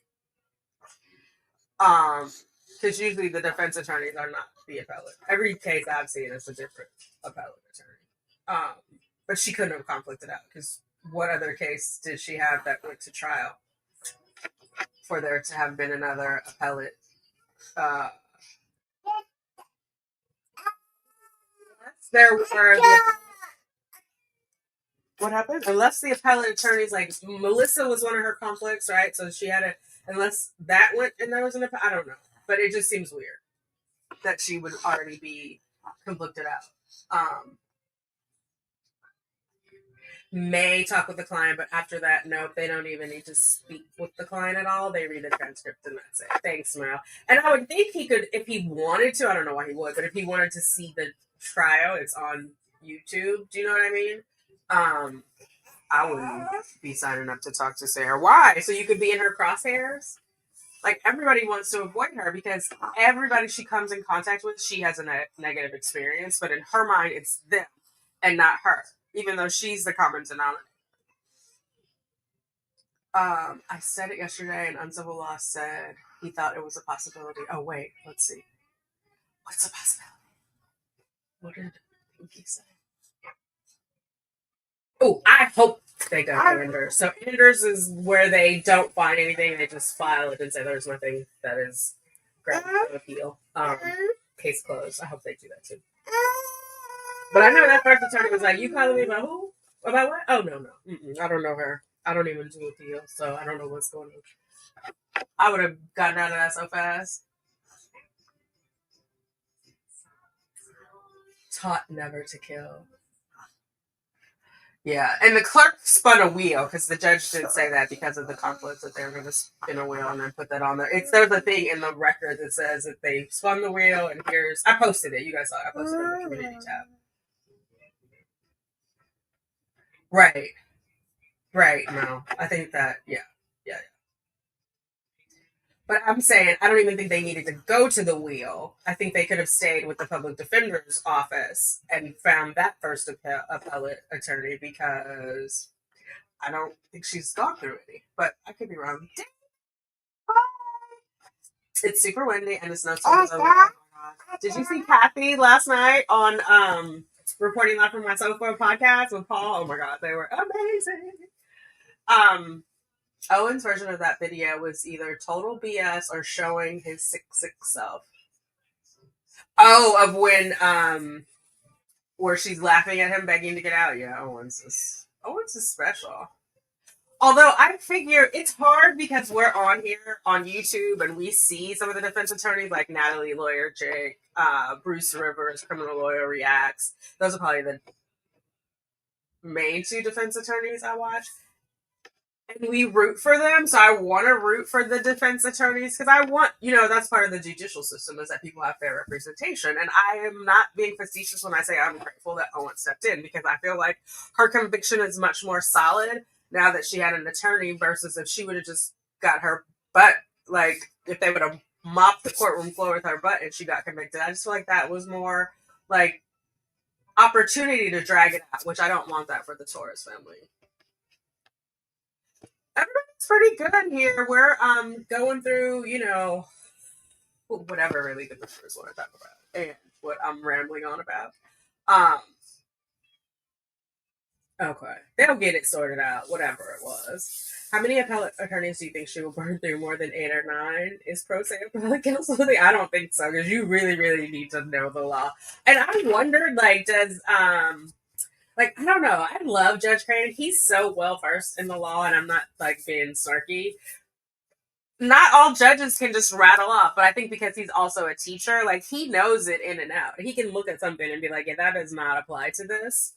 because usually the defense attorneys are not the appellate. Every case I've seen is a different appellate attorney. But she couldn't have conflicted out, because what other case did she have that went to trial for there to have been another appellate? There were what happened? Unless the appellate attorneys, like Melissa was one of her conflicts, right? So she had unless that went and there was an I don't know, but it just seems weird that she would already be who looked it up, may talk with the client, but after that, nope, they don't even need to speak with the client at all. They read the transcript and that's it. Thanks, Merle. And I would think he could, if he wanted to, I don't know why he would, but if he wanted to see the trial, it's on YouTube. Do you know what I mean? I wouldn't be signing up to talk to Sarah. Why? So you could be in her crosshairs? Like, everybody wants to avoid her because everybody she comes in contact with, she has a negative experience, but in her mind, it's them and not her, even though she's the common denominator. I said it yesterday, and Uncivil Law said he thought it was a possibility. Oh, wait, let's see. What's a possibility? What did Pinky say? Oh, I hope they go Anders. So Anders is where they don't find anything, they just file it and say there's nothing that is grounds for appeal. Case closed. I hope they do that too. But I know that first attorney was like, "You calling me about who? About what? Oh no. I don't know her. I don't even do appeal, so I don't know what's going on." I would have gotten out of that so fast. Taught never to kill. Yeah, and the clerk spun a wheel because the judge did say that because of the conflicts that they were going to spin a wheel and then put that on there. There's a thing in the record that says that they spun the wheel and I posted it. You guys saw it. I posted it in the community tab. Right. No, I think that, yeah. But I'm saying I don't even think they needed to go to the wheel. I think they could have stayed with the public defender's office and found that first appellate attorney because I don't think she's gone through any. But I could be wrong. It's super windy and the snowstorm is over. Oh Did you see Kathy last night on Reporting Live from My Sofa podcast with Paul? Oh my god, they were amazing. Owen's version of that video was either total BS or showing his 6'6" self. Oh, of when where she's laughing at him begging to get out. Yeah, Owen's is special. Although I figure it's hard because we're on here on YouTube and we see some of the defense attorneys like Natalie Lawyer Jake, Bruce Rivers, criminal lawyer reacts. Those are probably the main two defense attorneys I watch. And we root for them, so I want to root for the defense attorneys because I want, that's part of the judicial system is that people have fair representation. And I am not being facetious when I say I'm grateful that Owen stepped in because I feel like her conviction is much more solid now that she had an attorney versus if she would have just got her butt, like if they would have mopped the courtroom floor with her butt and she got convicted. I just feel like that was more like opportunity to drag it out, which I don't want that for the Torres family. Everybody's pretty good here. We're going through, whatever really the listeners want to talk about and what I'm rambling on about. Okay. They'll get it sorted out, whatever it was. How many appellate attorneys do you think she will burn through? More than 8 or 9? Is pro se appellate counsel? I don't think so, because you really, really need to know the law. And I wondered, does I don't know. I love Judge Crane. He's so well versed in the law, and I'm not being snarky. Not all judges can just rattle off, but I think because he's also a teacher, he knows it in and out. He can look at something and be like, yeah, that does not apply to this.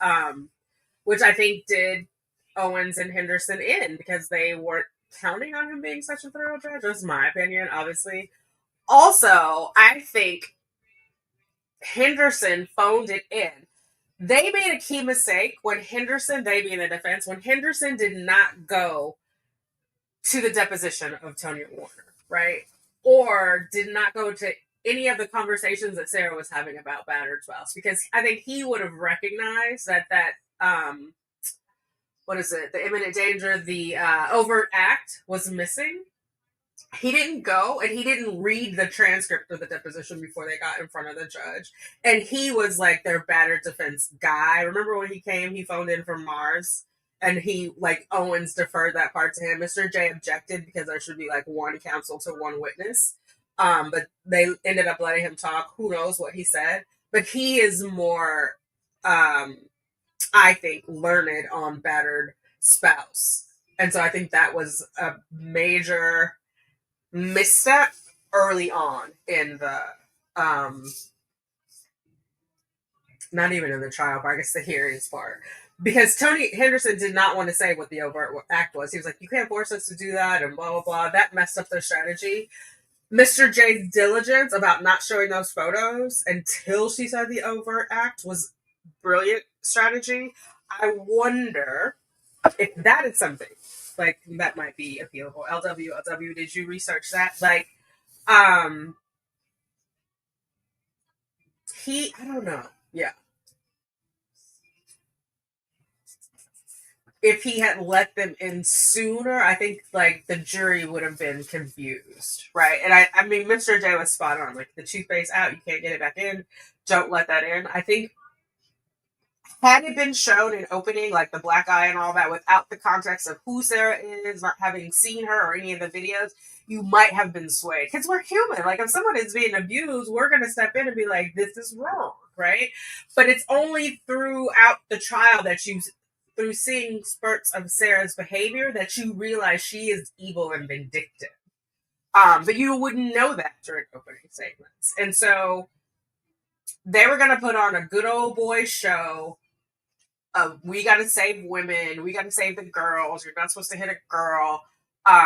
Which I think did Owens and Henderson in because they weren't counting on him being such a thorough judge. That's my opinion, obviously. Also, I think Henderson phoned it in. They made a key mistake when Henderson, they being the defense, when Henderson did not go to the deposition of Tonya Warner, right? Or did not go to any of the conversations that Sarah was having about battered spouse, because I think he would have recognized that what is it? The imminent danger, the overt act was missing. He didn't go and he didn't read the transcript of the deposition before they got in front of the judge. And he was their battered defense guy. Remember when he came, he phoned in from Mars and he Owens deferred that part to him. Mr. J objected because there should be one counsel to one witness. But they ended up letting him talk. Who knows what he said? But he is more, I think, learned on battered spouse. And so I think that was a major misstep early on in the not even in the trial part, I guess the hearings part. Because Tony Henderson did not want to say what the overt act was. He was like, you can't force us to do that, and blah, blah, blah. That messed up their strategy. Mr. J's diligence about not showing those photos until she said the overt act was brilliant strategy. I wonder if that is something like that might be appealable. LW, did you research that? Like, um, I don't know. Yeah. If he had let them in sooner, I think like the jury would have been confused, right? And I mean, Mr. J was spot on. Like the toothpaste out, you can't get it back in. Don't let that in. I think had it been shown in opening, like the black eye and all that, without the context of who Sarah is, not having seen her or any of the videos, you might have been swayed. Because we're human. Like if someone is being abused, we're going to step in and be like, this is wrong, right? But it's only throughout the trial that through seeing spurts of Sarah's behavior, that you realize she is evil and vindictive. But you wouldn't know that during opening statements. And so they were going to put on a good old boy show of we got to save women, we got to save the girls, you're not supposed to hit a girl,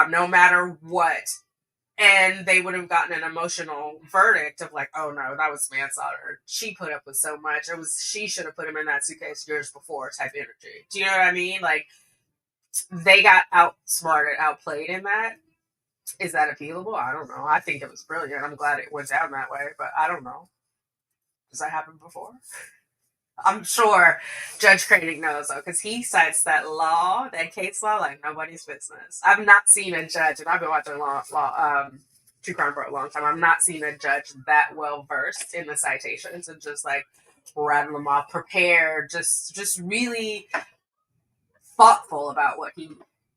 no matter what. And they would have gotten an emotional verdict of like, oh no, that was manslaughter. She put up with so much. She should have put him in that suitcase years before type energy. Do you know what I mean? Like they got outsmarted, outplayed in that. Is that appealable? I don't know. I think it was brilliant. I'm glad it went down that way, but I don't know. Does that happen before? I'm sure Judge Koenig knows though, because he cites that law, that case law, like nobody's business. I've not seen a judge, and I've been watching true crime for a long time. I've not seen a judge that well versed in the citations and just like rattle them off, prepared, just really thoughtful about what he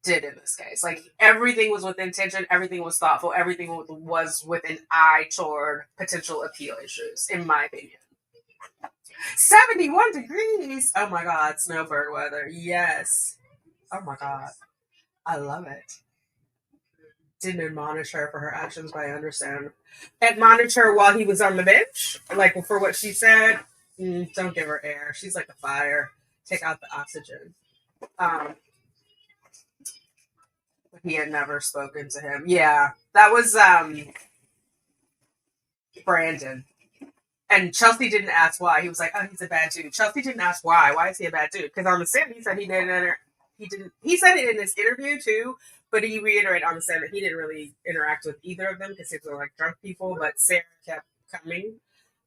did in this case. Like everything was with intention, everything was thoughtful, everything was with an eye toward potential appeal issues, in my opinion. 71 degrees. Oh my God, snowbird weather. Yes. Oh my God. I love it. Didn't admonish her for her actions, but I understand. Admonish her while he was on the bench, like for what she said. Don't give her air. She's like a fire. Take out the oxygen. He had never spoken to him. Yeah, that was Brandon. And Chelsea didn't ask why. He was like, "Oh, he's a bad dude." Chelsea didn't ask why. Why is he a bad dude? Because on the stand, he said he didn't. He didn't. He said it in his interview too, but he reiterated on the stand that he didn't really interact with either of them because they were like drunk people. But Sarah kept coming.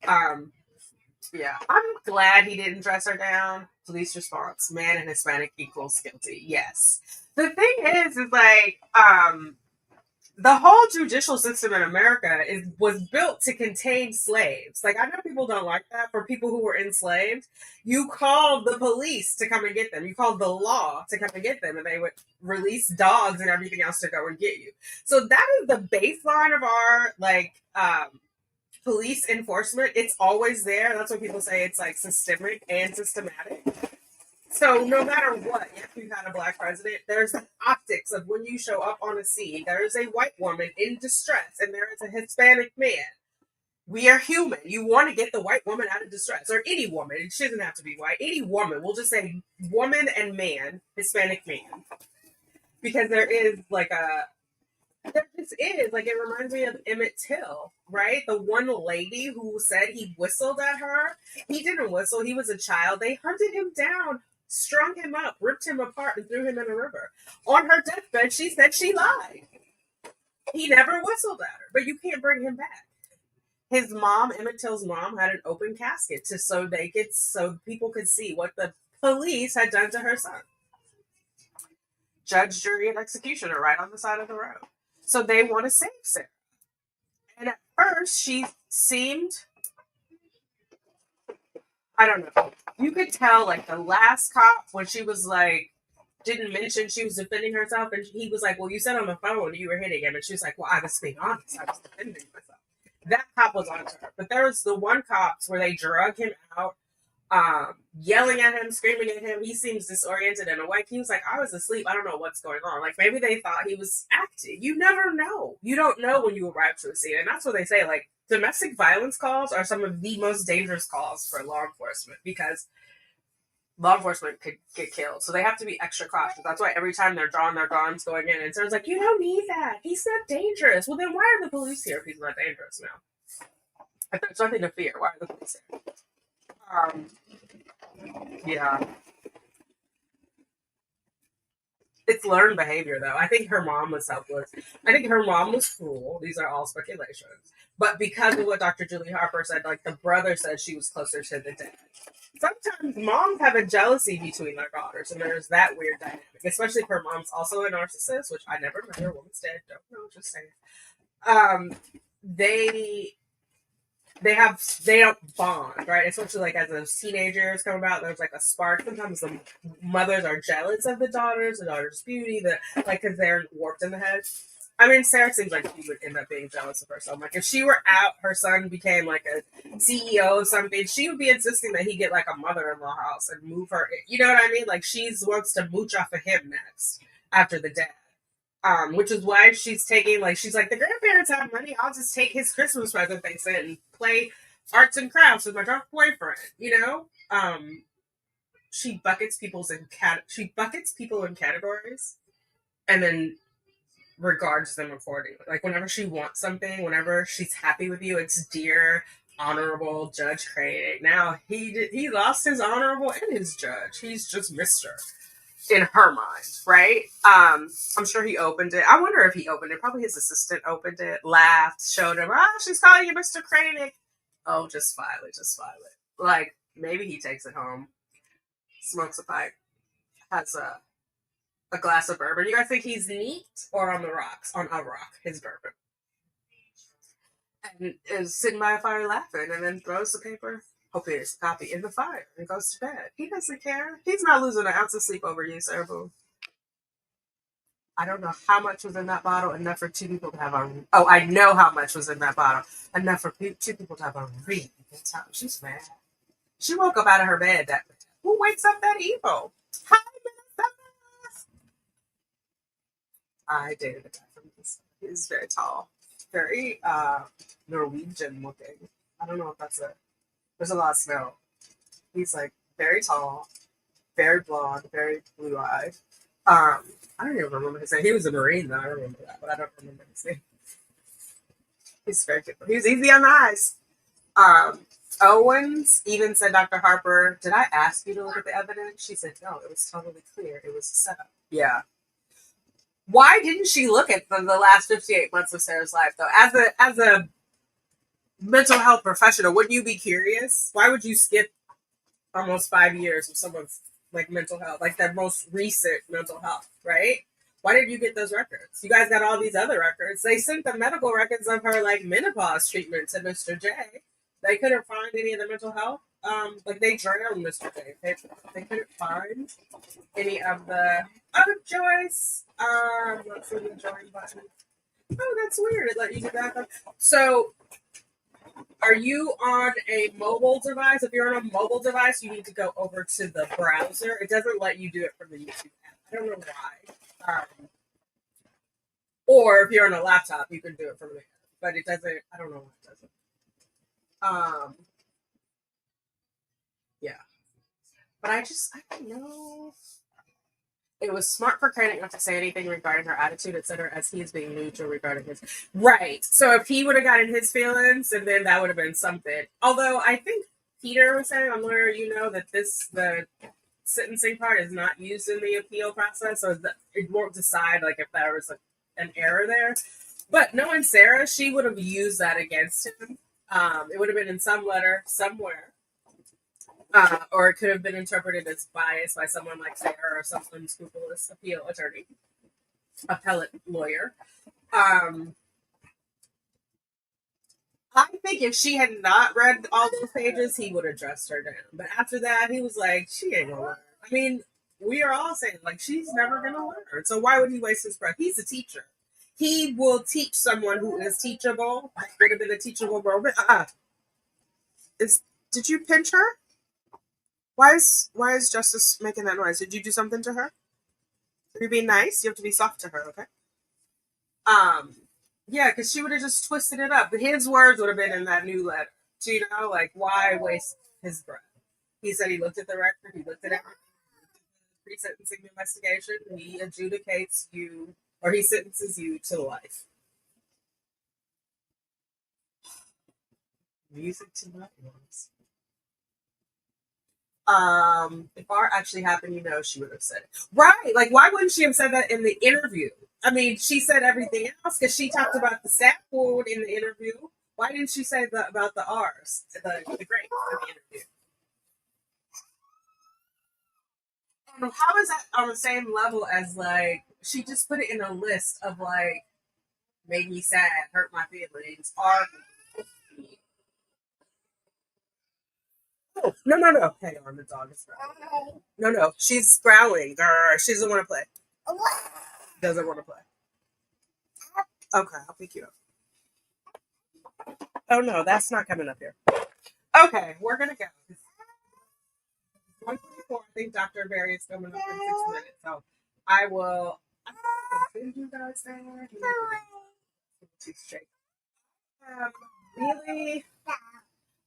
Yeah, I'm glad he didn't dress her down. Police response: man and Hispanic equals guilty. Yes. The thing is like, the whole judicial system in America was built to contain slaves. Like I know people don't like that. For people who were enslaved, you called the police to come and get them. You called the law to come and get them, and they would release dogs and everything else to go and get you. So that is the baseline of our police enforcement. It's always there. That's why people say it's like systemic and systematic. So no matter what, if you've had a black president, there's the optics of when you show up on a scene, there is a white woman in distress and there is a Hispanic man. We are human. You want to get the white woman out of distress, or any woman. It shouldn't have to be white. Any woman. We'll just say woman and man, Hispanic man. Because there is like there just is. Like, it reminds me of Emmett Till, right? The one lady who said he whistled at her. He didn't whistle. He was a child. They hunted him down, strung him up, ripped him apart, and threw him in a river. On her deathbed, she said she lied. He never whistled at her, but you can't bring him back. His mom, Emmett Till's mom, had an open casket so people could see what the police had done to her son. Judge, jury, and executioner right on the side of the road. So they want to save Sarah. And at first, she seemed, I don't know. You could tell, like, the last cop, when she was like, didn't mention she was defending herself, and he was like, well, you said on the phone you were hitting him. And she was like, well, I was being honest. I was defending myself. That cop was on her. But there was the one cops where they drug him out, yelling at him, screaming at him. He seems disoriented and awake. He was like, I was asleep. I don't know what's going on. Like, maybe they thought he was acting. You never know. You don't know when you arrive to a scene. And that's what they say, like, domestic violence calls are some of the most dangerous calls for law enforcement because law enforcement could get killed. So they have to be extra cautious. That's why every time they're drawing their guns going in, and someone's like, you don't need that. He's not dangerous. Well, then why are the police here if he's not dangerous now? If there's nothing to fear, why are the police here? Yeah. It's learned behavior, though. I think her mom was helpless. I think her mom was cruel. These are all speculations. But because of what Dr. Julie Harper said, like the brother said she was closer to the dad. Sometimes moms have a jealousy between their daughters, and there's that weird dynamic, especially if her mom's also a narcissist, which I never met her. Woman's dead. Don't know, just saying. They don't bond, right? Especially like as those teenagers come about, there's like a spark. Sometimes the mothers are jealous of the daughter's beauty, because they're warped in the head. I mean, Sarah seems like she would end up being jealous of her son. Like if she were out, her son became like a CEO of something, she would be insisting that he get like a mother-in-law house and move her. You know what I mean? Like she wants to mooch off of him next after the dad. Which is why she's taking, like, she's like, the grandparents have money, I'll just take his Christmas present, they said, and play arts and crafts with my drunk boyfriend, you know? She buckets people in categories and then regards them accordingly. Like, whenever she wants something, whenever she's happy with you, it's dear, honorable Judge Craig. Now, he lost his honorable and his judge. He's just Mr. in her mind, right? I'm sure he opened it. I wonder if he opened it. Probably his assistant opened it, laughed, showed him, she's calling you Mr. Cranick. Oh, just file it. Like, maybe he takes it home, smokes a pipe, has a glass of bourbon. You guys think he's neat or on the rocks? On a rock, his bourbon. And is sitting by a fire laughing and then throws the paper, hopefully there's a copy, in the fire and goes to bed. He doesn't care. He's not losing an ounce of sleep over you, Sarah Boone. I don't know how much was in that bottle, enough for 2 people to have a... Oh, I know how much was in that bottle. Enough for 2 people to have a really good time. She's mad. She woke up out of her bed. Who wakes up that evil? Hi, Minnesota! I dated a guy from this. He's very tall. Very Norwegian looking. I don't know if that's it. There's a lot of snow. He's like very tall, very blonde, very blue-eyed. I don't even remember his name. He was a Marine, though. I remember that, but I don't remember his name. He's very good. He was easy on the eyes. Owens even said, Dr. Harper, did I ask you to look at the evidence? She said, no, it was totally clear. It was a setup. Yeah. Why didn't she look at the last 58 months of Sarah's life, though? As a mental health professional, wouldn't you be curious? Why would you skip almost 5 years of someone's like mental health, like their most recent mental health, right? Why did you get those records? You guys got all these other records. They sent the medical records of her like menopause treatment to Mr. J. They couldn't find any of the mental health. Like they drowned Mr. J. They couldn't find any of the Joyce. Let's see the join button. Oh, that's weird. It let you do that. So are you on a mobile device? If you're on a mobile device, you need to go over to the browser. It doesn't let you do it from the YouTube app. I don't know why. Or if you're on a laptop, you can do it from there. But it doesn't. I don't know why it doesn't. Yeah. But I don't know. It was smart for Krennic not to say anything regarding her attitude, etc., as he is being neutral regarding his... Right. So if he would have gotten his feelings, and then that would have been something. Although I think Peter was saying on Lawyer, that the sentencing part is not used in the appeal process, so it won't decide like if there was an error there. But knowing Sarah, she would have used that against him. It would have been in some letter somewhere. Or it could have been interpreted as bias by someone like Sarah or some unscrupulous appeal attorney, appellate lawyer. I think if she had not read all those pages, he would have dressed her down. But after that, he was like, she ain't gonna learn. I mean, we are all saying, like, she's never gonna learn. So why would he waste his breath? He's a teacher. He will teach someone who is teachable. Would have been a teachable moment. Did you pinch her? Why is Justice making that noise? Did you do something to her? Are you being nice? You have to be soft to her, okay? Yeah, because she would have just twisted it up. His words would have been in that new letter. So, like, why waste his breath? He said he looked at the record, he looked at everything, pre-sentencing investigation, he adjudicates you, or he sentences you to life. Music to my ears. If R actually happened, she would have said it. Right. Like, why wouldn't she have said that in the interview? I mean, she said everything else because she talked about the stat food in the interview. Why didn't she say about the R's, the grades in the interview? And how is that on the same level as, like, she just put it in a list of, like, made me sad, hurt my feelings, R. Oh, no. Hang on, the dog is growling. No, she's growling. She doesn't want to play. Doesn't want to play. Okay, I'll pick you up. Oh no, that's not coming up here. Okay, we're gonna go. 1:24. I think Dr. Barry is coming up in 6 minutes, so I will send you guys there. She's shaking. Really?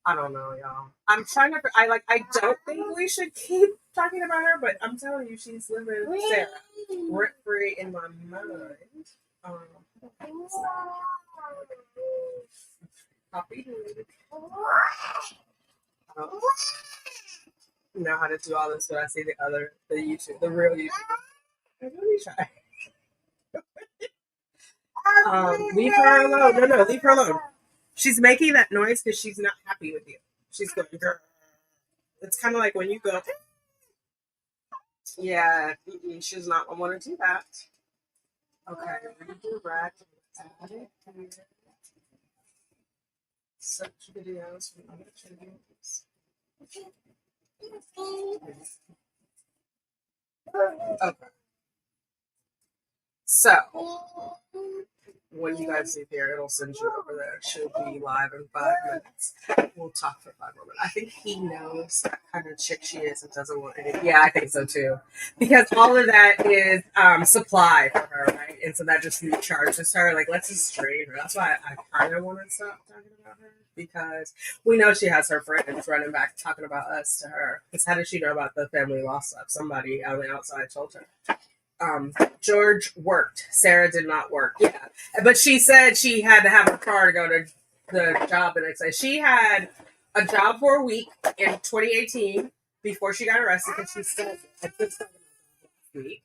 I don't know, y'all. I'm trying to. I don't think we should keep talking about her, but I'm telling you, she's living Sarah rent free in my mind. Copy. I don't know how to do all this, but I see the real YouTube. Let me try. Leave her alone. No, leave her alone. She's making that noise because she's not happy with you. She's going, girl. It's kind of like when you go, yeah, she does not want to do that. Okay, redirect. Add it here. Search videos from other channels. Okay. So, when you guys leave here, it'll send you over there. She'll be live in 5 minutes. We'll talk for 5 more minutes. I think he knows that kind of chick she is and doesn't want anything. Yeah, I think so too. Because all of that is supply for her, right? And so that just recharges her. Like, let's just train her. That's why I kind of want to stop talking about her. Because we know she has her friends running back talking about us to her. Because how did she know about the family law stuff? Somebody on the outside told her. George worked. Sarah did not work. Yeah. But she said she had to have a car to go to the job the next day. She had a job for a week in 2018 before she got arrested because she said at this time last week,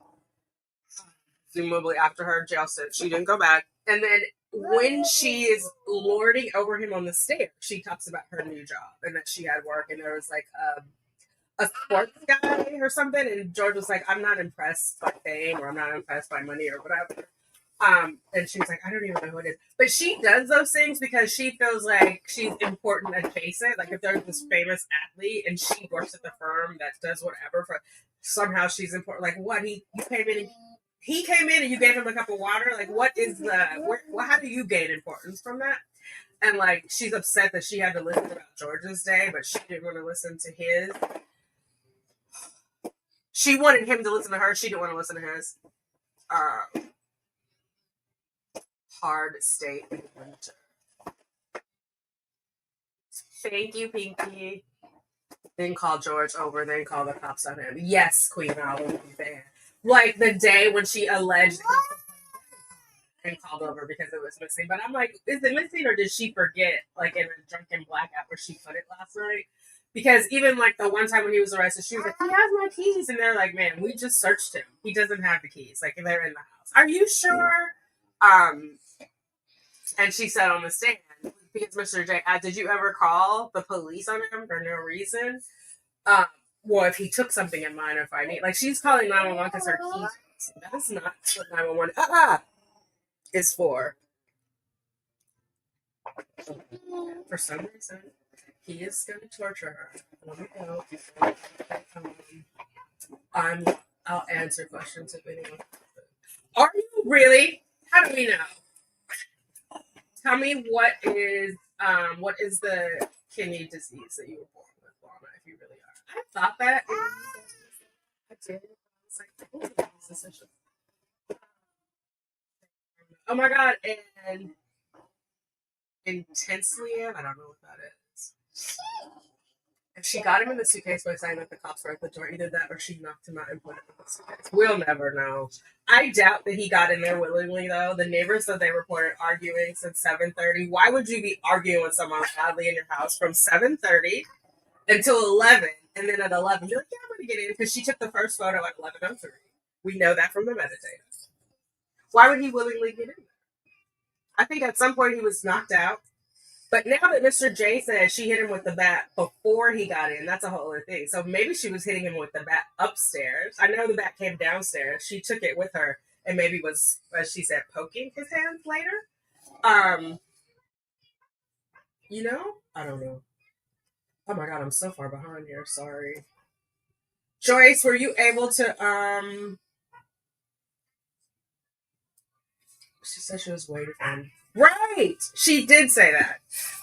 presumably after her jail sentence, she didn't go back. And then when she is lording over him on the stairs, she talks about her new job and that she had work and there was like a sports guy or something, and George was like, I'm not impressed by fame or I'm not impressed by money or whatever. And she was like, I don't even know who it is. But she does those things because she feels like she's important adjacent. Like if there's this famous athlete and she works at the firm that does whatever for somehow she's important. Like what he came in and you gave him a cup of water. Like what is how do you gain importance from that? And like she's upset that she had to listen about George's day, but she didn't want to listen to his. She wanted him to listen to her. She didn't want to listen to his. Hard state in winter. Thank you, Pinky. Then call George over. Then call the cops on him. Yes, Queen, I will be fair. Like the day when she alleged and called over because it was missing. But I'm like, is it missing or did she forget? Like in a drunken blackout where she put it last night. Because even like the one time when he was arrested, she was like, he has my keys. And they're like, man, we just searched him. He doesn't have the keys. Like, they're in the house. Are you sure? And she said on the stand, because Mr. J, did you ever call the police on him for no reason? Well, if he took something in mine, or if I need, like, she's calling 911 because her keys. That is not what 911 is for. For some reason, he is going to torture her. Let me go. I'll answer questions if anyone. Are you really? How do we know? Tell me what is the kidney disease that you were born with, Lana, if you really are. I thought that. I did. I was like, oh my god, and intensely in. I don't know what that is. If she got him in the suitcase by saying that the cops were at the door, either that or she knocked him out and put him in the suitcase. We'll never know. I doubt that he got in there willingly, though. The neighbors said they reported arguing since 7:30. Why would you be arguing with someone loudly in your house from 7:30 until 11, and then at 11 you're like, yeah, I'm going to get in, because she took the first photo at 11:03. We know that from the meditator. Why would he willingly get in there? I think at some point he was knocked out. But now that Mr. J said she hit him with the bat before he got in, that's a whole other thing. So maybe she was hitting him with the bat upstairs. I know the bat came downstairs. She took it with her and maybe was, as she said, poking his hands later. You know? I don't know. Oh my god, I'm so far behind here. Sorry. Joyce, were you able to she said she was waiting for him. Right! She did say that.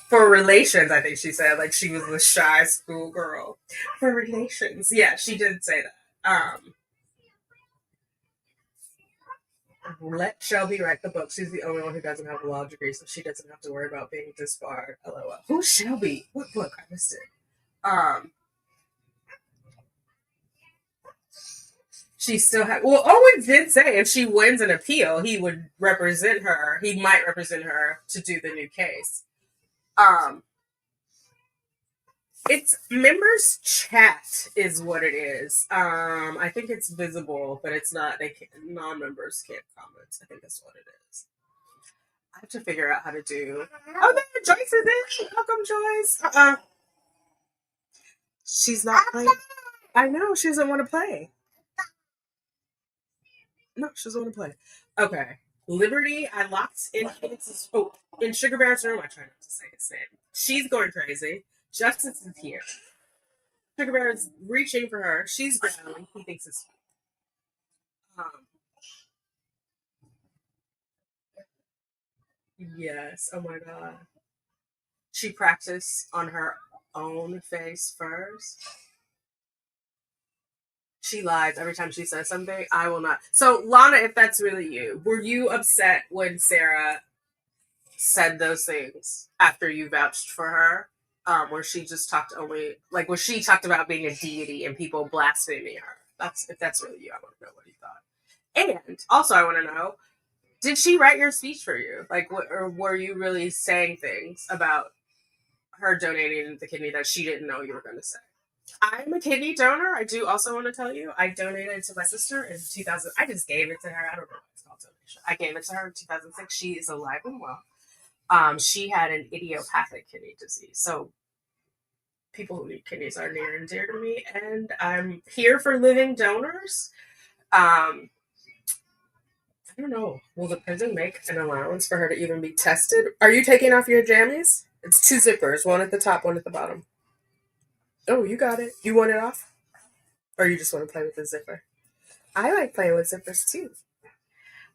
For relations, I think she said, like she was the shy schoolgirl. For relations. Yeah, she did say that. Let Shelby write the book. She's the only one who doesn't have a law degree, so she doesn't have to worry about being disbarred. LOL. Who's Shelby? What book? I missed it. She still had. Well, Owen did say if she wins an appeal, he would represent her. He might represent her to do the new case. It's members chat is what it is. I think it's visible, but it's not. Non-members can't comment. I think that's what it is. I have to figure out how to do. Oh, there, Joyce is in. Welcome, Joyce. She's not playing. I know she doesn't want to play. No, she doesn't want to play. Okay. Liberty, I locked in in Sugar Bear's room. I try not to say his name. She's going crazy. Justice is here. Sugar Bear is reaching for her. She's growling. He thinks it's yes. Oh my god. She practiced on her own face first. She lies every time she says something. I will not. So, Lana, if that's really you, were you upset when Sarah said those things after you vouched for her? Where she just talked only, like, where she talked about being a deity and people blaspheming her. If that's really you, I want to know what you thought. And also, I want to know, did she write your speech for you? Like, or were you really saying things about her donating the kidney that she didn't know you were going to say? I'm a kidney donor. I do also want to tell you, I donated to my sister in 2000. I just gave it to her. I don't know what it's called, donation. I gave it to her in 2006. She is alive and well. She had an idiopathic kidney disease. So people who need kidneys are near and dear to me. And I'm here for living donors. I don't know. Will the prison make an allowance for her to even be tested? Are you taking off your jammies? It's 2 zippers, one at the top, one at the bottom. Oh, you got it. You want it off? Or you just want to play with the zipper? I like playing with zippers too.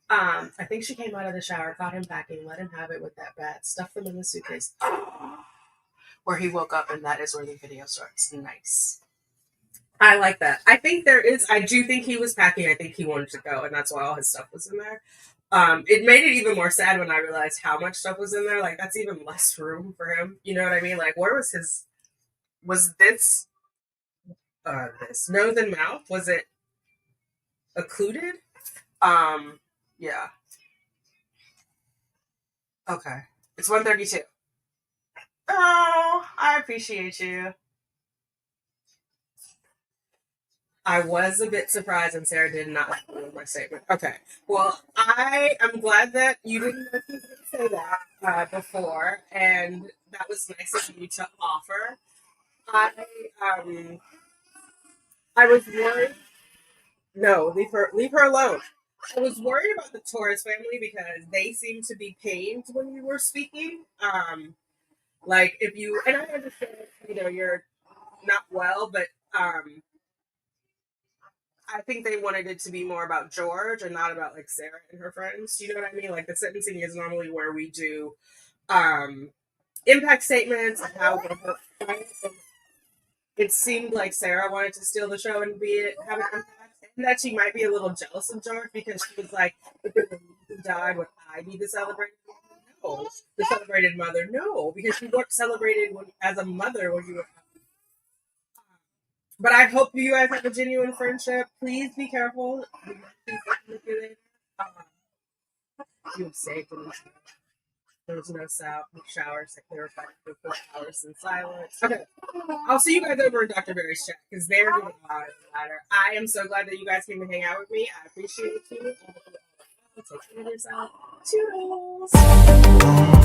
I think she came out of the shower, caught him packing, let him have it with that bat, stuffed them in the suitcase. Where he woke up, and that is where the video starts. Nice. I like that. I do think he was packing. I think he wanted to go, and that's why all his stuff was in there. It made it even more sad when I realized how much stuff was in there. Like, that's even less room for him. You know what I mean? Like, where was his... Was this nose and mouth? Was it occluded? Yeah. Okay. It's 1:32. Oh, I appreciate you. I was a bit surprised, and Sarah did not like my statement. Okay. Well, I am glad that you didn't know you say that before, and that was nice of you to offer. I was worried. No, leave her alone. I was worried about the Torres family because they seemed to be pained when you were speaking. Like if you, and I understand, you're not well, but I think they wanted it to be more about George and not about like Sarah and her friends. You know what I mean? Like the sentencing is normally where we do impact statements and how it seemed like Sarah wanted to steal the show and have an impact. And that she might be a little jealous of George because she was like, if the who died, would I be the celebrated? No. The celebrated mother, no, because you weren't celebrated as a mother when you were. But I hope you guys have a genuine friendship. Please be careful. You were safe when there was no showers that clarified for 4 hours in silence. Okay. I'll see you guys over in Dr. Berry's chat because they're doing a lot of the matter. I am so glad that you guys came to hang out with me. I appreciate you. Take care of yourself. Toodles.